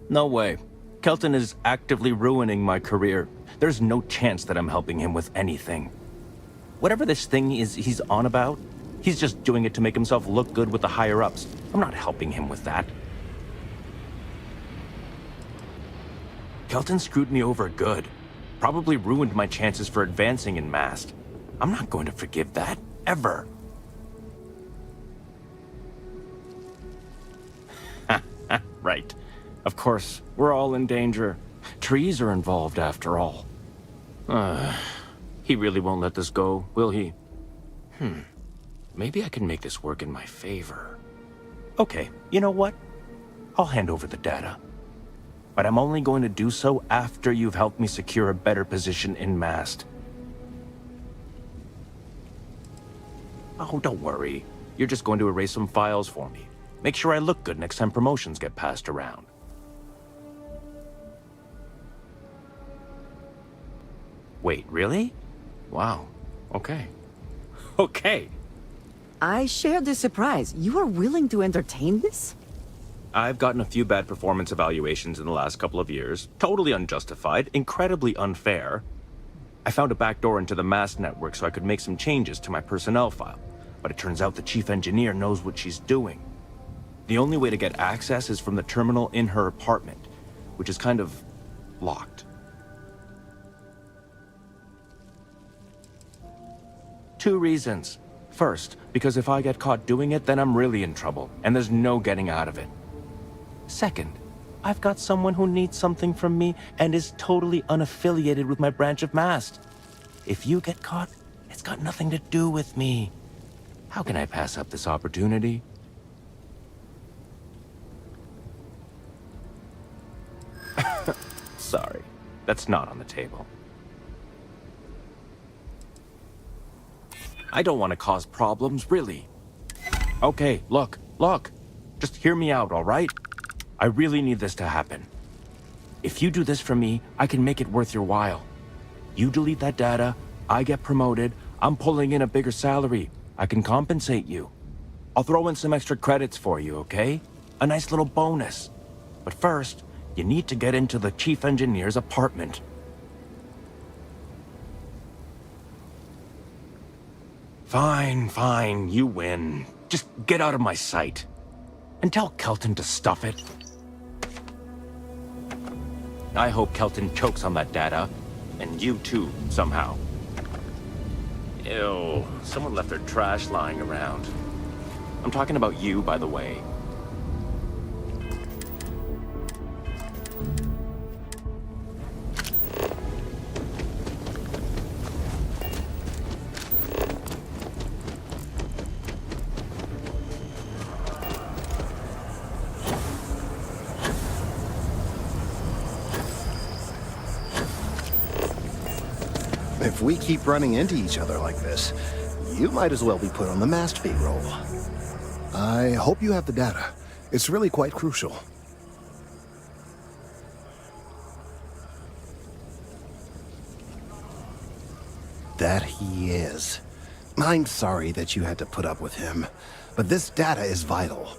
No way. Kelton is actively ruining my career. There's no chance that I'm helping him with anything. Whatever this thing is he's on about, he's just doing it to make himself look good with the higher-ups. I'm not helping him with that. Kelton screwed me over good. Probably ruined my chances for advancing in MAST. I'm not going to forgive that, ever. Right. Of course, we're all in danger. Trees are involved after all. He really won't let this go, will he? Maybe I can make this work in my favor. Okay, you know what? I'll hand over the data. But I'm only going to do so after you've helped me secure a better position in MAST. Oh, don't worry. You're just going to erase some files for me. Make sure I look good next time promotions get passed around. Wait, really? Wow. Okay. Okay. I share the surprise. You are willing to entertain this? I've gotten a few bad performance evaluations in the last couple of years. Totally unjustified, incredibly unfair. I found a backdoor into the MAST network so I could make some changes to my personnel file. But it turns out the chief engineer knows what she's doing. The only way to get access is from the terminal in her apartment, which is kind of locked. 2 reasons. First, because if I get caught doing it, then I'm really in trouble, and there's no getting out of it. Second, I've got someone who needs something from me and is totally unaffiliated with my branch of MAST. If you get caught, it's got nothing to do with me. How can I pass up this opportunity? Sorry, that's not on the table. I don't want to cause problems, really. Okay, look. Just hear me out, all right? I really need this to happen. If you do this for me, I can make it worth your while. You delete that data, I get promoted, I'm pulling in a bigger salary. I can compensate you. I'll throw in some extra credits for you, okay? A nice little bonus. But first, you need to get into the chief engineer's apartment. Fine, you win. Just get out of my sight. And tell Kelton to stuff it. I hope Kelton chokes on that data. And you too, somehow. Ew, someone left their trash lying around. I'm talking about you, by the way. If we keep running into each other like this, you might as well be put on the MAST payroll. I hope you have the data. It's really quite crucial. That he is. I'm sorry that you had to put up with him, but this data is vital.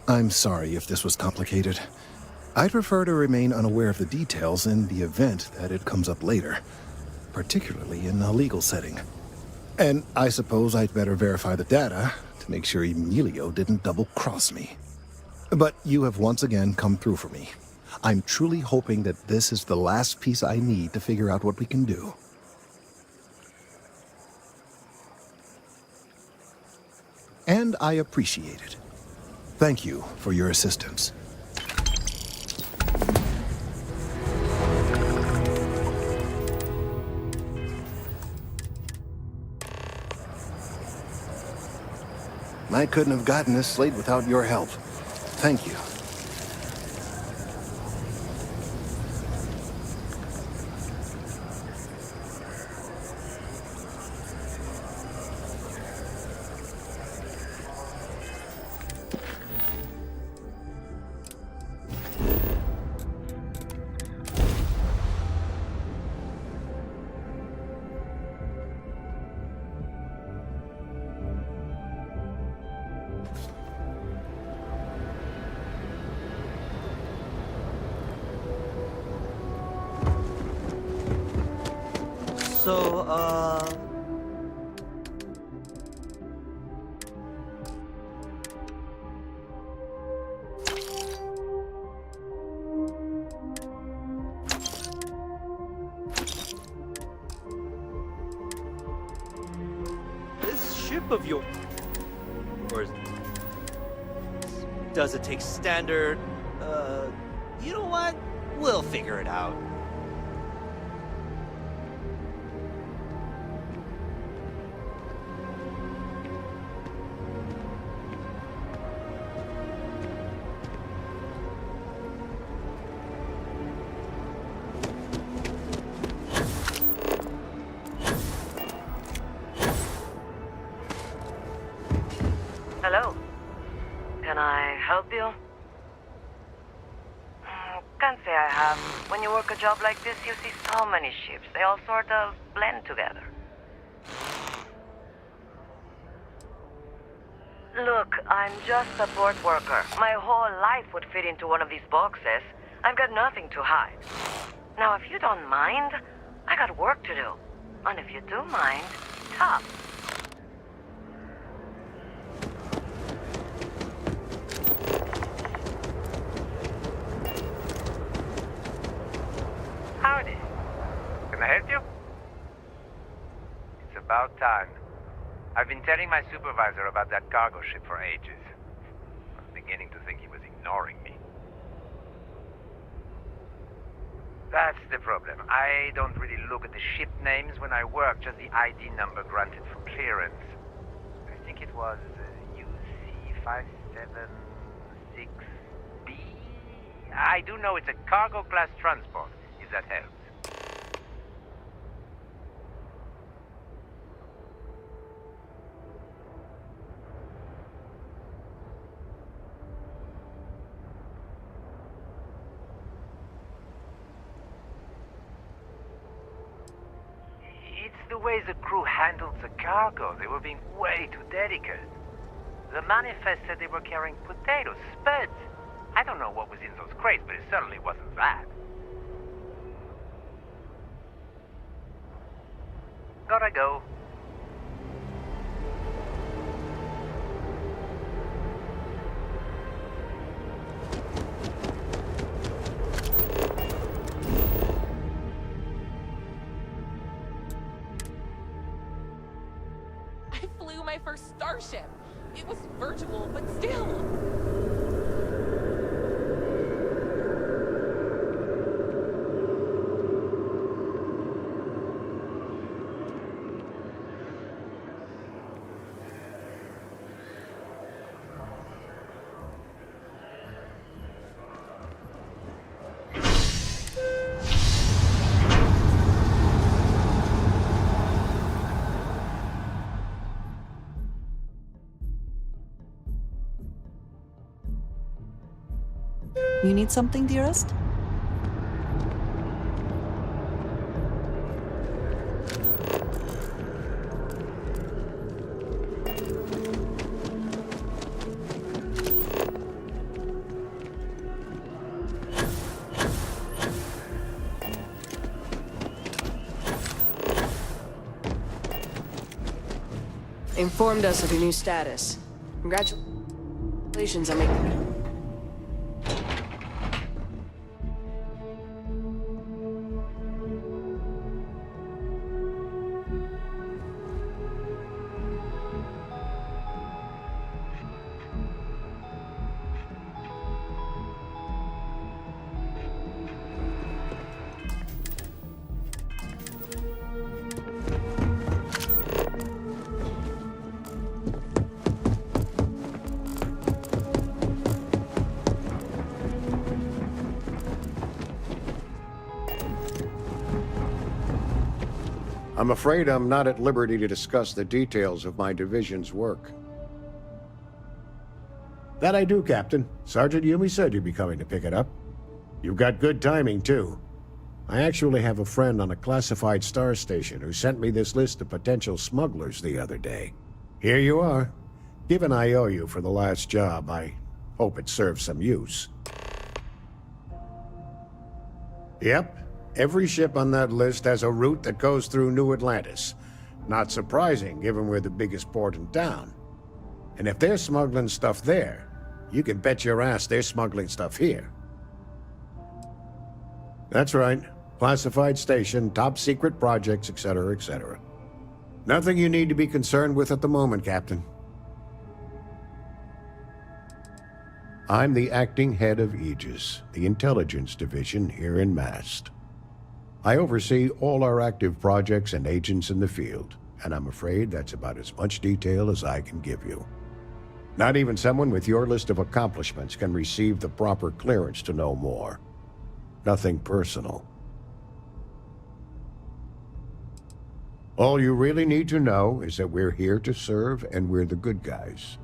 I'm sorry if this was complicated. I'd prefer to remain unaware of the details in the event that it comes up later, particularly in a legal setting. And I suppose I'd better verify the data to make sure Emilio didn't double-cross me. But you have once again come through for me. I'm truly hoping that this is the last piece I need to figure out what we can do. And I appreciate it. Thank you for your assistance. I couldn't have gotten this slate without your help. Thank you. So, this ship of yours, does it take standard, you know what? We'll figure it out. Hello. Can I help you? Can't say I have. When you work a job like this, you see so many ships. They all sort of blend together. Look, I'm just a port worker. My whole life would fit into one of these boxes. I've got nothing to hide. Now, if you don't mind, I got work to do. And if you do mind, tough. Howdy. Can I help you? It's about time. I've been telling my supervisor about that cargo ship for ages. I'm beginning to think he was ignoring me. That's the problem. I don't really look at the ship names when I work, just the ID number granted for clearance. I think it was UC576B. I do know it's a cargo class transport, if that helps. The way the crew handled the cargo, they were being way too delicate. The manifest said they were carrying potatoes, spuds. I don't know what was in those crates, but it certainly wasn't that. Gotta go. My first starship. It was virtual, but still. You need something, dearest? Informed us of your new status. Congratulations on making... I'm afraid I'm not at liberty to discuss the details of my division's work. That I do, Captain. Sergeant Yumi said you'd be coming to pick it up. You've got good timing, too. I actually have a friend on a classified star station who sent me this list of potential smugglers the other day. Here you are. Given I owe you for the last job, I hope it serves some use. Yep, Every ship on that list has a route that goes through New Atlantis. Not surprising, given we're the biggest port in town. And if they're smuggling stuff there, you can bet your ass they're smuggling stuff here. That's right. Classified station, top secret projects, etc., etc. Nothing you need to be concerned with at the moment, Captain. I'm the acting head of Aegis, the intelligence division here in Mast. I oversee all our active projects and agents in the field, and I'm afraid that's about as much detail as I can give you. Not even someone with your list of accomplishments can receive the proper clearance to know more. Nothing personal. All you really need to know is that we're here to serve and we're the good guys.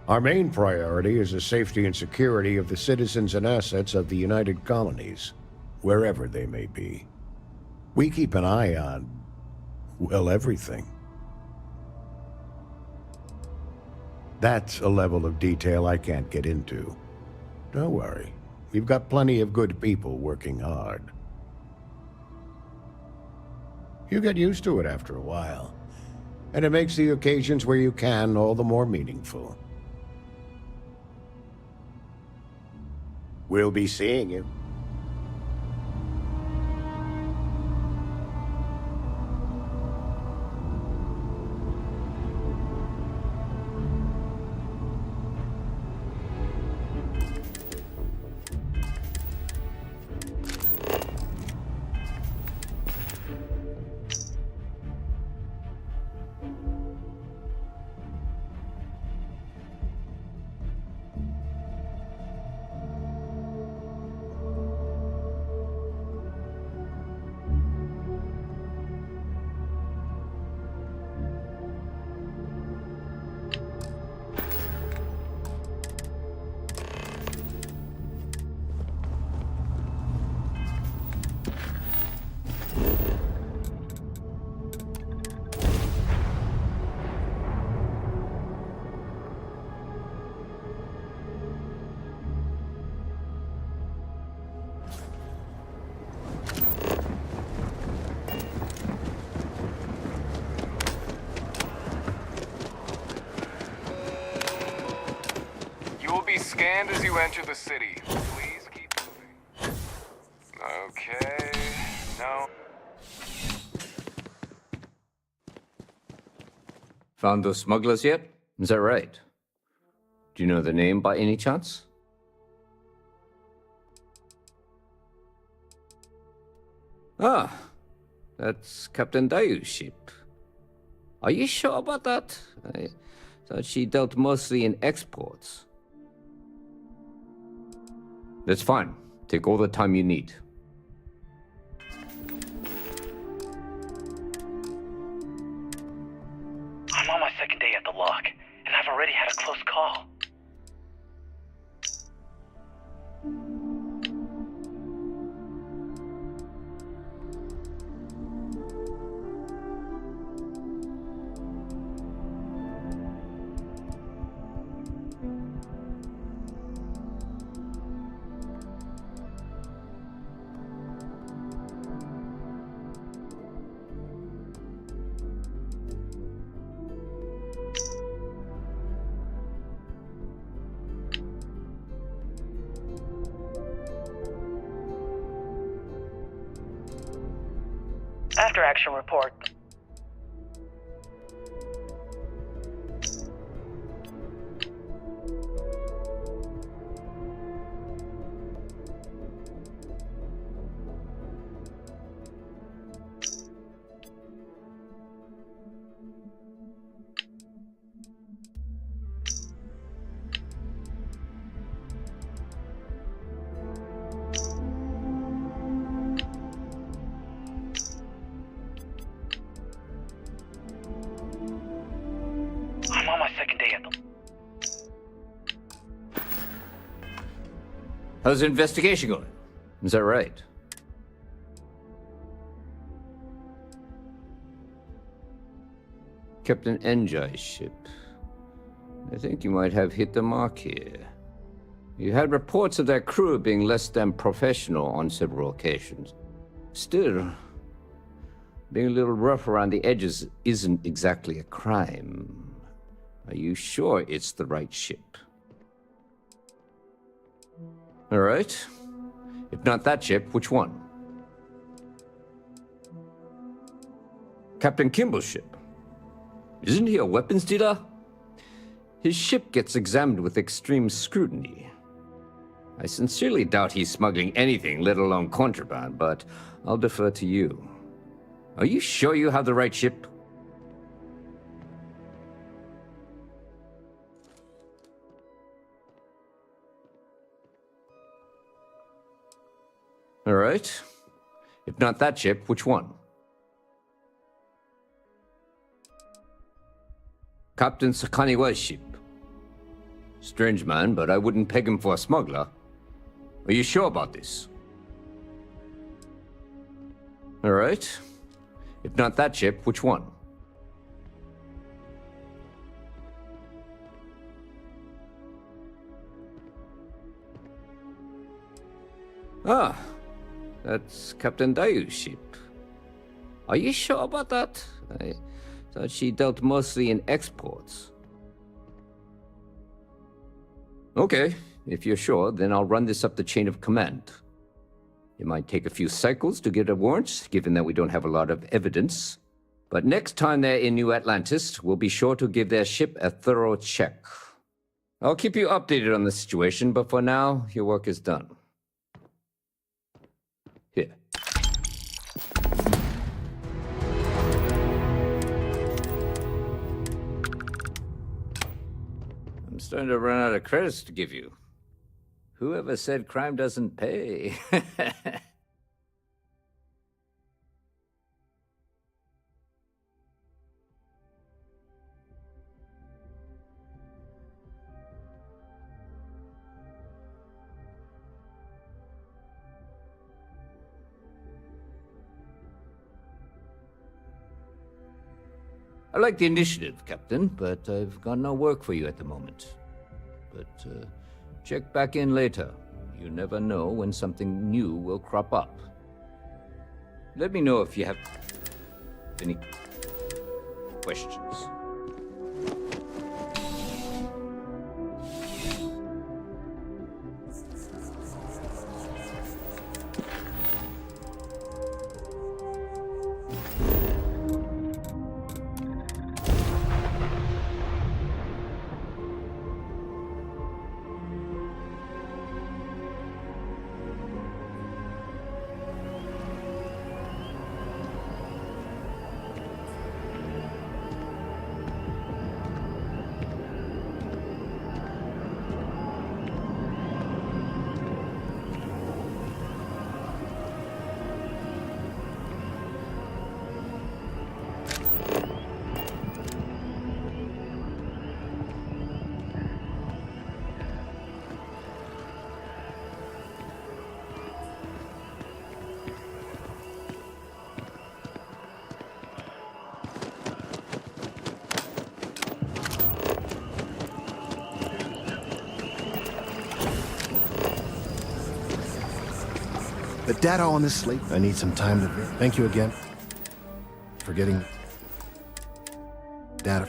Our main priority is the safety and security of the citizens and assets of the United Colonies, wherever they may be. We keep an eye on, well, everything. That's a level of detail I can't get into. Don't worry, we've got plenty of good people working hard. You get used to it after a while, and it makes the occasions where you can all the more meaningful. We'll be seeing you. Scanned as you enter the city. Please keep moving. Okay. No. Found those smugglers yet? Is that right? Do you know the name by any chance? Ah, that's Captain Dayu's ship. Are you sure about that? I thought she dealt mostly in exports. That's fine. Take all the time you need. I'm on my second day at the lock, and I've already had a close call. After action report. I'm on my second day at the... How's the investigation going? Is that right? Captain Enjai's ship. I think you might have hit the mark here. You had reports of their crew being less than professional on several occasions. Still, being a little rough around the edges isn't exactly a crime. Are you sure it's the right ship? All right. If not that ship, which one? Captain Kimball's ship. Isn't he a weapons dealer? His ship gets examined with extreme scrutiny. I sincerely doubt he's smuggling anything, let alone contraband, but I'll defer to you. Are you sure you have the right ship? All right. If not that ship, which one? Captain Sakaniwa's ship. Strange man, but I wouldn't peg him for a smuggler. Are you sure about this? All right. If not that ship, which one? Ah, that's Captain Dayu's ship. Are you sure about that? I thought she dealt mostly in exports. Okay, if you're sure, then I'll run this up the chain of command. It might take a few cycles to get a warrant, given that we don't have a lot of evidence. But next time they're in New Atlantis, we'll be sure to give their ship a thorough check. I'll keep you updated on the situation, but for now, your work is done. Here. I'm starting to run out of credits to give you. Whoever said crime doesn't pay? I like the initiative, Captain, but I've got no work for you at the moment. But, check back in later. You never know when something new will crop up. Let me know if you have any questions. The data on this slate, I need some time to... Thank you again for getting data.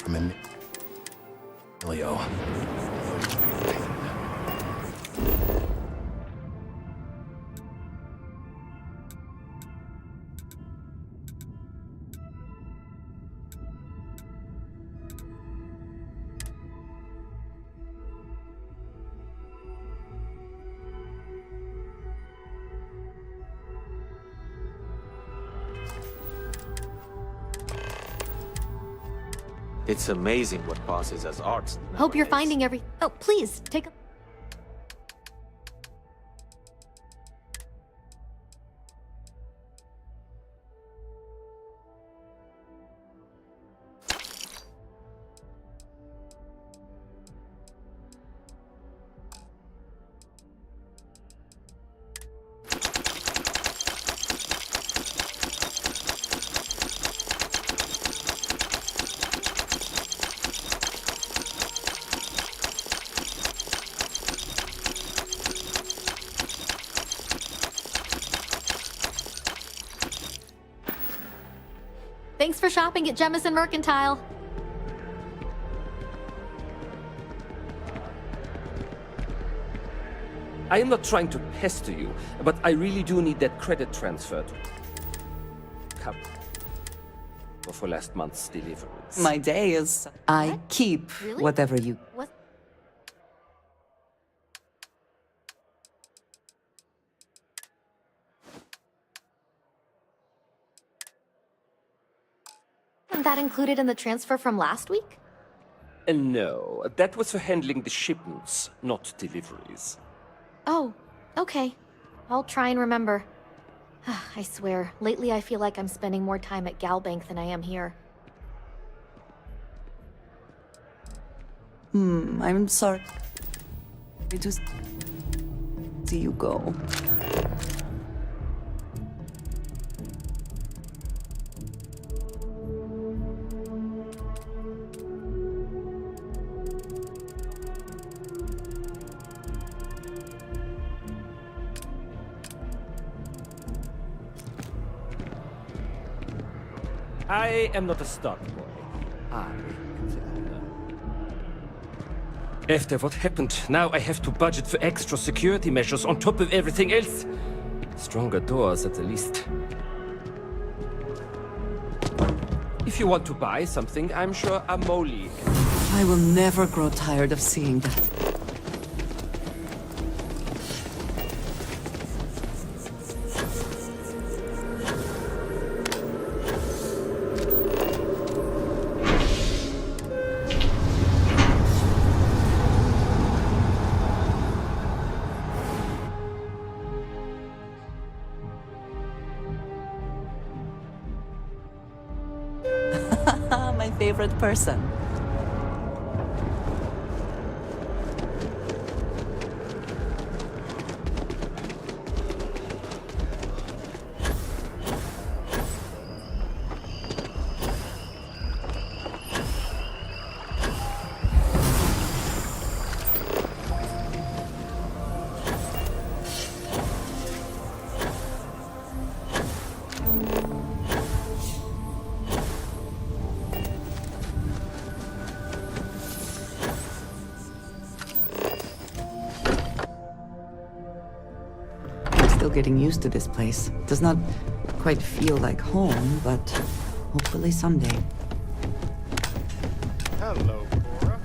I'm in... Leo. It's amazing what passes as art. Hope you're finding every... Oh, please, take a... Thanks for shopping at Jemison Mercantile. I am not trying to pester you, but I really do need that credit transfer to cover for last month's deliveries. My day is... I keep Really? whatever you... What? Wasn't that included in the transfer from last week? No, that was for handling the shipments, not deliveries. Oh, okay. I'll try and remember. I swear, lately I feel like I'm spending more time at Galbank than I am here. I'm sorry to see you go. I am not a stock boy. I am the owner. After what happened, now I have to budget for extra security measures on top of everything else. Stronger doors at the least. If you want to buy something, I'm sure Amoli. I will never grow tired of seeing that. My favorite person. Still getting used to this place. Does not quite feel like home, but hopefully someday. Hello, Cora.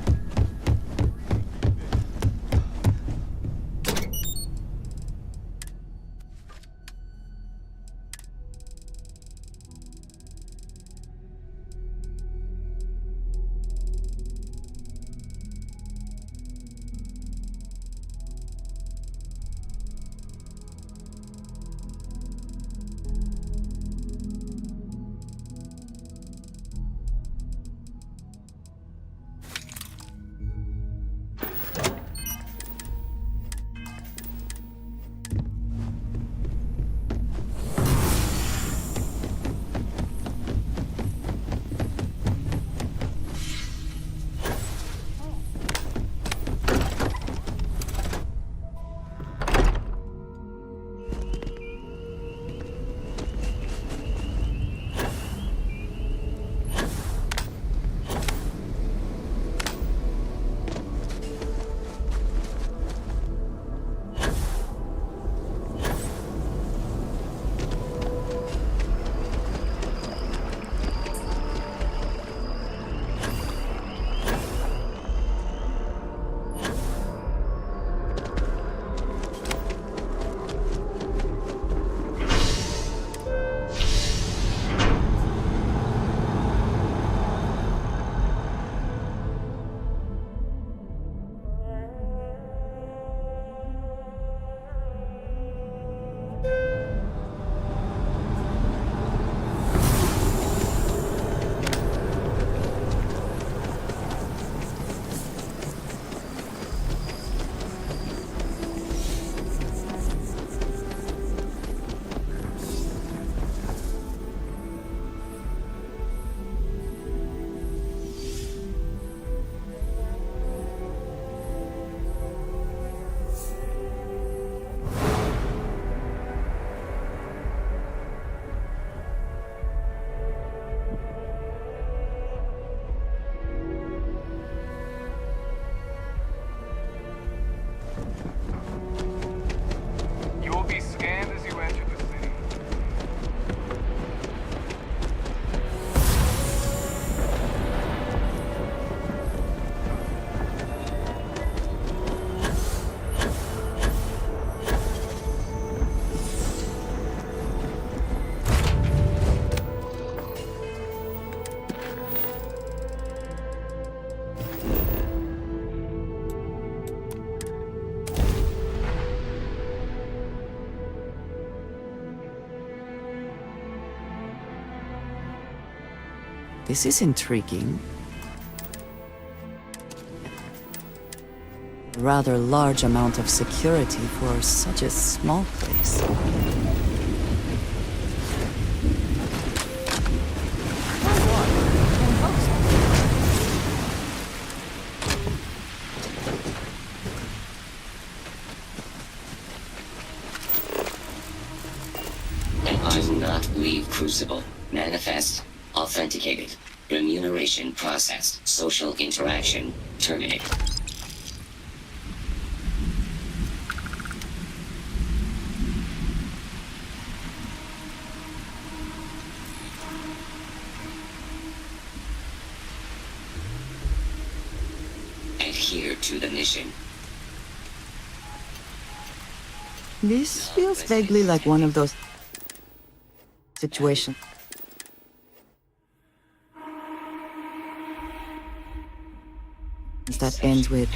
This is intriguing. A rather large amount of security for such a small place. I will not leave Crucible. Manifest authenticated. Remuneration processed. Social interaction terminated. Adhere to the mission. This feels vaguely like one of those situations. That ends with,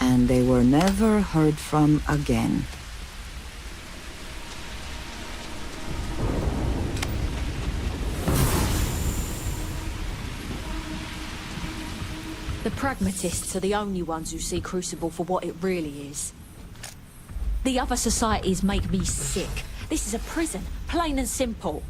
and they were never heard from again. The pragmatists are the only ones who see Crucible for what it really is. The other societies make me sick. This is a prison, plain and simple.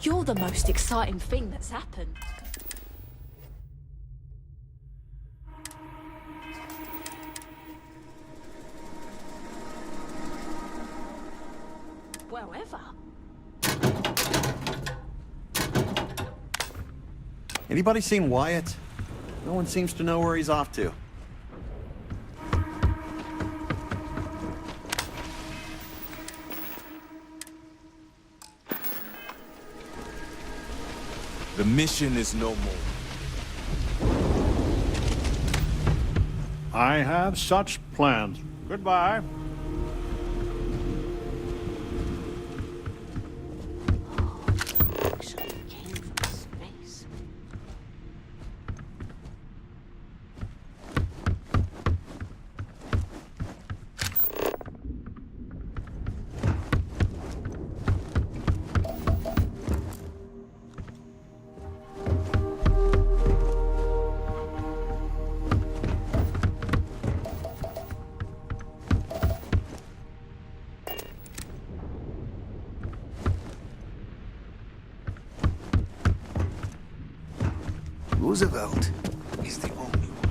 You're the most exciting thing that's happened. Well, ever. Anybody seen Wyatt? No one seems to know where he's off to. The mission is no more. I have such plans. Goodbye. Roosevelt is the only one.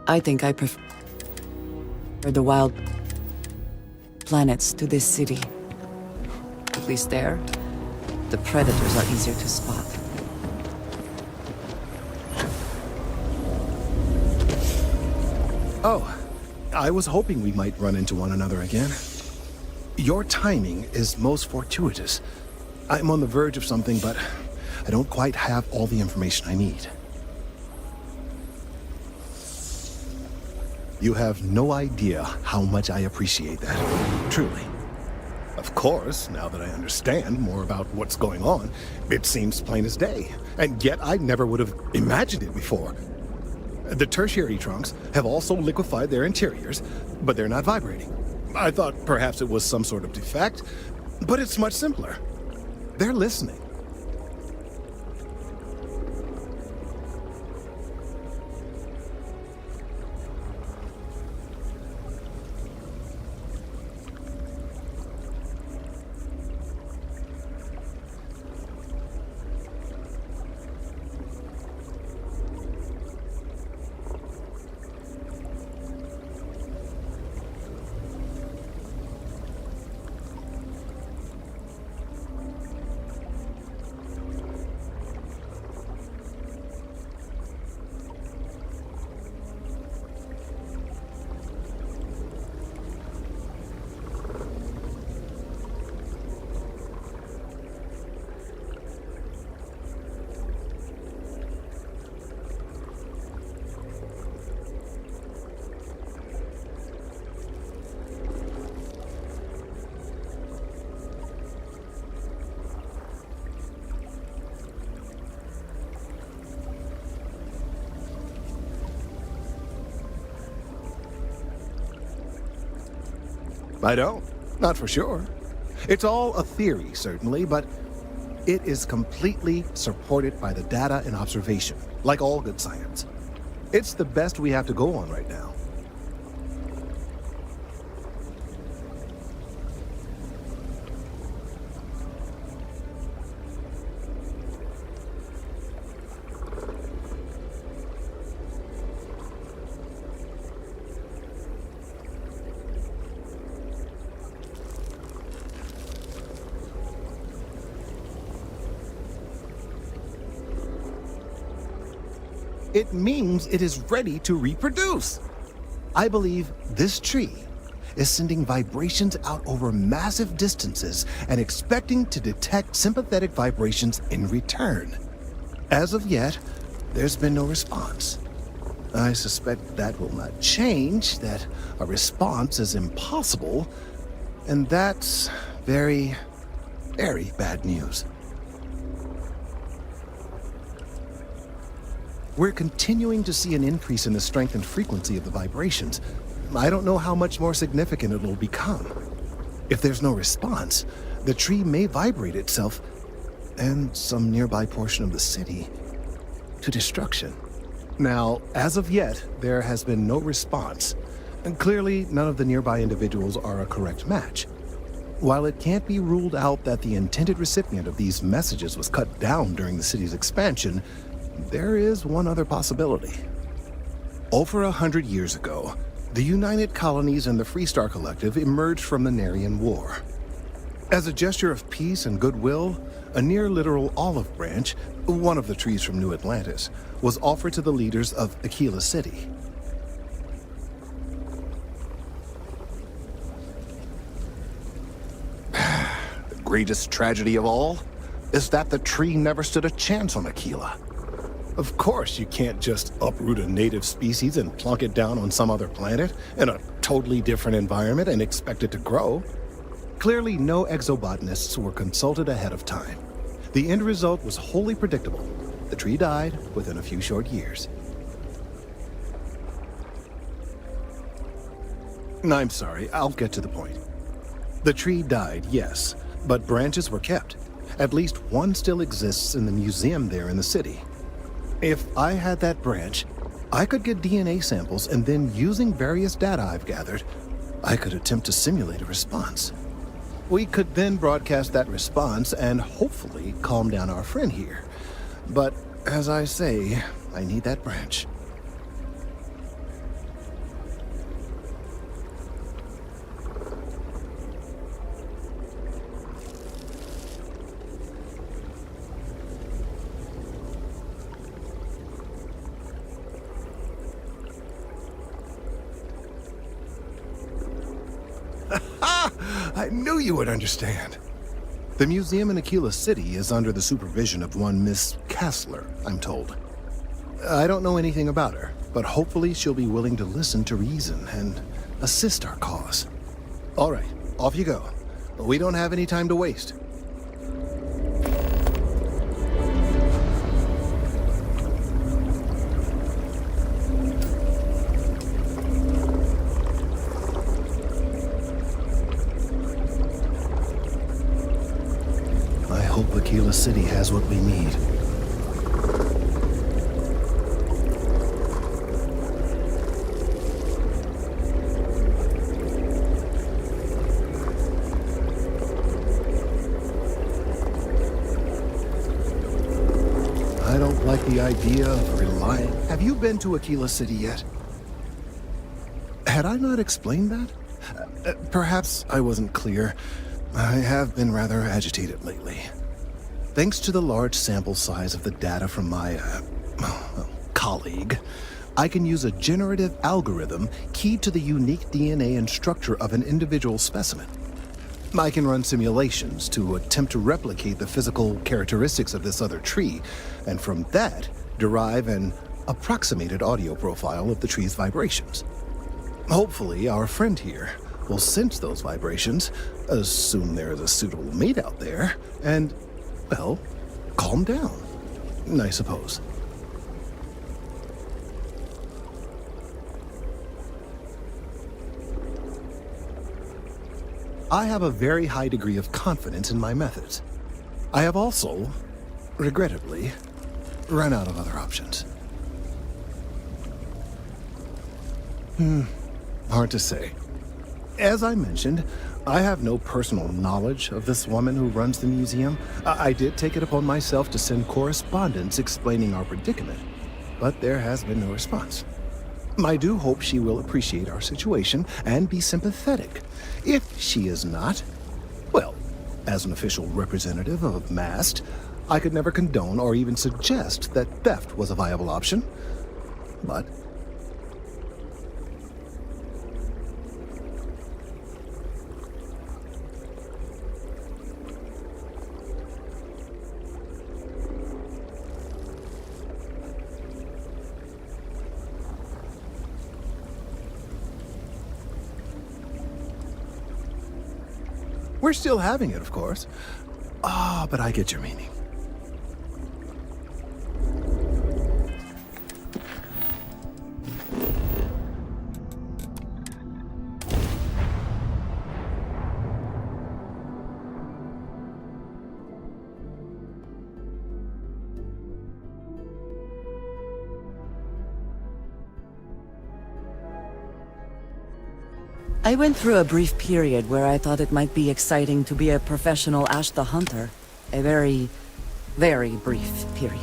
I think I prefer the wild planets to this city. At least there, the predators are easier to spot. Oh, I was hoping we might run into one another again. Your timing is most fortuitous. I'm on the verge of something, but I don't quite have all the information I need. You have no idea how much I appreciate that. Truly. Of course, now that I understand more about what's going on, it seems plain as day. And yet I never would have imagined it before. The tertiary trunks have also liquefied their interiors, but they're not vibrating. I thought perhaps it was some sort of defect, but it's much simpler. They're listening. I don't. Not for sure. It's all a theory, certainly, but it is completely supported by the data and observation, like all good science. It's the best we have to go on right now. It means it is ready to reproduce. I believe this tree is sending vibrations out over massive distances and expecting to detect sympathetic vibrations in return. As of yet, there's been no response. I suspect that will not change, that a response is impossible, and that's very, very bad news. We're continuing to see an increase in the strength and frequency of the vibrations. I don't know how much more significant it'll become. If there's no response, the tree may vibrate itself, and some nearby portion of the city, to destruction. Now, as of yet, there has been no response, and clearly none of the nearby individuals are a correct match. While it can't be ruled out that the intended recipient of these messages was cut down during the city's expansion, there is one other possibility. Over 100 years ago, the United Colonies and the Freestar Collective emerged from the Narian War. As a gesture of peace and goodwill, a near-literal olive branch, one of the trees from New Atlantis, was offered to the leaders of Aquila City. The greatest tragedy of all is that the tree never stood a chance on Aquila. Of course, you can't just uproot a native species and plunk it down on some other planet in a totally different environment and expect it to grow. Clearly, no exobotanists were consulted ahead of time. The end result was wholly predictable. The tree died within a few short years. I'm sorry, I'll get to the point. The tree died, yes, but branches were kept. At least one still exists in the museum there in the city. If I had that branch, I could get DNA samples, and then using various data I've gathered, I could attempt to simulate a response. We could then broadcast that response and hopefully calm down our friend here. But as I say, I need that branch. I knew you would understand. The museum in Aquila City is under the supervision of one Miss Kassler, I'm told. I don't know anything about her, but hopefully she'll be willing to listen to reason and assist our cause. All right, off you go. We don't have any time to waste. I hope Aquila City has what we need. I don't like the idea of relying. Have you been to Aquila City yet? Had I not explained that? Perhaps I wasn't clear. I have been rather agitated lately. Thanks to the large sample size of the data from my colleague, I can use a generative algorithm keyed to the unique DNA and structure of an individual specimen. I can run simulations to attempt to replicate the physical characteristics of this other tree, and from that, derive an approximated audio profile of the tree's vibrations. Hopefully, our friend here will sense those vibrations, assume there is a suitable mate out there, and, well, calm down, I suppose. I have a very high degree of confidence in my methods. I have also, regrettably, run out of other options. Hard to say. As I mentioned, I have no personal knowledge of this woman who runs the museum. I did take it upon myself to send correspondence explaining our predicament, but there has been no response. I do hope she will appreciate our situation and be sympathetic. If she is not, well, as an official representative of MAST, I could never condone or even suggest that theft was a viable option. But we're still having it, of course. But I get your meaning. I went through a brief period where I thought it might be exciting to be a professional Ash the Hunter. A very, very brief period.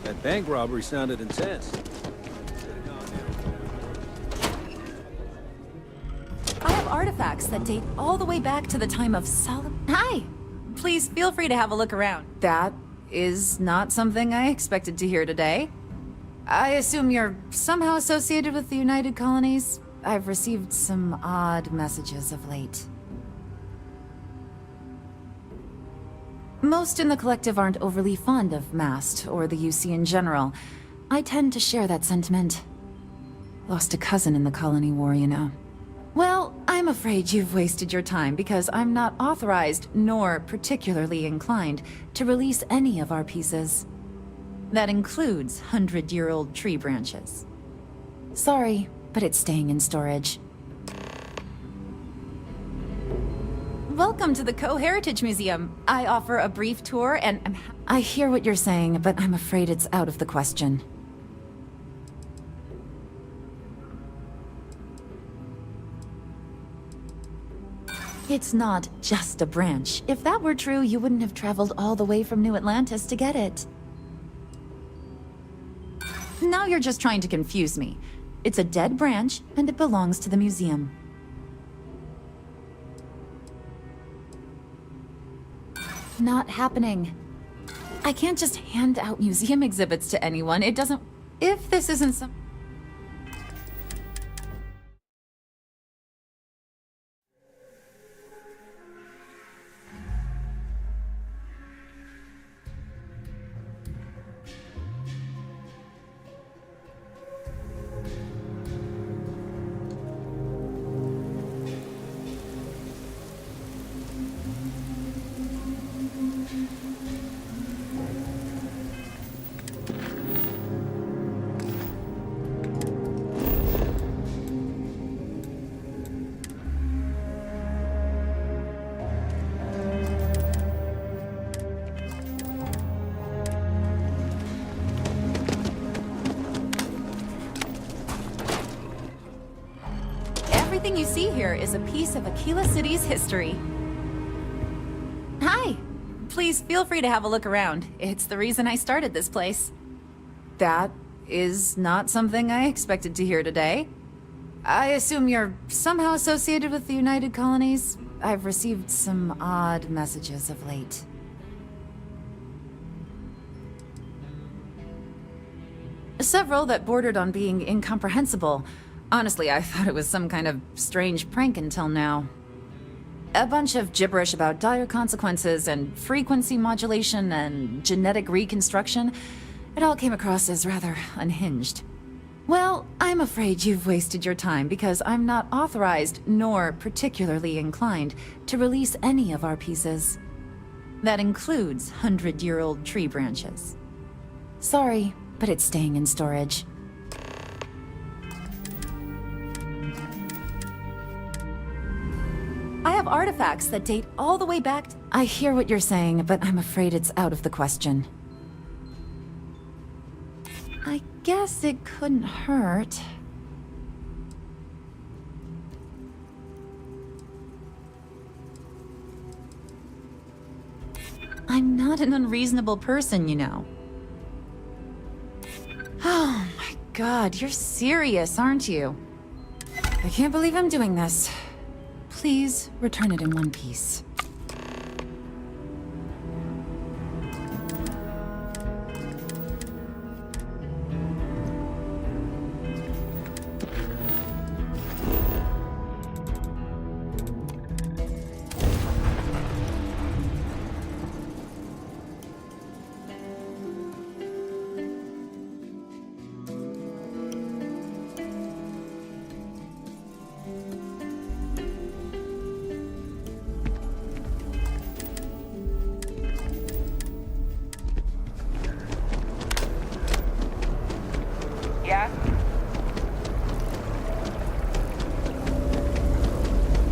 That bank robbery sounded intense. I have artifacts that date all the way back to the time of Solomon. Hi! Please feel free to have a look around. That is not something I expected to hear today. I assume you're somehow associated with the United Colonies? I've received some odd messages of late. Most in the collective aren't overly fond of MAST or the UC in general. I tend to share that sentiment. Lost a cousin in the colony war, you know. Well, I'm afraid you've wasted your time because I'm not authorized, nor particularly inclined, to release any of our pieces. That includes 100-year-old tree branches. Sorry, but it's staying in storage. Welcome to the Co-Heritage Museum. I offer a brief tour and I hear what you're saying, but I'm afraid it's out of the question. It's not just a branch. If that were true, you wouldn't have traveled all the way from New Atlantis to get it. Now you're just trying to confuse me. It's a dead branch, and it belongs to the museum. Not happening. I can't just hand out museum exhibits to anyone. It doesn't... If this isn't some... everything you see here is a piece of Aquila City's history. Hi. Please feel free to have a look around. It's the reason I started this place. That is not something I expected to hear today. I assume you're somehow associated with the United Colonies? I've received some odd messages of late. Several that bordered on being incomprehensible. Honestly, I thought it was some kind of strange prank until now. A bunch of gibberish about dire consequences and frequency modulation and genetic reconstruction. It all came across as rather unhinged. Well, I'm afraid you've wasted your time because I'm not authorized nor particularly inclined to release any of our pieces. That includes 100-year-old tree branches. Sorry, but it's staying in storage. I have artifacts that date all the way back to— I hear what you're saying, but I'm afraid it's out of the question. I guess it couldn't hurt. I'm not an unreasonable person, you know. Oh my god, you're serious, aren't you? I can't believe I'm doing this. Please return it in one piece. Yeah?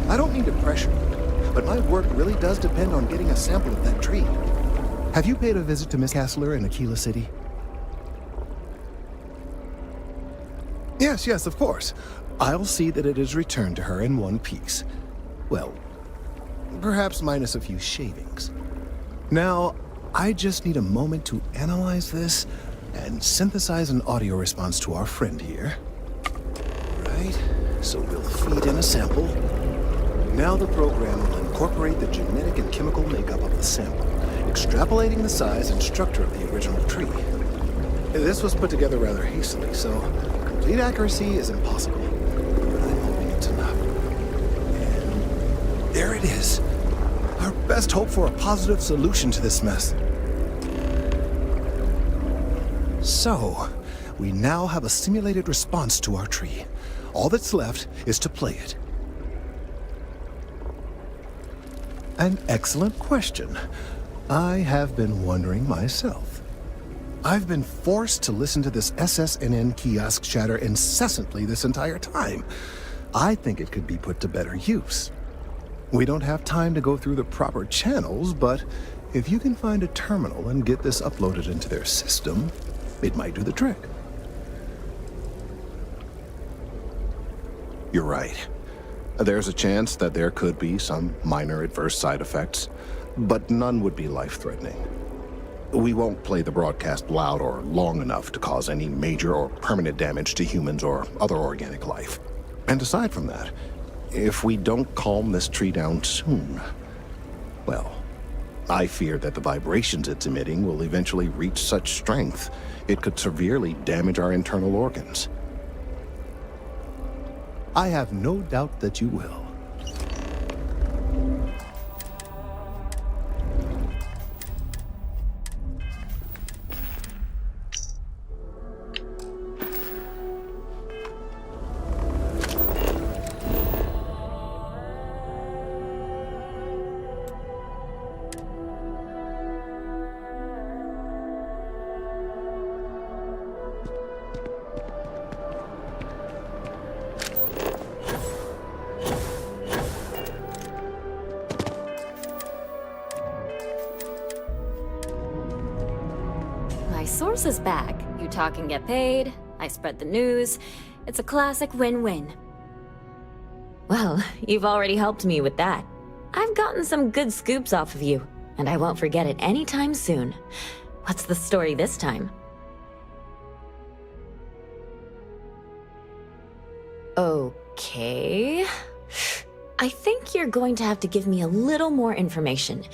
I don't mean to pressure you, but my work really does depend on getting a sample of that tree. Have you paid a visit to Miss Castler in Aquila City? Yes, of course. I'll see that it is returned to her in one piece. Well, perhaps minus a few shavings. Now, I just need a moment to analyze this and synthesize an audio response to our friend here. Right, so we'll feed in a sample. Now the program will incorporate the genetic and chemical makeup of the sample, extrapolating the size and structure of the original tree. This was put together rather hastily, so complete accuracy is impossible. But I'm hoping it's enough. And there it is. Our best hope for a positive solution to this mess. So, we now have a simulated response to our tree. All that's left is to play it. An excellent question. I have been wondering myself. I've been forced to listen to this SSNN kiosk chatter incessantly this entire time. I think it could be put to better use. We don't have time to go through the proper channels, but if you can find a terminal and get this uploaded into their system, it might do the trick. You're right. There's a chance that there could be some minor adverse side effects, but none would be life-threatening. We won't play the broadcast loud or long enough to cause any major or permanent damage to humans or other organic life. And aside from that, if we don't calm this tree down soon, well, I fear that the vibrations it's emitting will eventually reach such strength it could severely damage our internal organs. I have no doubt that you will. Source is back. You talk and get paid. I spread the news. It's a classic win-win. Well, you've already helped me with that. I've gotten some good scoops off of you, and I won't forget it anytime soon. What's the story this time? Okay. I think you're going to have to give me a little more information,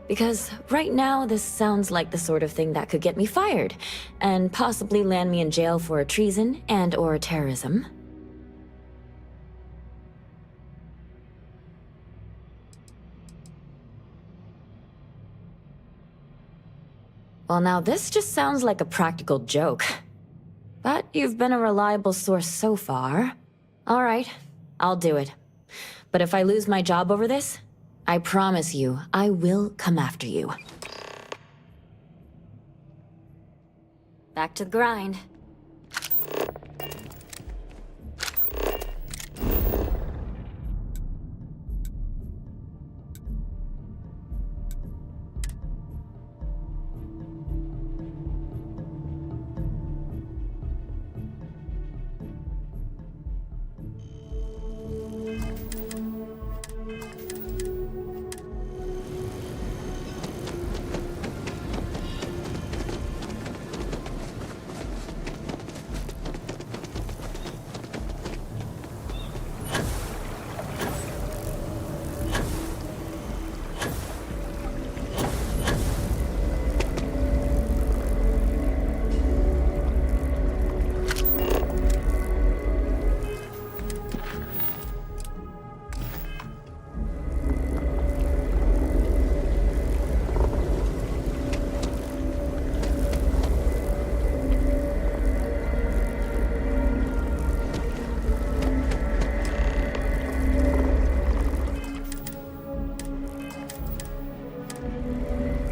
because right now this sounds like the sort of thing that could get me fired, and possibly land me in jail for treason and/or terrorism. Well, now this just sounds like a practical joke. But you've been a reliable source so far. All right, I'll do it. But if I lose my job over this, I promise you, I will come after you. Back to the grind.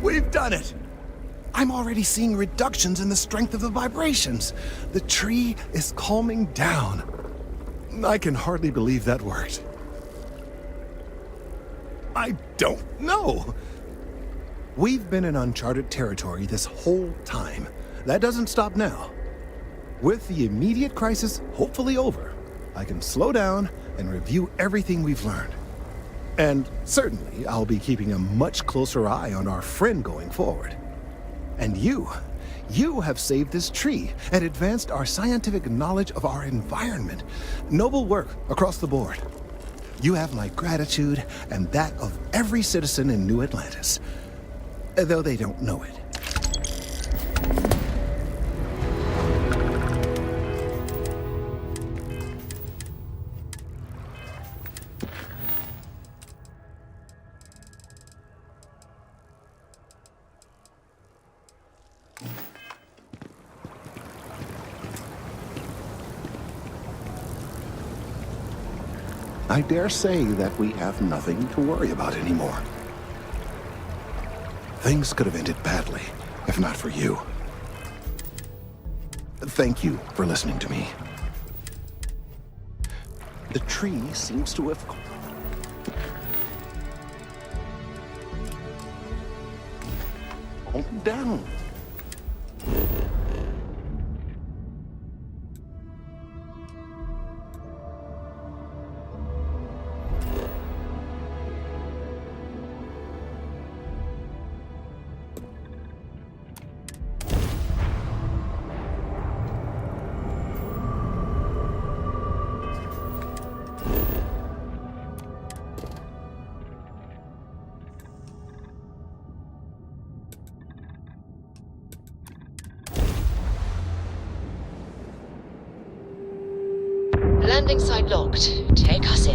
We've done it! I'm already seeing reductions in the strength of the vibrations. The tree is calming down. I can hardly believe that worked. I don't know. We've been in uncharted territory this whole time. That doesn't stop now. With the immediate crisis hopefully over, I can slow down and review everything we've learned. And certainly, I'll be keeping a much closer eye on our friend going forward. And you have saved this tree and advanced our scientific knowledge of our environment. Noble work across the board. You have my gratitude and that of every citizen in New Atlantis, though they don't know it. I dare say that we have nothing to worry about anymore. Things could have ended badly, if not for you. Thank you for listening to me. The tree seems to have... calmed down. Landing site locked. Take us in.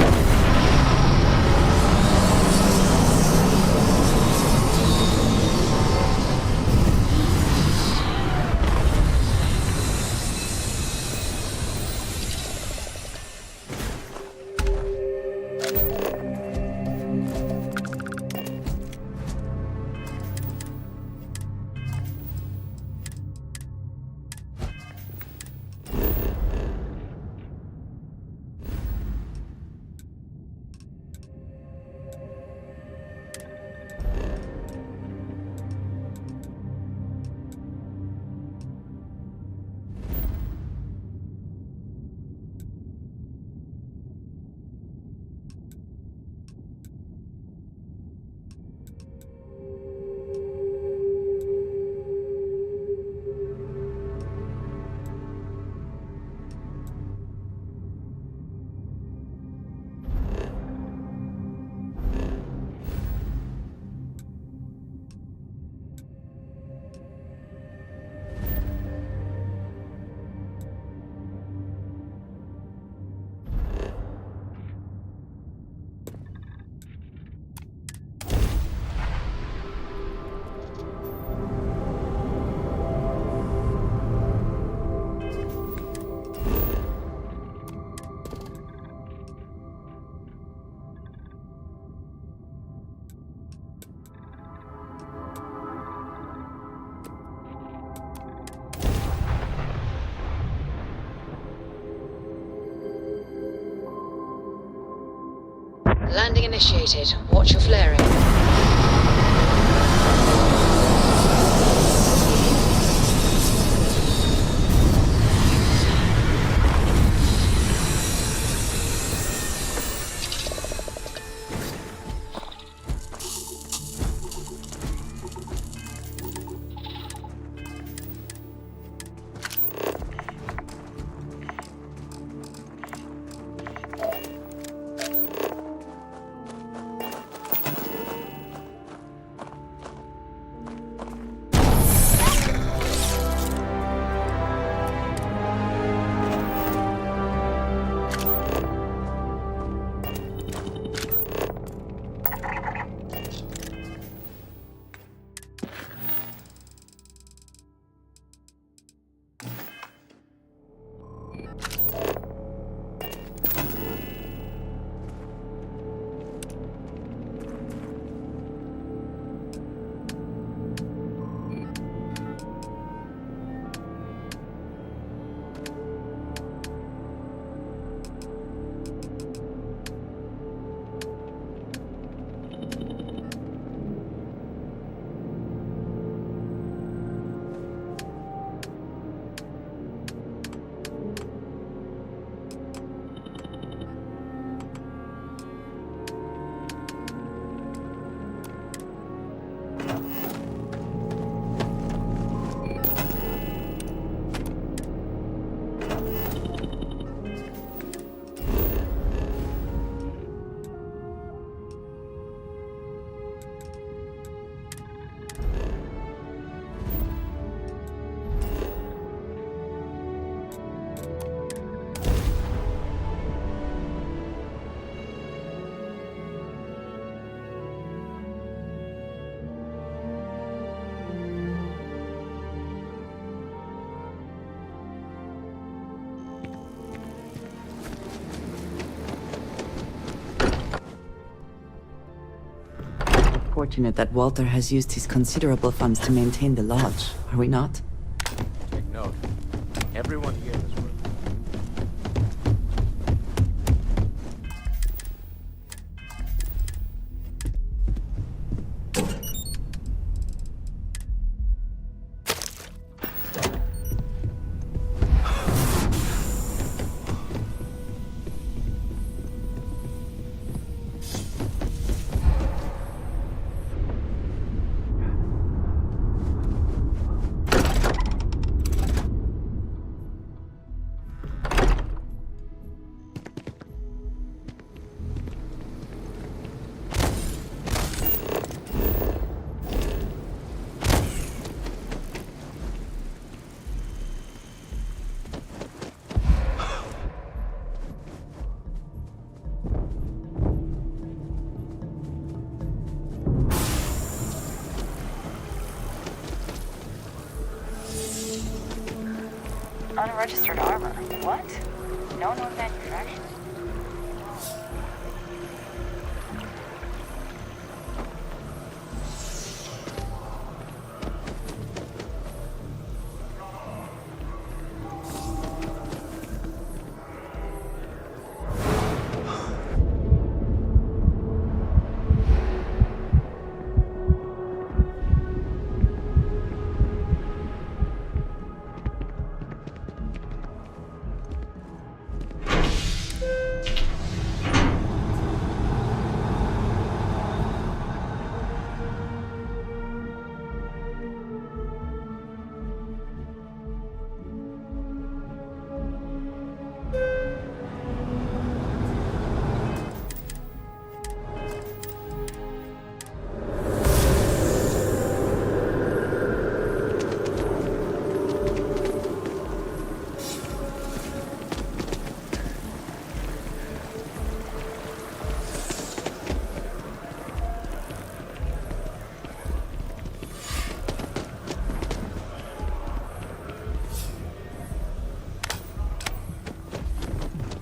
Landing initiated. Watch your flaring. Fortunate that Walter has used his considerable funds to maintain the lodge, are we not? Take note. Everyone here in this room. Unregistered armor. What? No known manufacturer?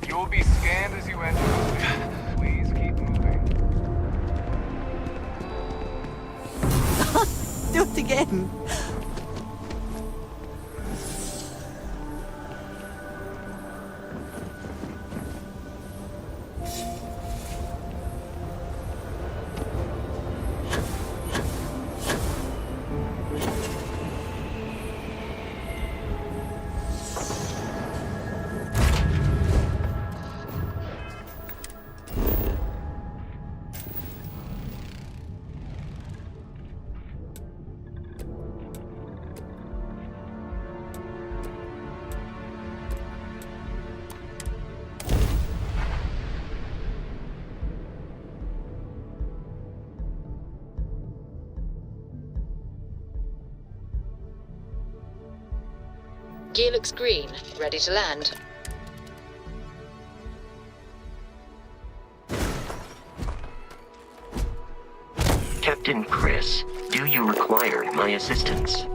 You'll be scanned as you enter the city. Please keep moving. Do it again! Gear looks green. Ready to land. Captain Chris, do you require my assistance?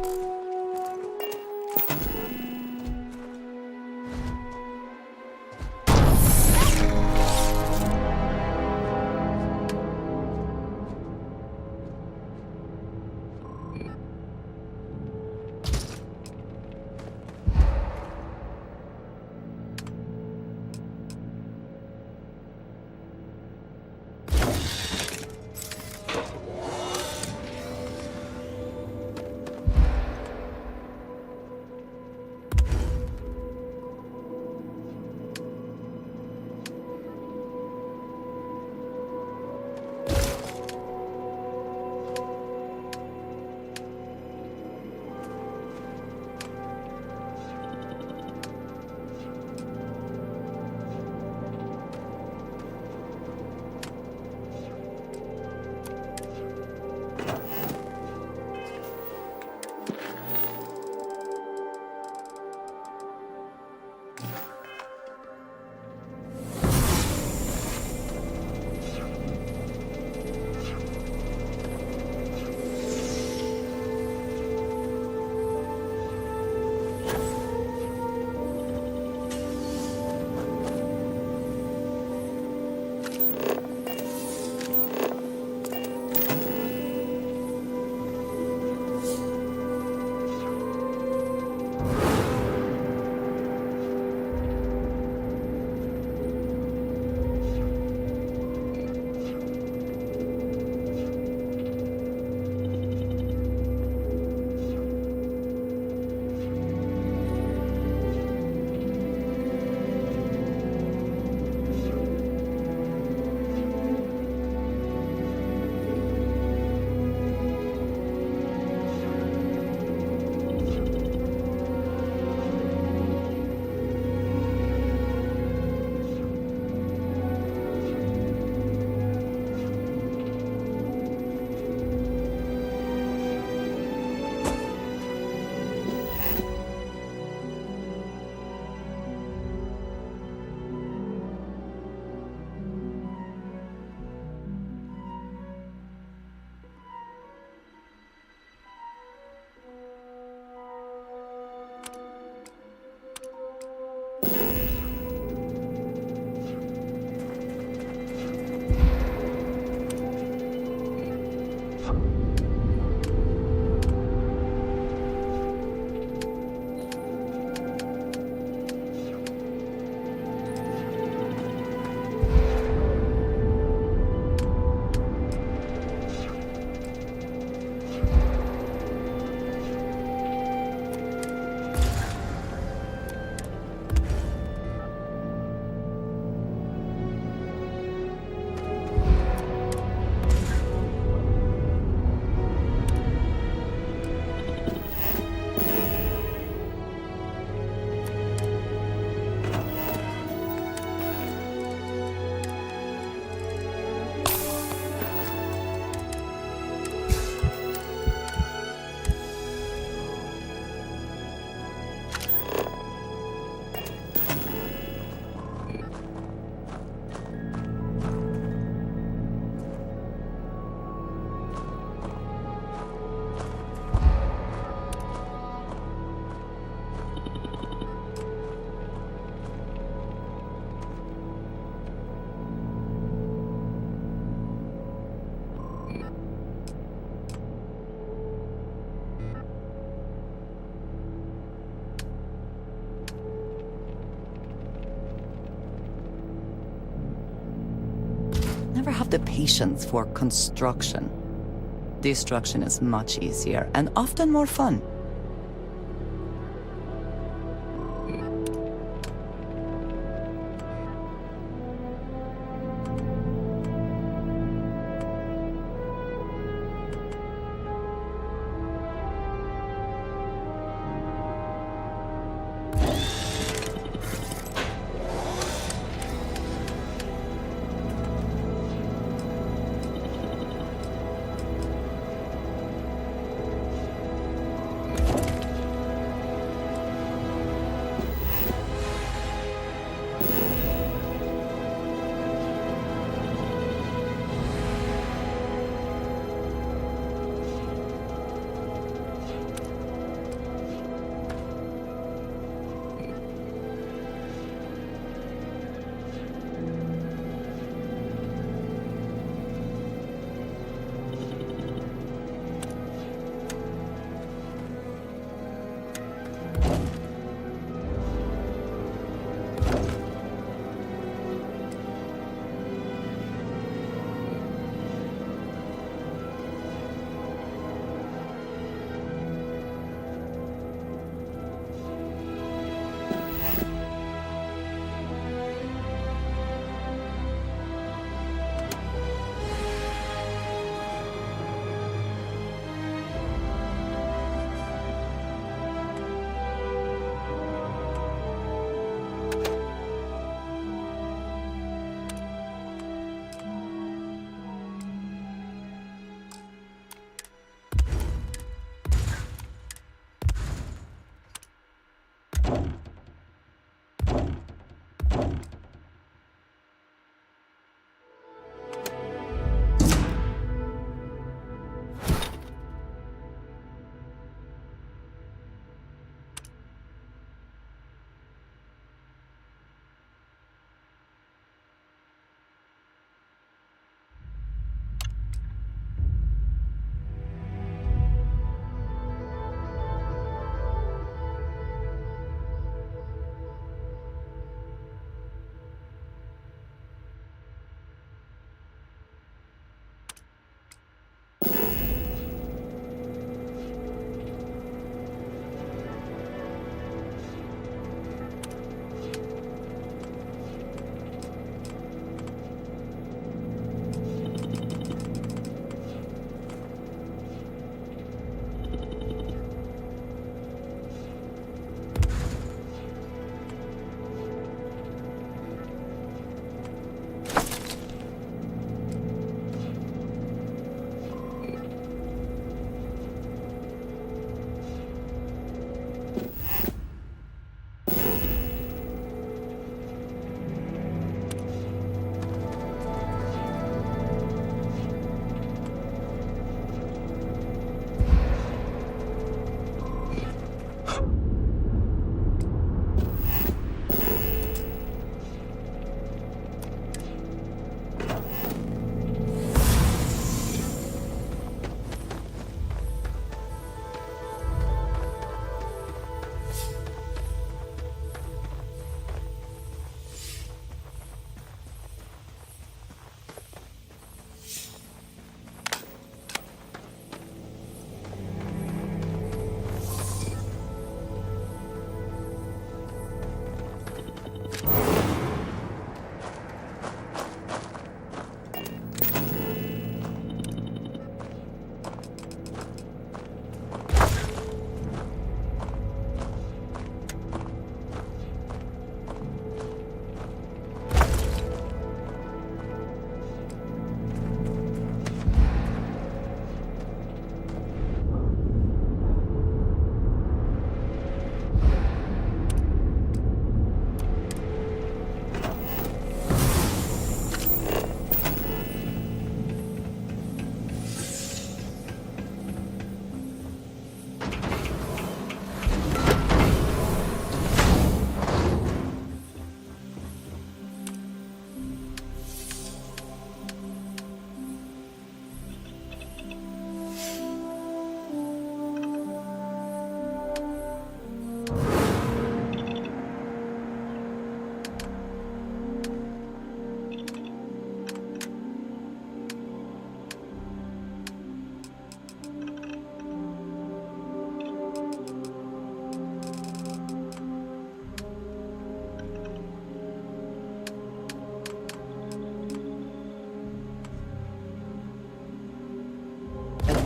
Never have the patience for construction. Destruction is much easier and often more fun.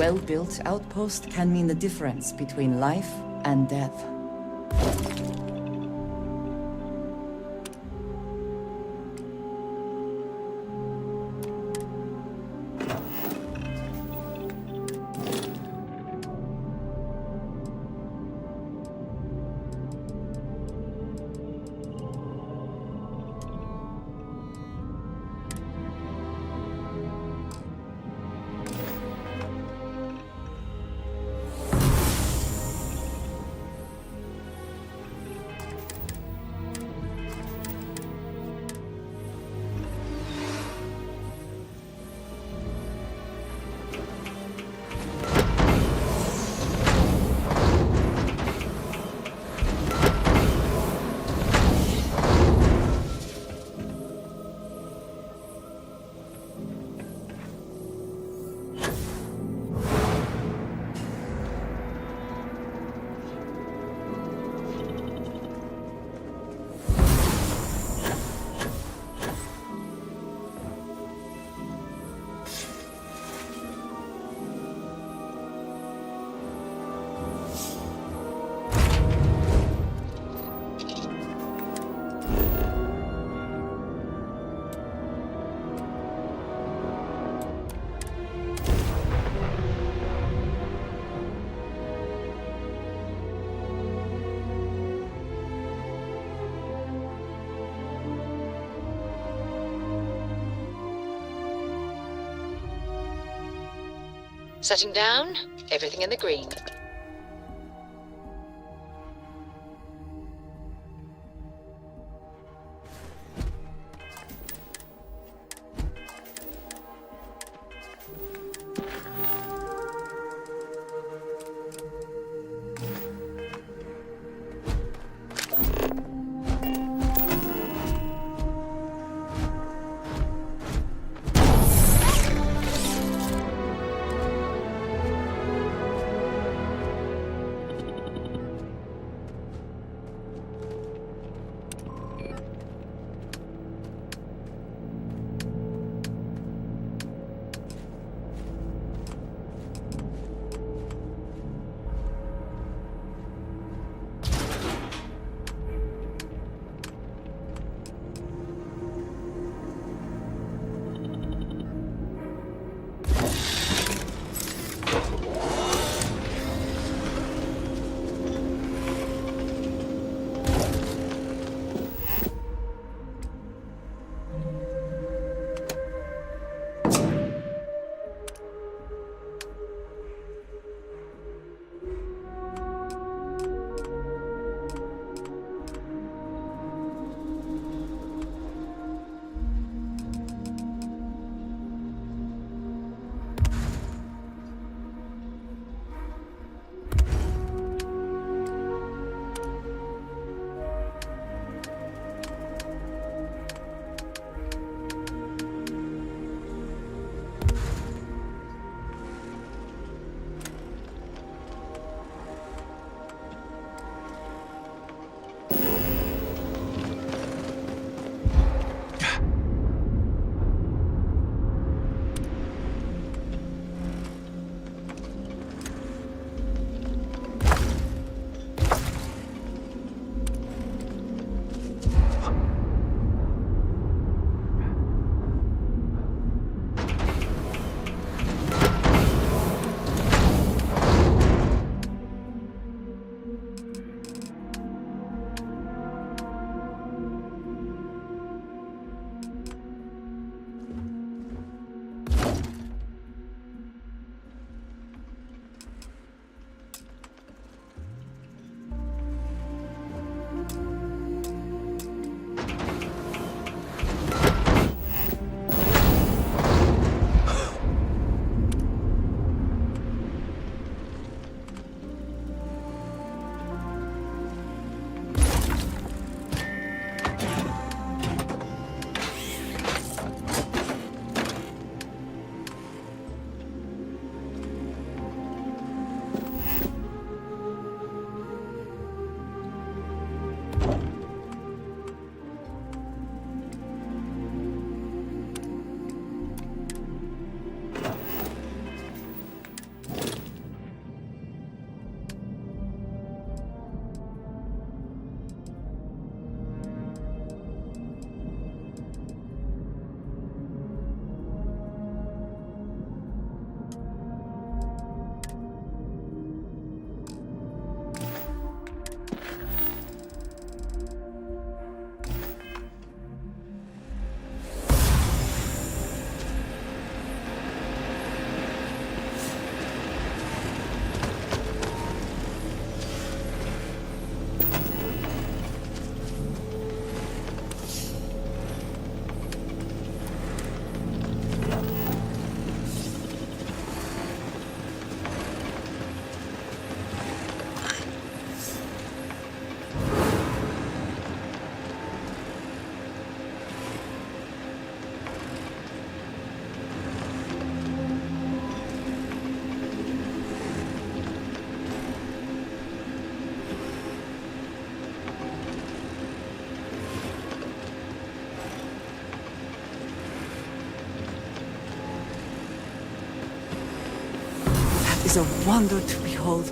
well-built outpost can mean the difference between life and death. Setting down, everything in the green. is a wonder to behold.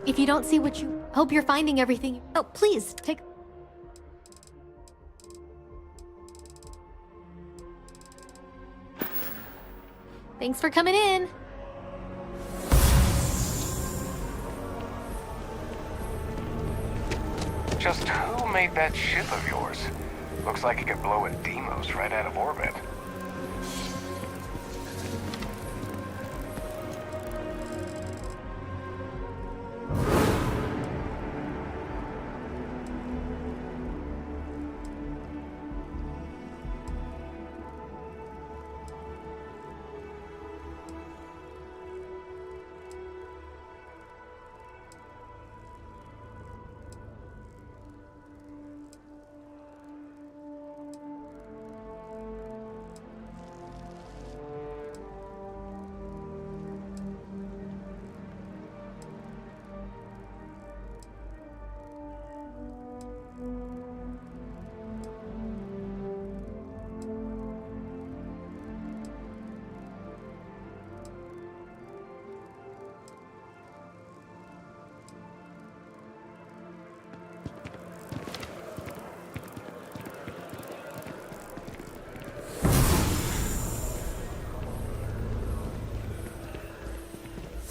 If you don't see what you... Hope you're finding everything. Oh, please, take... Thanks for coming in. Just who made that ship of yours? Looks like it could blow a Deimos right out of orbit.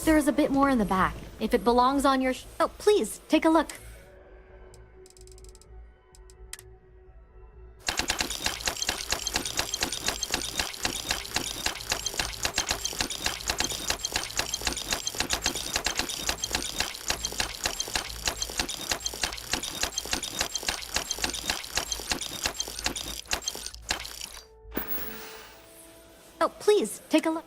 There's a bit more in the back. If it belongs on your... Oh, please, take a look. Oh, please, take a look.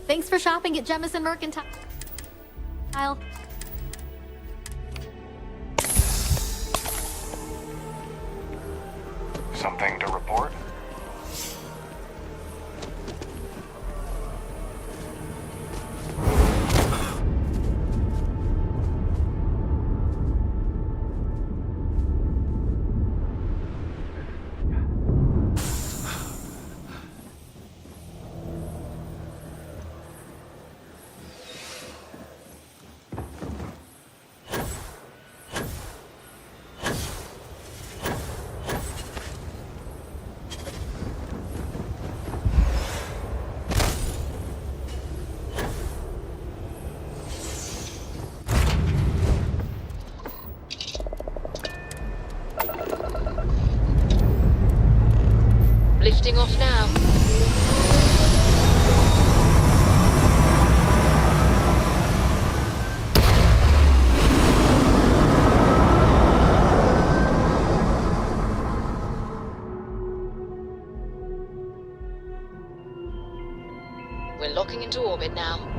Thanks for shopping at Jemison Mercantile. Something to report? Lifting off now. locking into orbit now.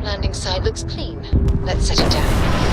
Landing side looks clean. Let's set it down.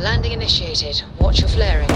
Landing initiated. Watch your flaring.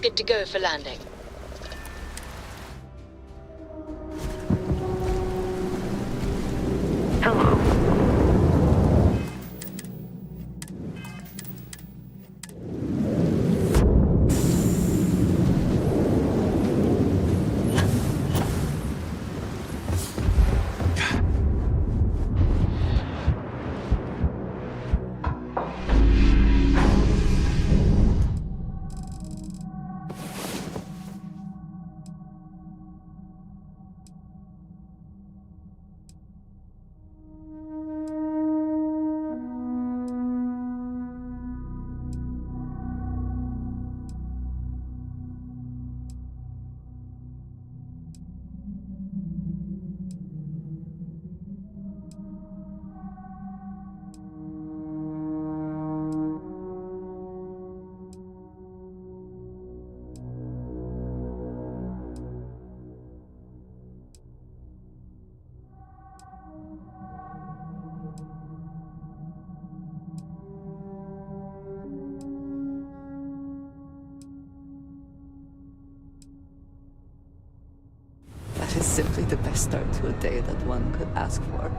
Good to go for landing. That is simply the best start to a day that one could ask for.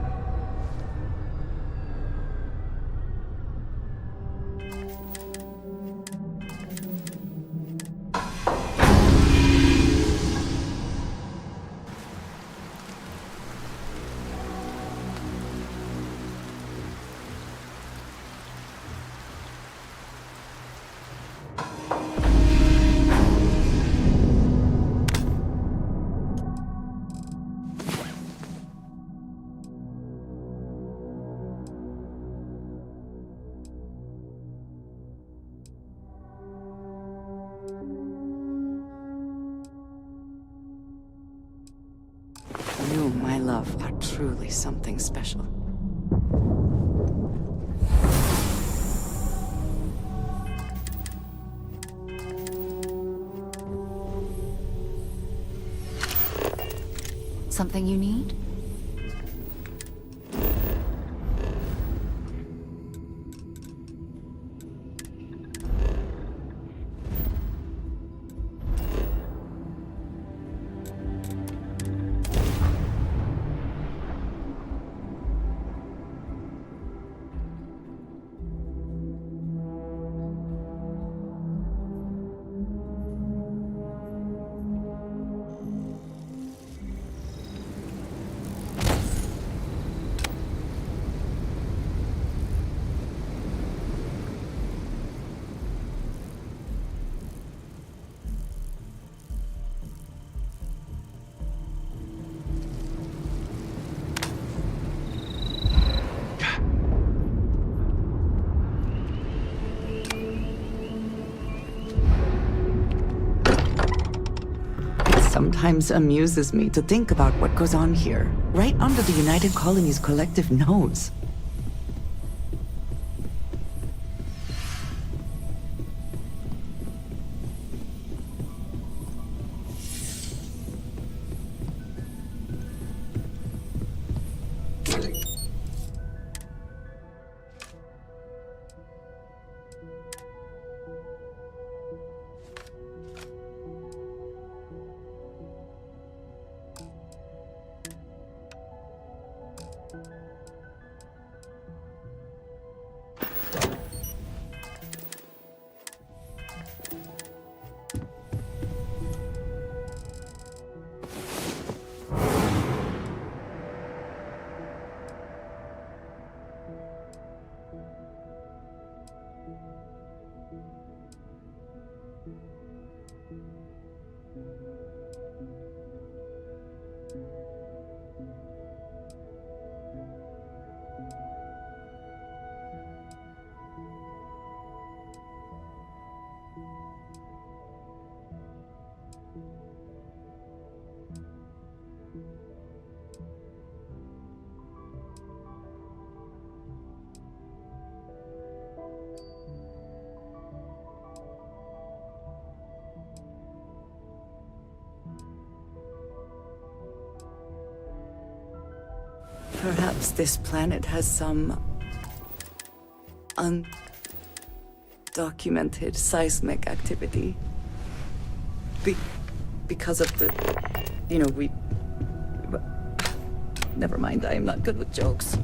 You, my love, are truly something special. Something you need? Sometimes amuses me to think about what goes on here, right under the United Colony's collective nose. Perhaps this planet has some undocumented seismic activity. Because of the... You know, we... Never mind, I am not good with jokes.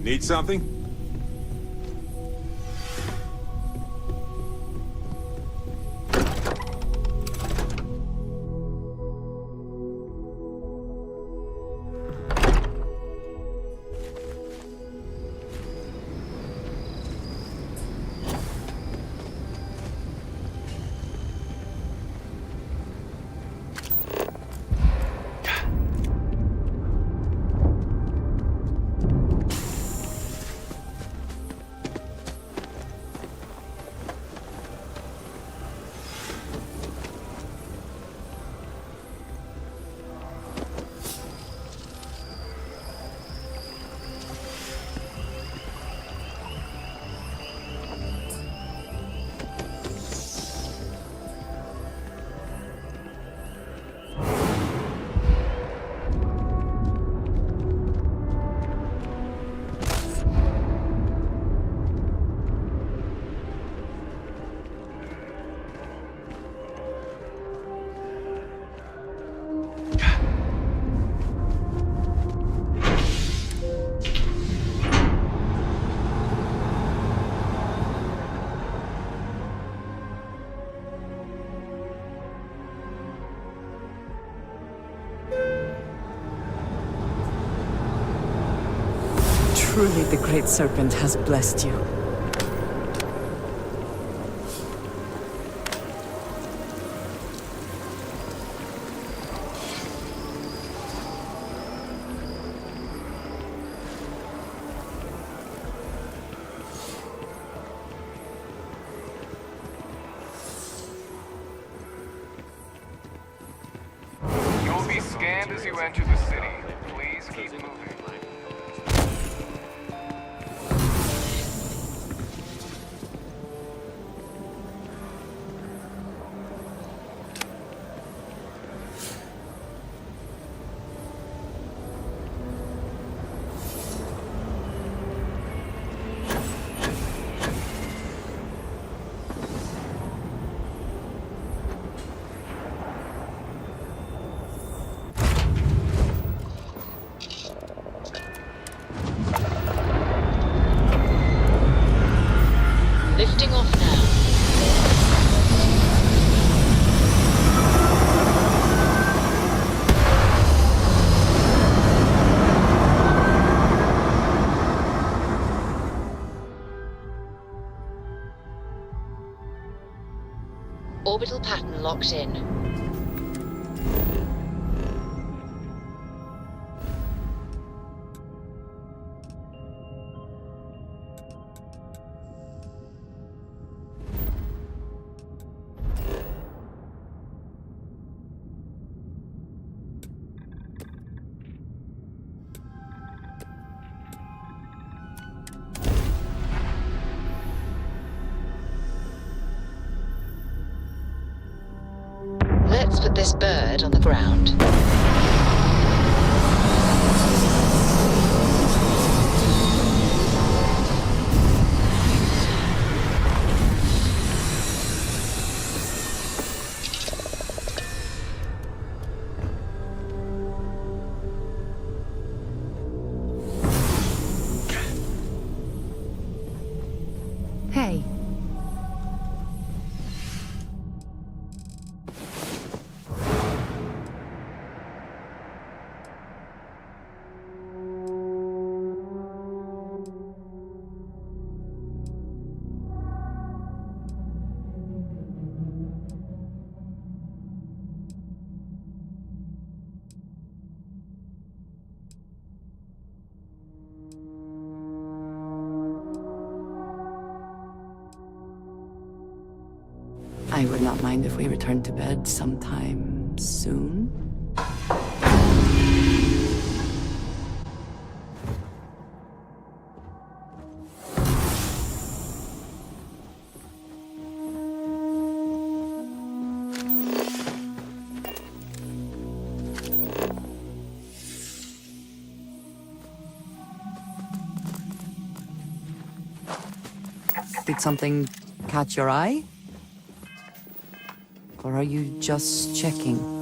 Need something? Truly, the Great Serpent has blessed you. You'll be scanned as you enter the city. Please keep moving. Lifting off now. Orbital pattern locked in. Let's put this bird on the ground. Hey. I would not mind if we returned to bed sometime soon. Did something catch your eye? Or are you just checking?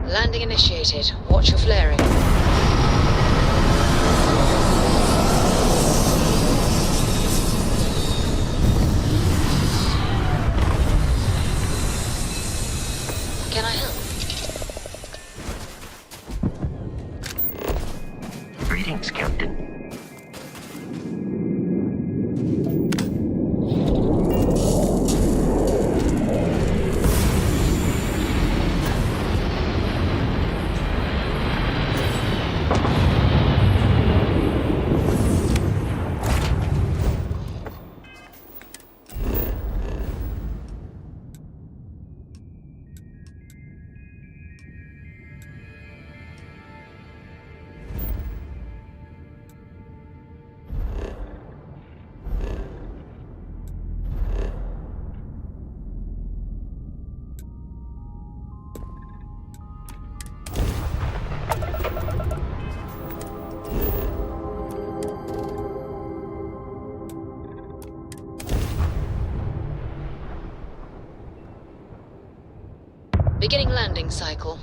Landing initiated. Watch your flaring. Can I help? Greetings, Captain. Beginning landing cycle.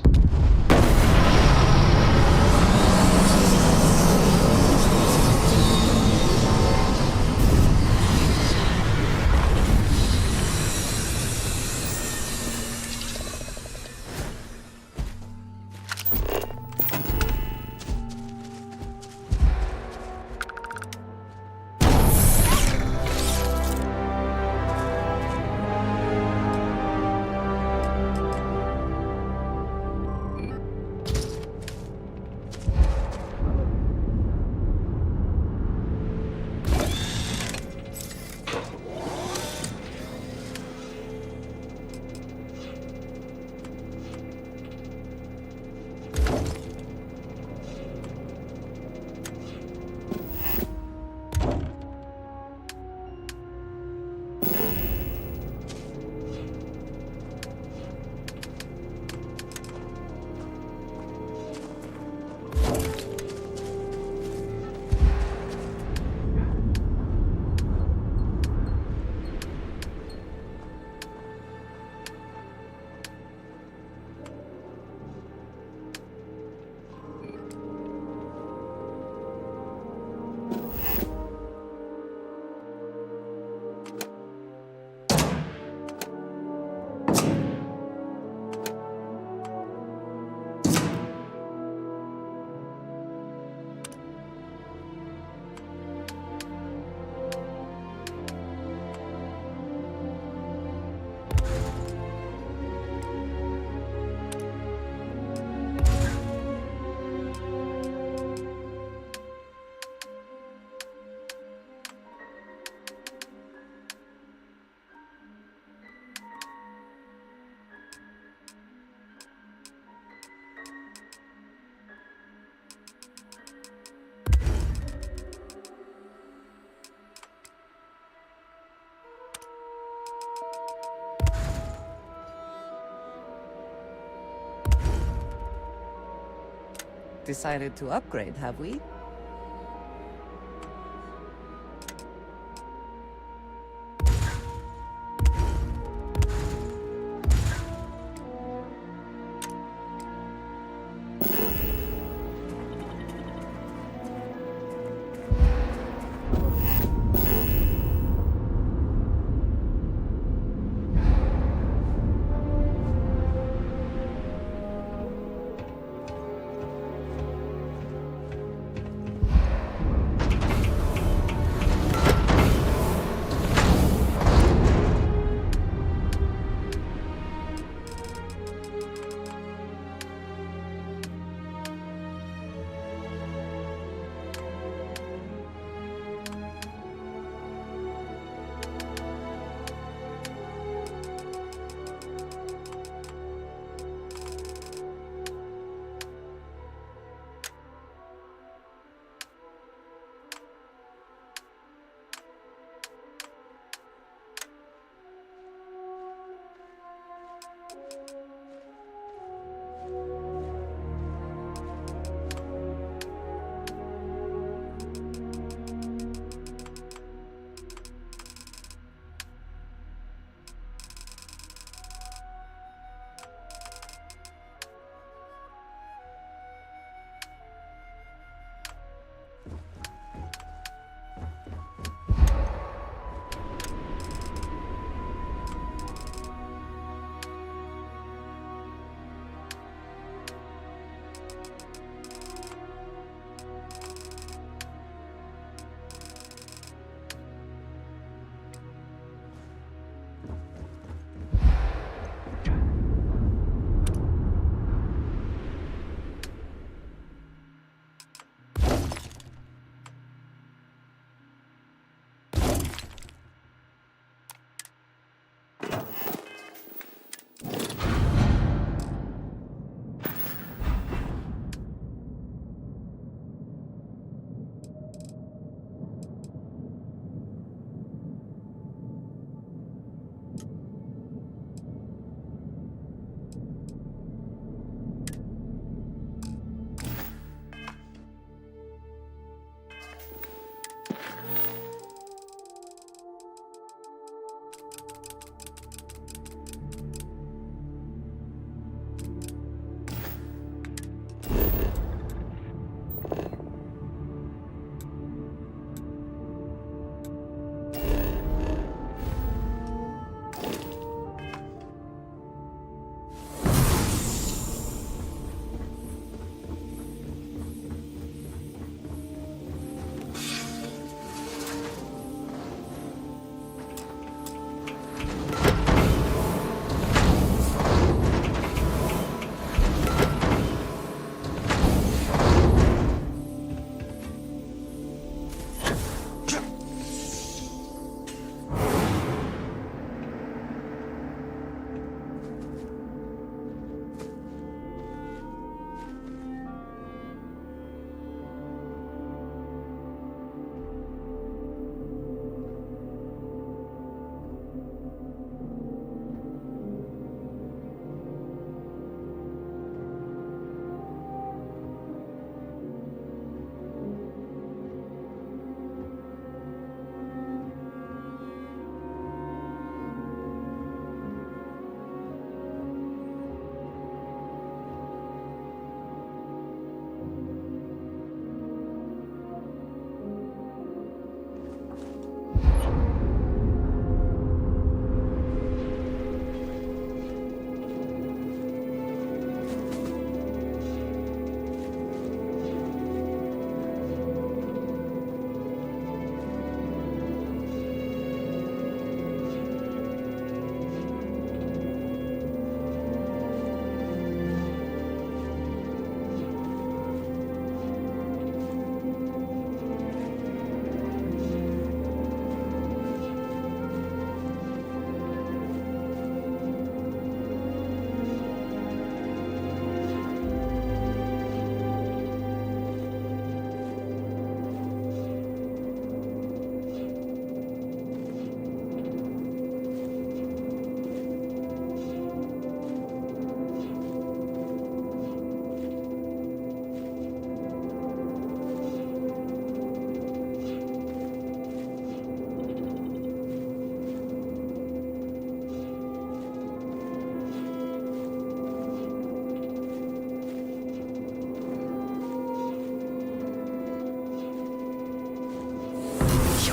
Decided to upgrade, have we?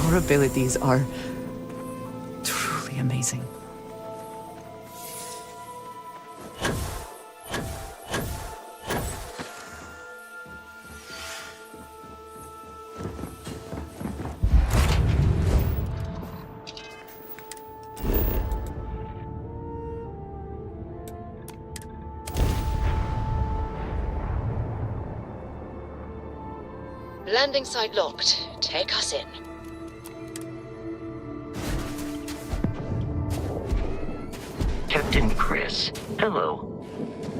Your abilities are truly amazing. Landing site locked. Take us in. Captain Chris, hello.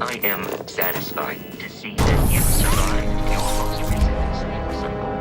I am satisfied to see that you survived your most recent sleep cycle.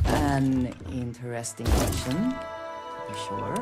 An interesting mission, to be sure.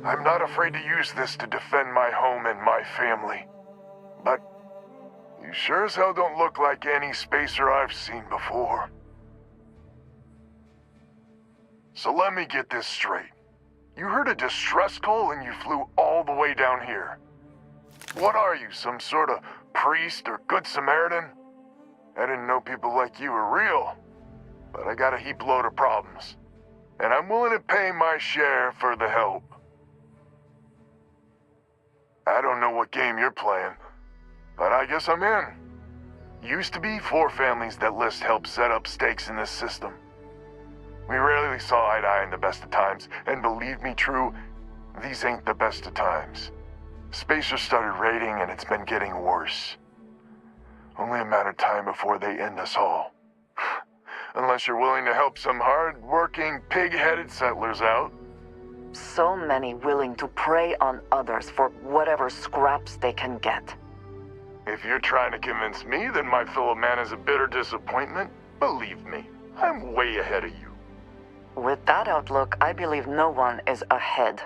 I'm not afraid to use this to defend my home and my family. But you sure as hell don't look like any spacer I've seen before. So let me get this straight. You heard a distress call and you flew all the way down here. What are you, some sort of priest or good Samaritan? I didn't know people like you were real, but I got a heap load of problems. And I'm willing to pay my share for the help. I don't know what game you're playing, but I guess I'm in. Used to be 4 families that List helped set up stakes in this system. We rarely saw eye to eye in the best of times, and believe me, True, these ain't the best of times. Spacers started raiding, and it's been getting worse. Only a matter of time before they end us all. Unless you're willing to help some hard-working, pig-headed settlers out. So many willing to prey on others for whatever scraps they can get. If you're trying to convince me that my fellow man is a bitter disappointment, believe me, I'm way ahead of you. With that outlook, I believe no one is ahead.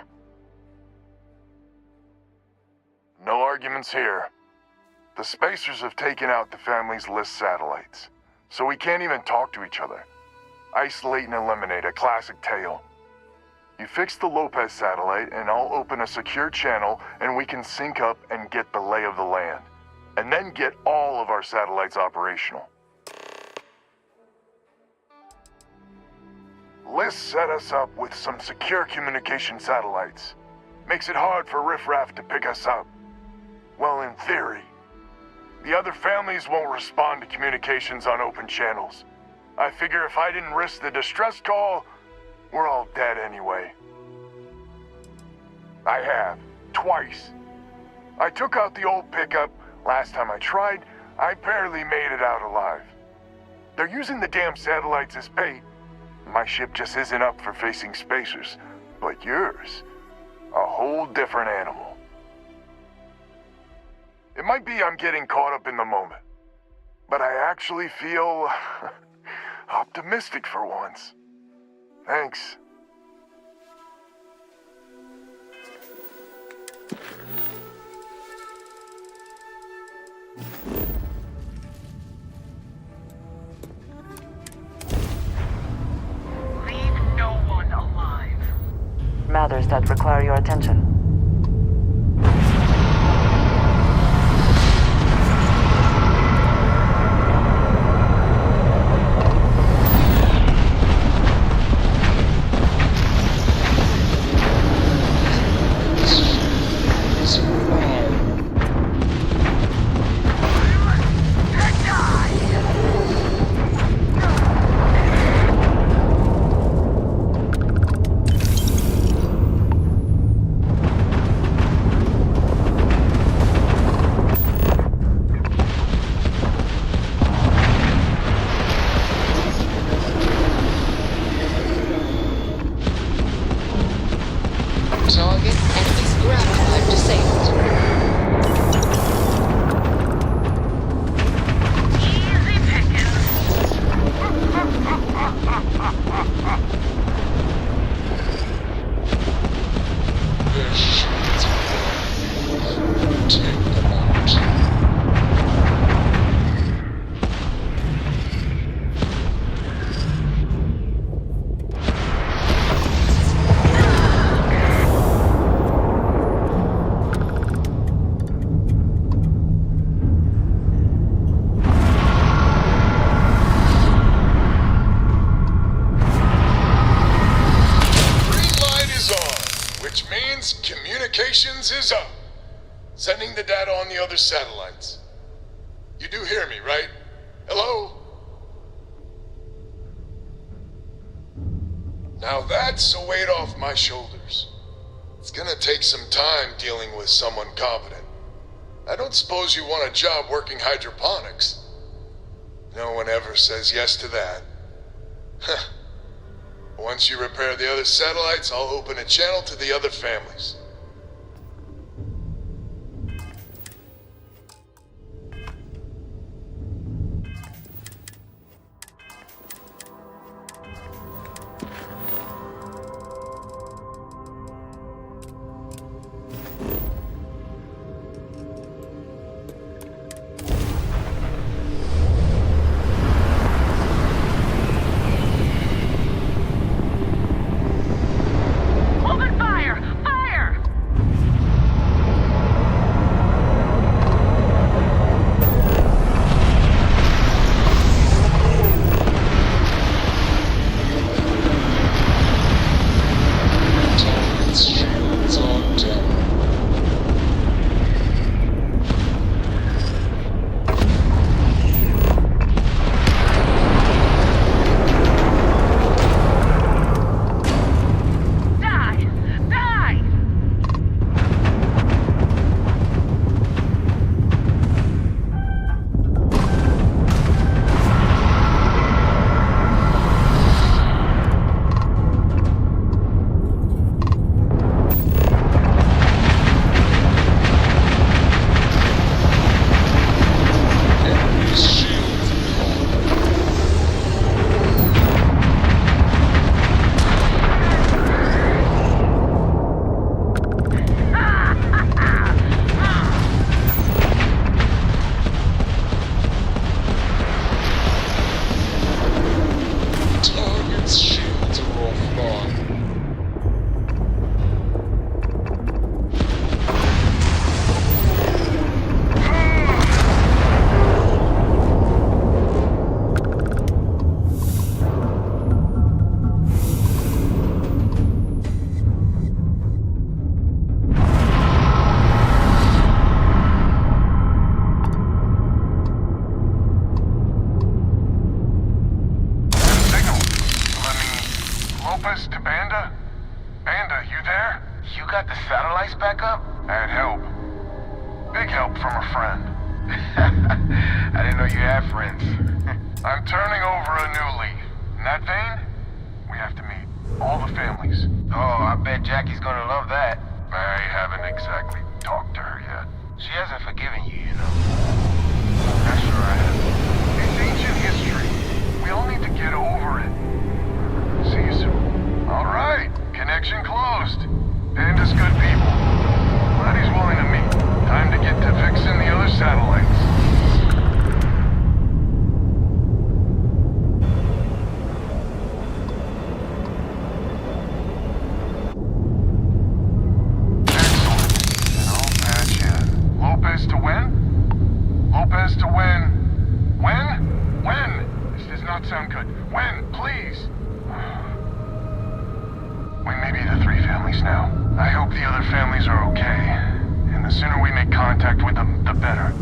No arguments here. The Spacers have taken out the family's List satellites, so we can't even talk to each other. Isolate and eliminate, a classic tale. You fix the Lopez satellite, and I'll open a secure channel, and we can sync up and get the lay of the land. And then get all of our satellites operational. List set us up with some secure communication satellites. Makes it hard for riffraff to pick us up. Well, in theory. The other families won't respond to communications on open channels. I figure if I didn't risk the distress call, we're all dead anyway. I have. Twice. I took out the old pickup. Last time I tried, I barely made it out alive. They're using the damn satellites as bait. My ship just isn't up for facing spacers. But yours, a whole different animal. It might be I'm getting caught up in the moment, but I actually feel optimistic for once. Thanks. Leave no one alive. Matters that require your attention. Target enemy's ground pipe disabled. Easy pickings. Take them out. Which means communications is up. Sending the data on the other satellites. You do hear me, right? Hello? Now that's a weight off my shoulders. It's gonna take some time dealing with someone competent. I don't suppose you want a job working hydroponics. No one ever says yes to that. Huh. Once you repair the other satellites, I'll open a channel to the other families. Lopez to Banda? Banda, you there? You got the satellites back up? I had help. Big help from a friend. I didn't know you had friends. I'm turning over a new leaf. In that vein, we have to meet all the families. Oh, I bet Jackie's gonna love that. I haven't exactly talked to her yet. She hasn't forgiven you, you know. Not sure I have. It's ancient history. We all need to get over it. See you soon. All right. Connection closed. Panda's good people. Glad he's willing to meet. Time to get to fixing the other satellites. Lopez to win? Lopez to win. When? When? This does not sound good. When? Please. We may be the 3 families now. I hope the other families are okay. And the sooner we make contact with them, the better.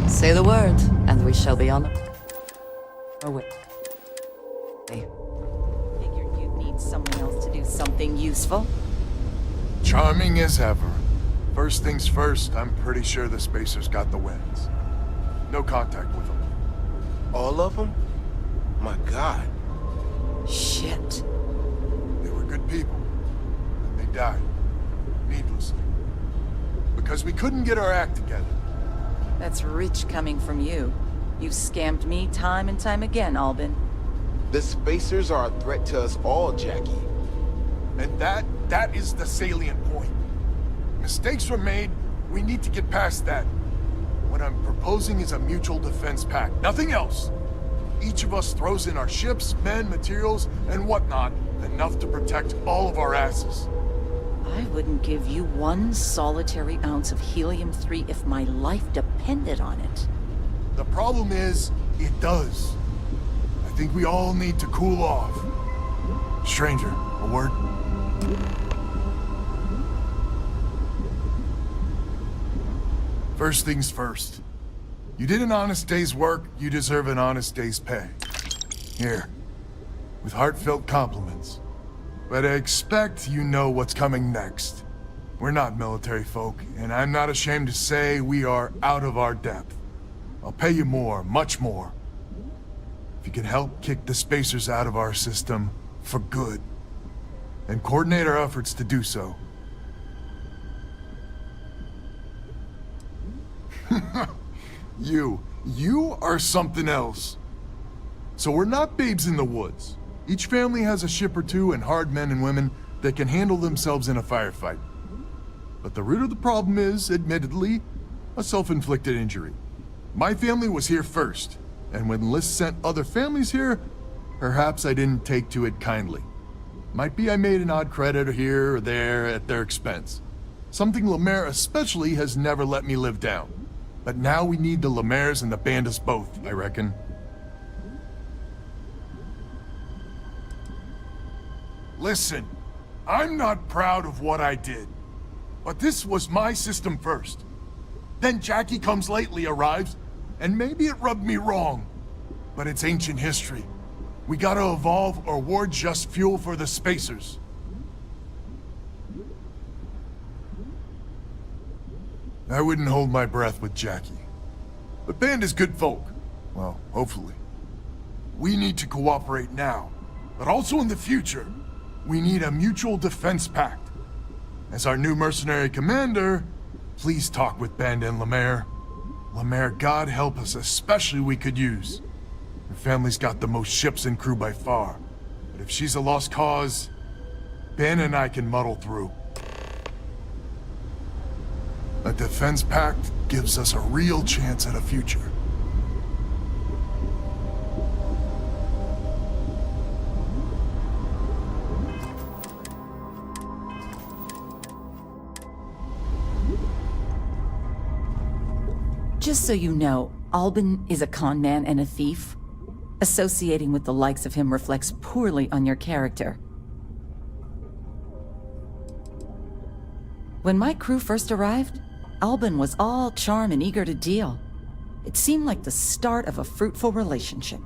Say the word, and we shall be on our way. Figured you'd need someone else to do something useful. Charming as ever. First things first, I'm pretty sure the Spacers got the wins. No contact with them. All of them? My God. Shit. They were good people. died. Needlessly. Because we couldn't get our act together. That's rich coming from you. You've scammed me time and time again, Albin. The Spacers are a threat to us all, Jackie. And that is the salient point. Mistakes were made, we need to get past that. What I'm proposing is a mutual defense pact, nothing else. Each of us throws in our ships, men, materials, and whatnot, enough to protect all of our asses. I wouldn't give you one solitary ounce of helium-3 if my life depended on it. The problem is, it does. I think we all need to cool off. Stranger, a word? First things first. You did an honest day's work, you deserve an honest day's pay. Here, with heartfelt compliments. But I expect you know what's coming next. We're not military folk, and I'm not ashamed to say we are out of our depth. I'll pay you more, much more. If you can help kick the Spacers out of our system for good, and coordinate our efforts to do so. You are something else. So we're not babes in the woods. Each family has a ship or two and hard men and women that can handle themselves in a firefight. But the root of the problem is, admittedly, a self-inflicted injury. My family was here first, and when Liz sent other families here, perhaps I didn't take to it kindly. Might be I made an odd credit here or there at their expense. Something Lemaire especially has never let me live down. But now we need the Lemaires and the Bandas both, I reckon. Listen, I'm not proud of what I did, but this was my system first. Then Jackie Comes Lately arrives, and maybe it rubbed me wrong, but it's ancient history. We gotta evolve or we're just fuel for the Spacers. I wouldn't hold my breath with Jackie. But Band is good folk. Well, hopefully. We need to cooperate now, but also in the future. We need a mutual defense pact. As our new mercenary commander, please talk with Band and Lemaire. Lemaire, God help us, especially we could use. Her family's got the most ships and crew by far. But if she's a lost cause, Ben and I can muddle through. A defense pact gives us a real chance at a future. Just so you know, Albin is a con man and a thief. Associating with the likes of him reflects poorly on your character. When my crew first arrived, Albin was all charm and eager to deal. It seemed like the start of a fruitful relationship.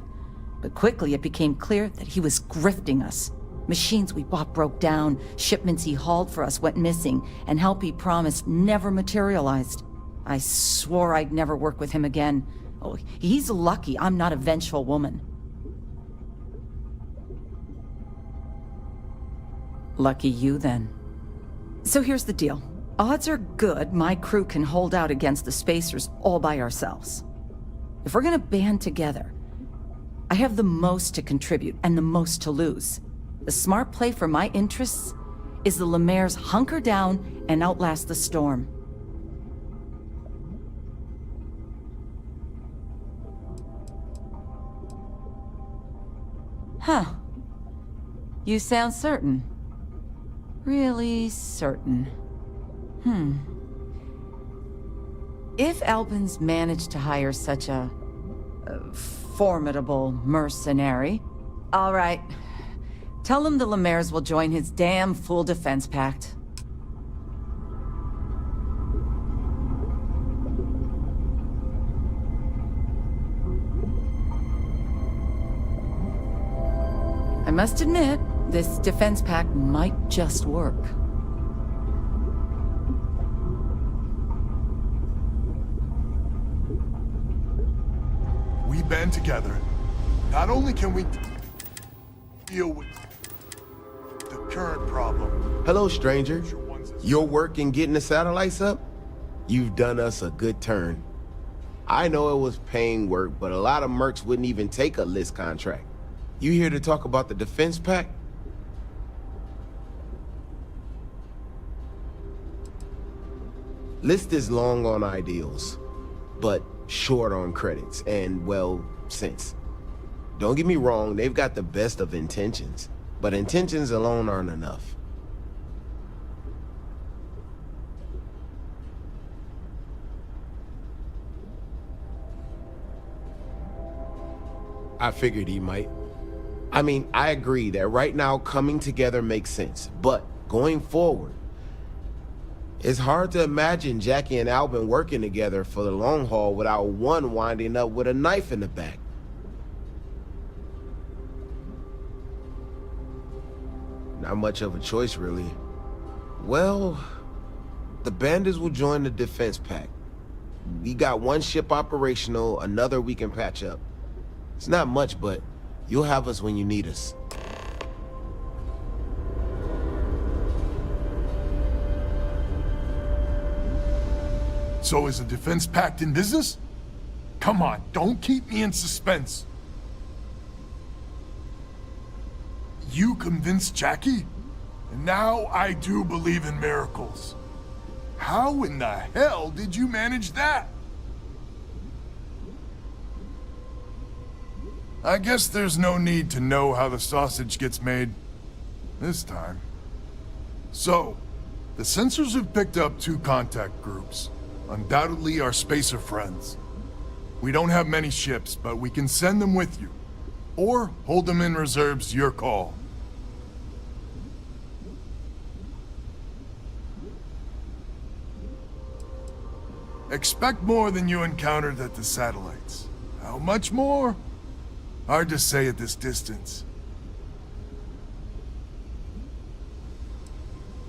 But quickly it became clear that he was grifting us. Machines we bought broke down, shipments he hauled for us went missing, and help he promised never materialized. I swore I'd never work with him again. Oh, he's lucky I'm not a vengeful woman. Lucky you, then. So here's the deal. Odds are good my crew can hold out against the Spacers all by ourselves. If we're gonna band together, I have the most to contribute and the most to lose. The smart play for my interests is the Lemaire's hunker down and outlast the storm. Huh. You sound certain. Really certain. If Albin's managed to hire such a formidable mercenary, all right. Tell him the Lemaires will join his damn full defense pact. I must admit, this defense pact might just work. We band together. Not only can we deal with the current problem? Hello, stranger. Your work in getting the satellites up? You've done us a good turn. I know it was paying work, but a lot of mercs wouldn't even take a list contract. You here to talk about the defense pack? List is long on ideals, but short on credits and, well, sense. Don't get me wrong, they've got the best of intentions, but intentions alone aren't enough. I figured he might. I mean, I agree that right now coming together makes sense, but going forward, it's hard to imagine Jackie and Albin working together for the long haul without one winding up with a knife in the back. Not much of a choice, really. Well, the bandits will join the defense pack. We got one ship operational, another we can patch up. It's not much, but you'll have us when you need us. So is the defense pact in business? Come on, don't keep me in suspense. You convinced Jackie? And now I do believe in miracles. How in the hell did you manage that? I guess there's no need to know how the sausage gets made this time. So, the sensors have picked up 2 contact groups. Undoubtedly our spacer friends. We don't have many ships, but we can send them with you. Or hold them in reserves, your call. Expect more than you encountered at the satellites. How much more? Hard to say at this distance.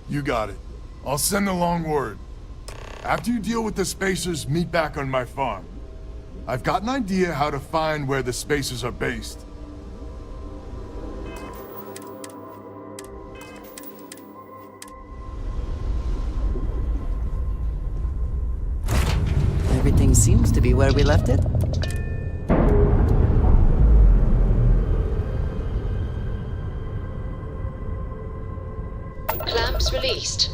You got it. I'll send along word. After you deal with the spacers, meet back on my farm. I've got an idea how to find where the spacers are based. Everything seems to be where we left it. Clamps released.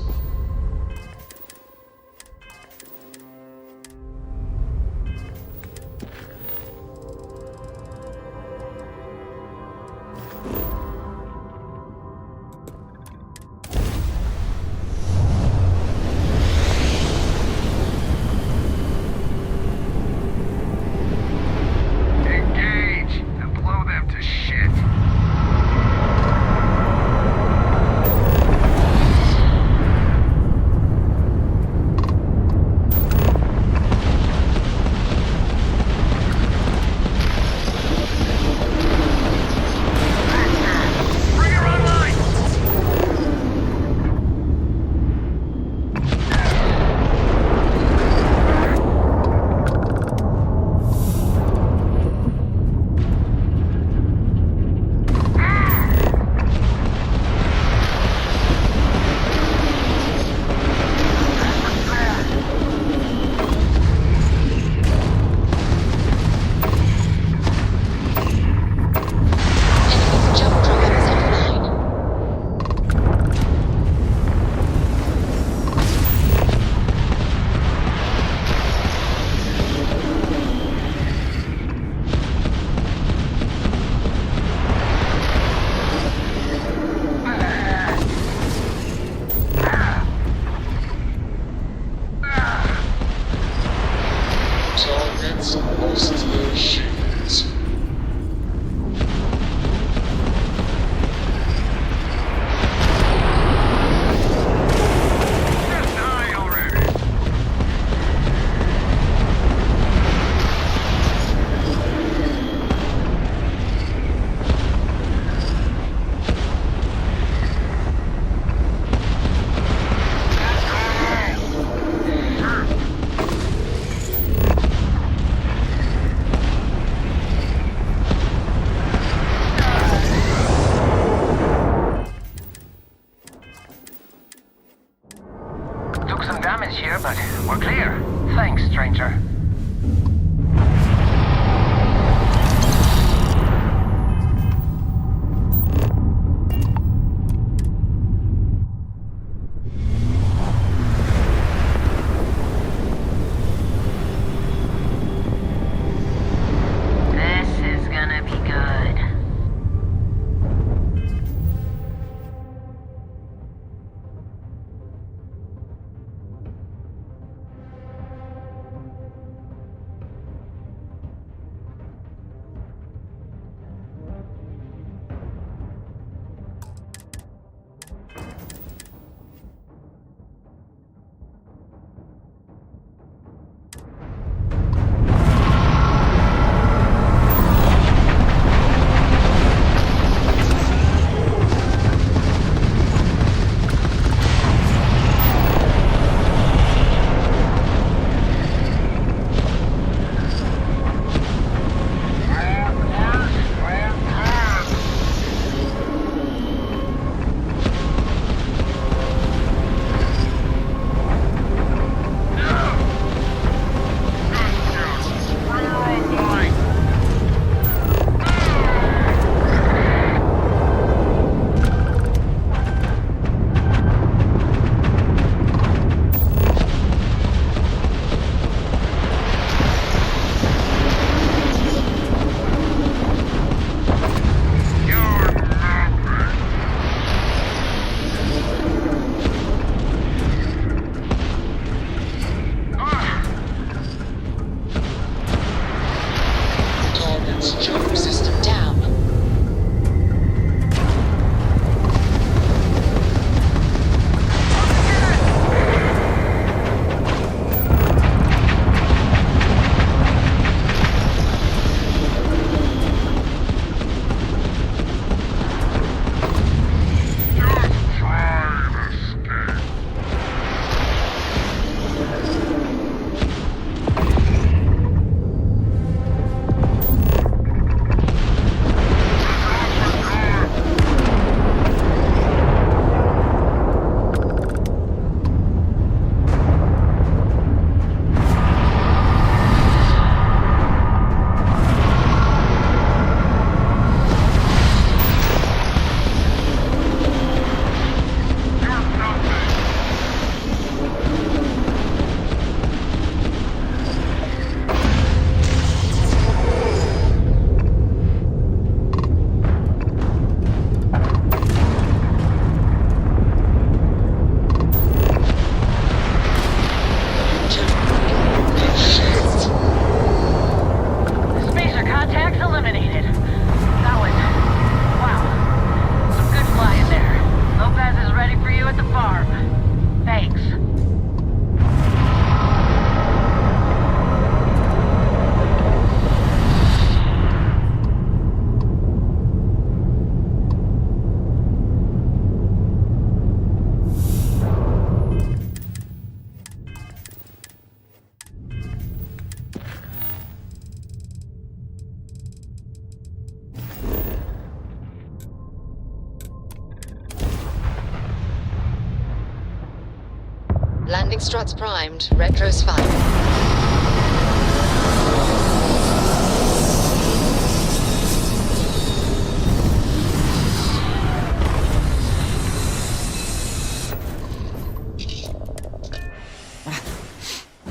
Landing struts primed. Retros firing.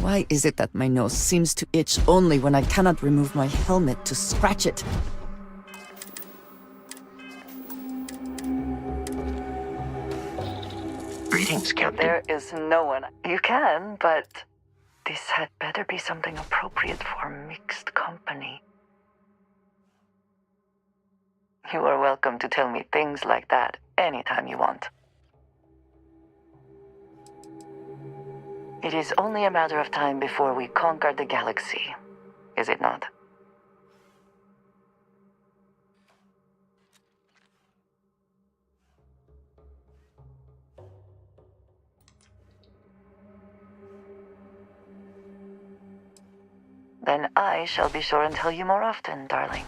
Why is it that my nose seems to itch only when I cannot remove my helmet to scratch it? Greetings, Captain. There is no one. You can, but this had better be something appropriate for mixed company. You are welcome to tell me things like that anytime you want. It is only a matter of time before we conquer the galaxy, is it not? Then I shall be sure and tell you more often, darling.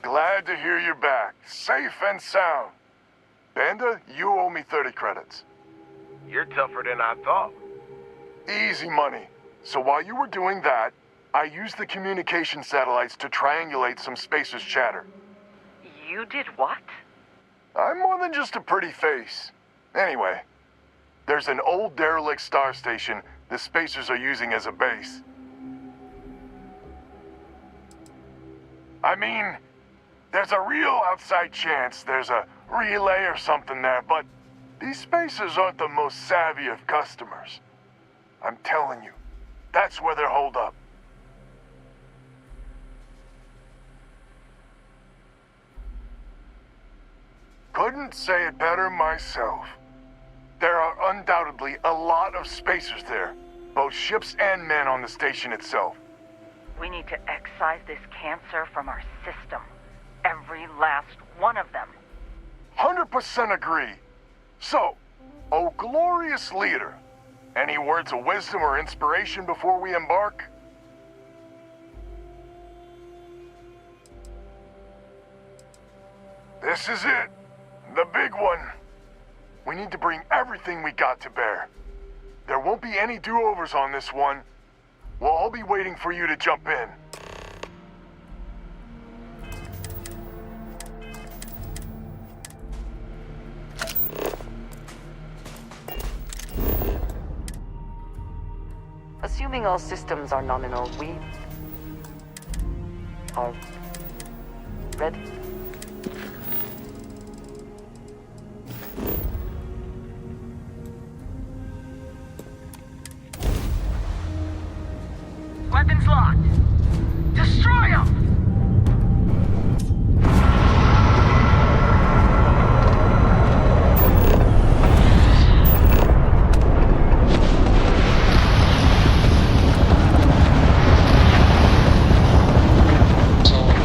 Glad to hear you're back, safe and sound. Banda, you owe me 30 credits. You're tougher than I thought. Easy money. So while you were doing that, I used the communication satellites to triangulate some Spacers chatter. You did what? I'm more than just a pretty face. Anyway, there's an old derelict star station the Spacers are using as a base. I mean, there's a real outside chance there's a relay or something there, but these Spacers aren't the most savvy of customers. I'm telling you, that's where they're holed up. Couldn't say it better myself. There are undoubtedly a lot of Spacers there, both ships and men on the station itself. We need to excise this cancer from our system. Every last one of them. 100% agree. So, oh glorious leader, any words of wisdom or inspiration before we embark? This is it. The big one. We need to bring everything we got to bear. There won't be any do-overs on this one. We'll all be waiting for you to jump in. Assuming all systems are nominal, we are ready. Weapons locked. Destroy them! Torn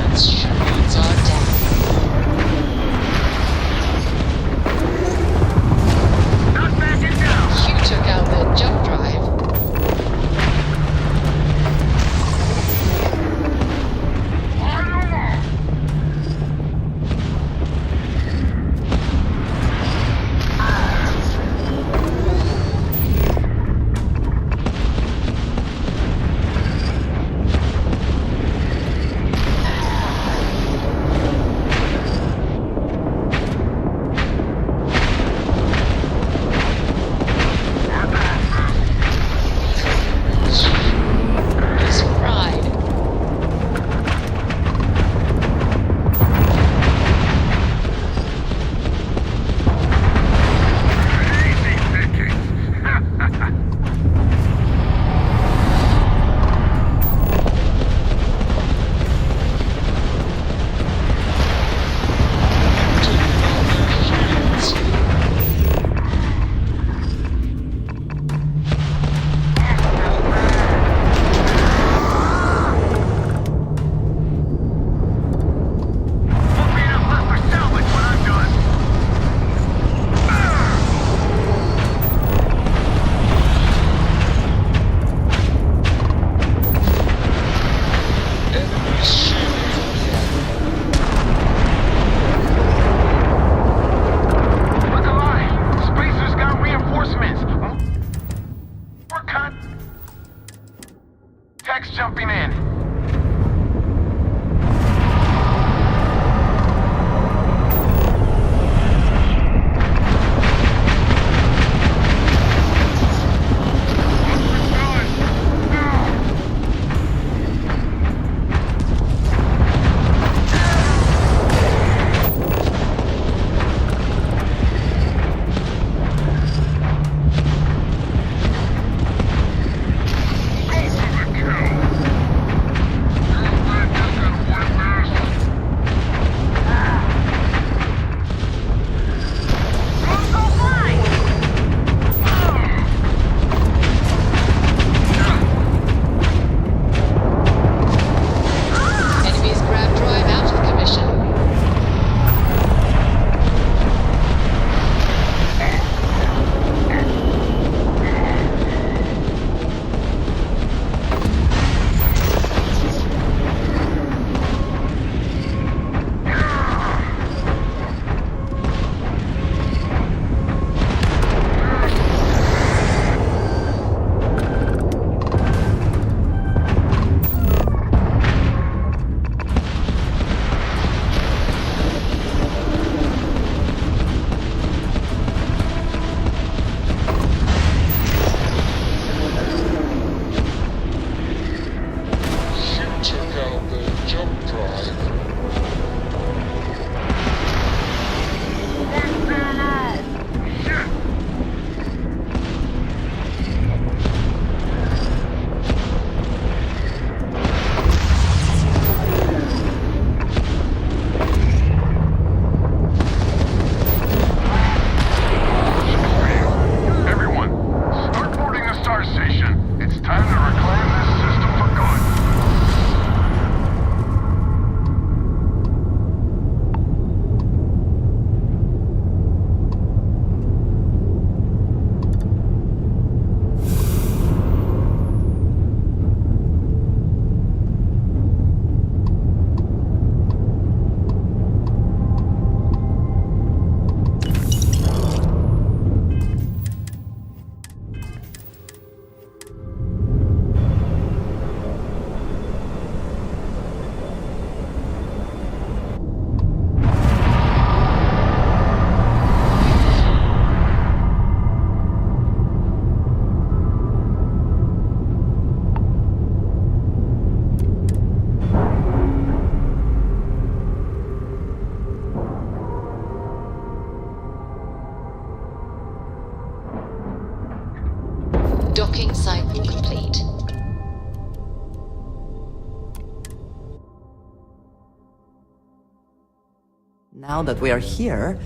Now that we are here,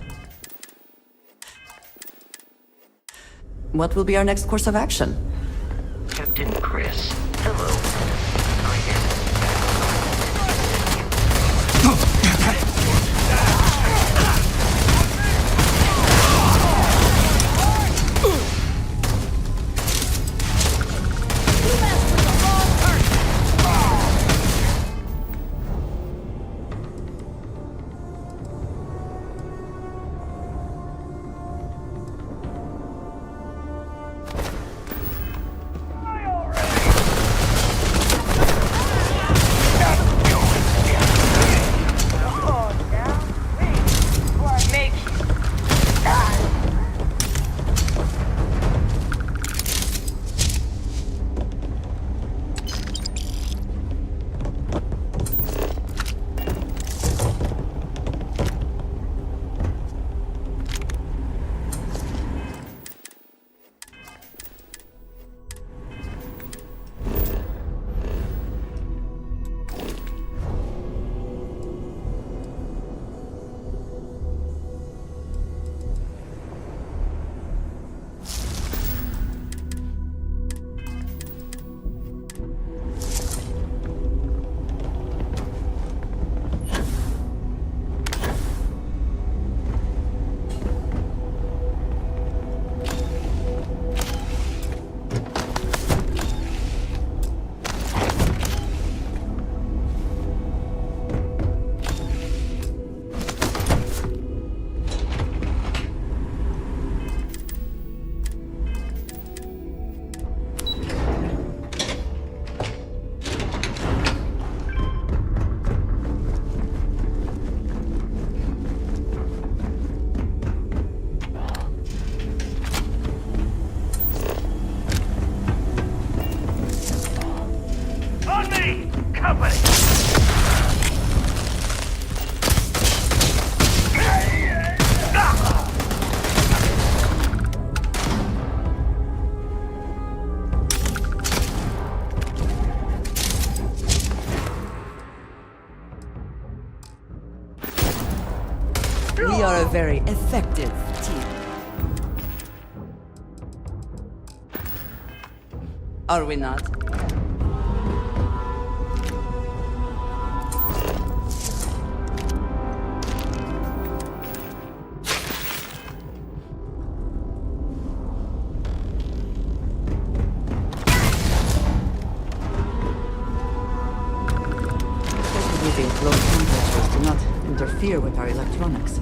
what will be our next course of action? Captain Chris, hello. I am We are a very effective team. Are we not? These low temperatures do not interfere with our electronics.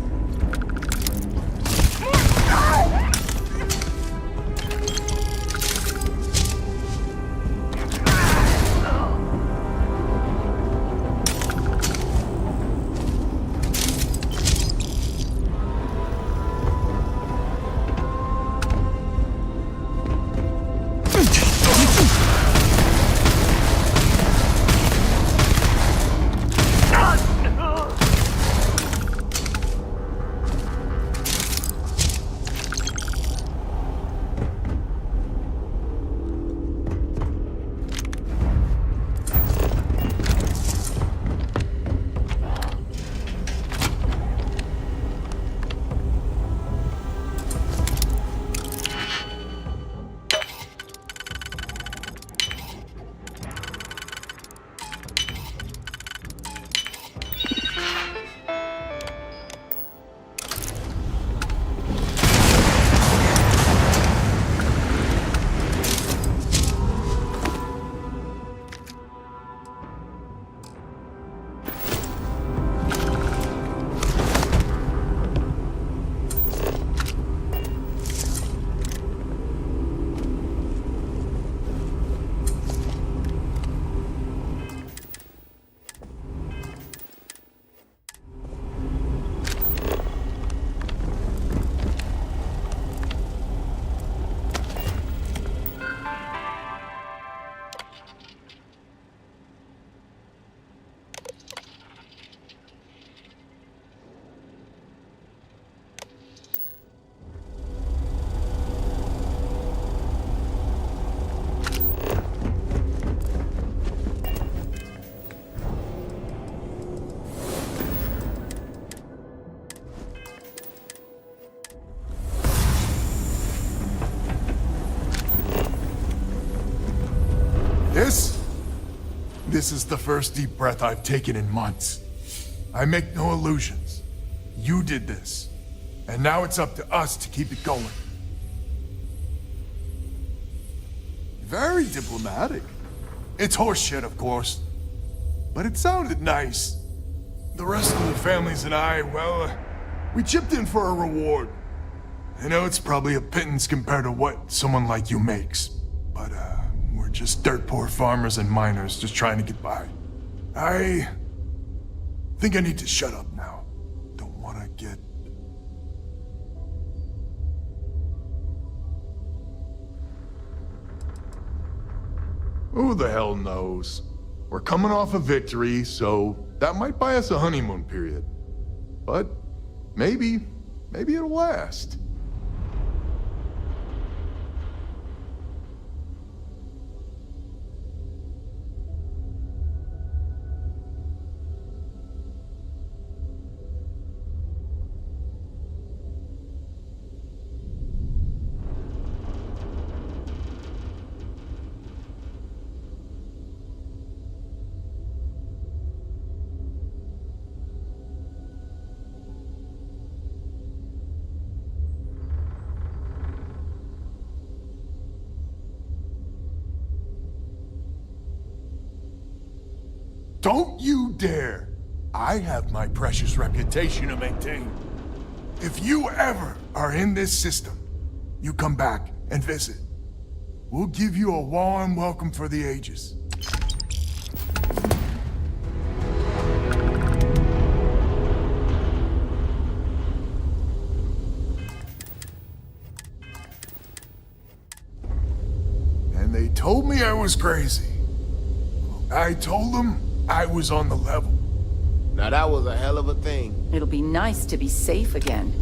this is the first deep breath I've taken in months. I make no illusions. You did this. And now it's up to us to keep it going. Very diplomatic. It's horseshit, of course. But it sounded nice. The rest of the families and I, well, we chipped in for a reward. I know it's probably a pittance compared to what someone like you makes. But, we're just dirt poor farmers and miners just trying to get by. I think I need to shut up now. Don't want to get... Who the hell knows? We're coming off a victory, so that might buy us a honeymoon period. But maybe it'll last. Don't you dare! I have my precious reputation to maintain. If you ever are in this system, you come back and visit. We'll give you a warm welcome for the ages. And they told me I was crazy. I told them I was on the level. Now that was a hell of a thing. It'll be nice to be safe again.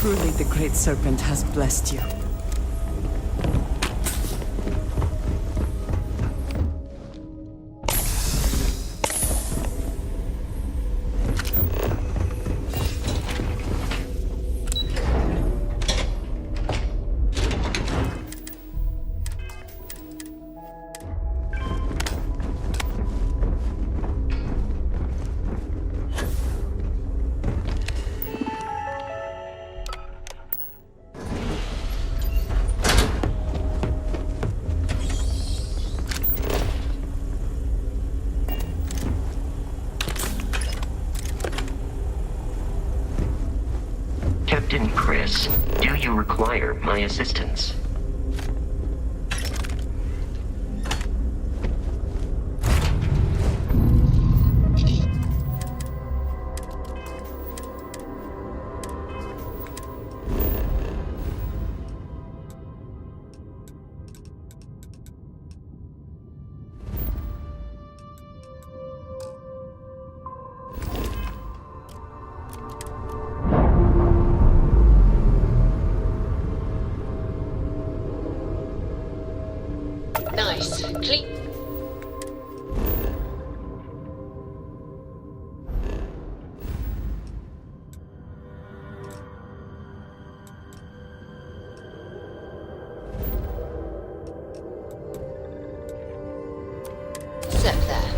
Truly, the Great Serpent has blessed you. Captain Chris, do you require my assistance? Nice. Clean. Set there.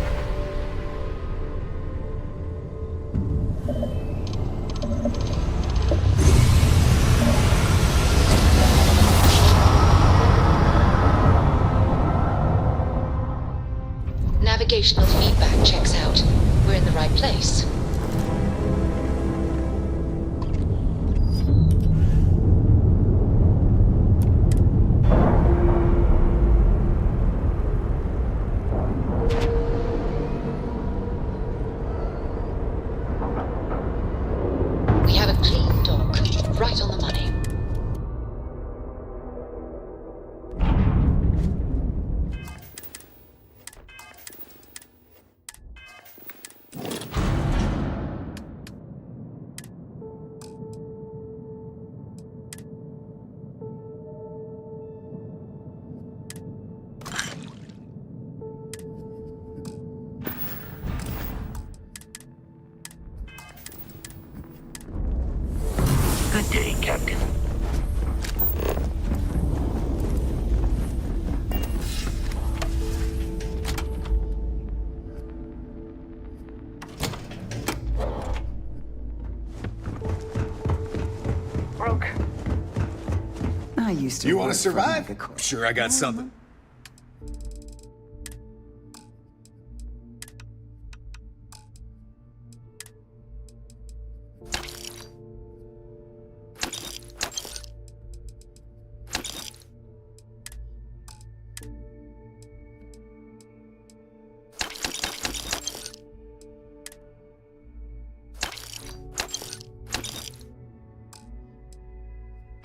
Gravitational feedback checks out. We're in the right place. We have a clean dock, right on the money. Good day, Captain. Broke. I used to. You want work to for survive? Megacorp. Sure, I got something.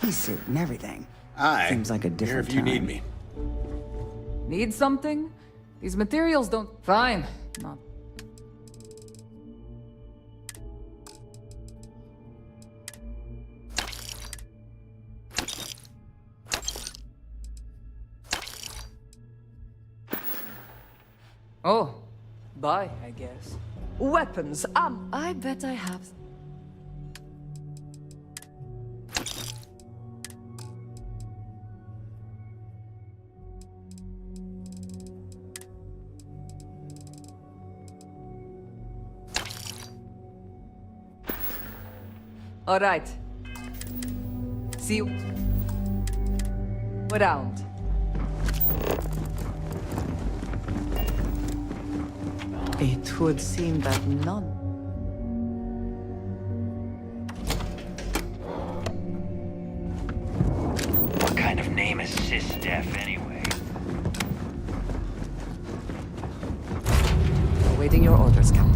He's suit and everything. Aye. Seems like a Here different if you need time. me. Need something? These materials don't... Fine. Not... Oh. Bye, I guess. Weapons. I bet I have... All right. See you around. It would seem that none. What kind of name is Sys-Def anyway? Awaiting your orders, Captain.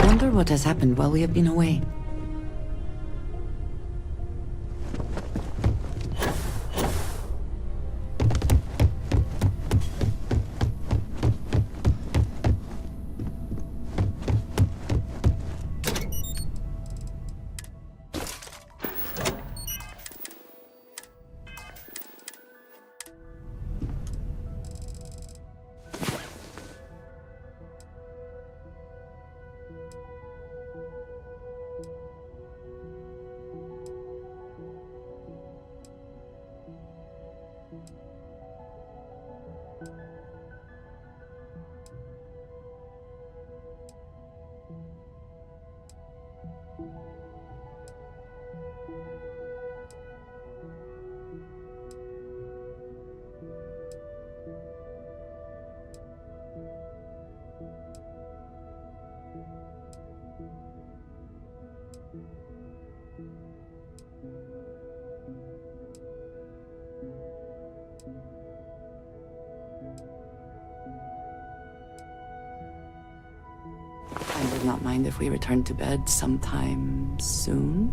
Wonder what has happened while we have been away. I would not mind if we returned to bed sometime soon.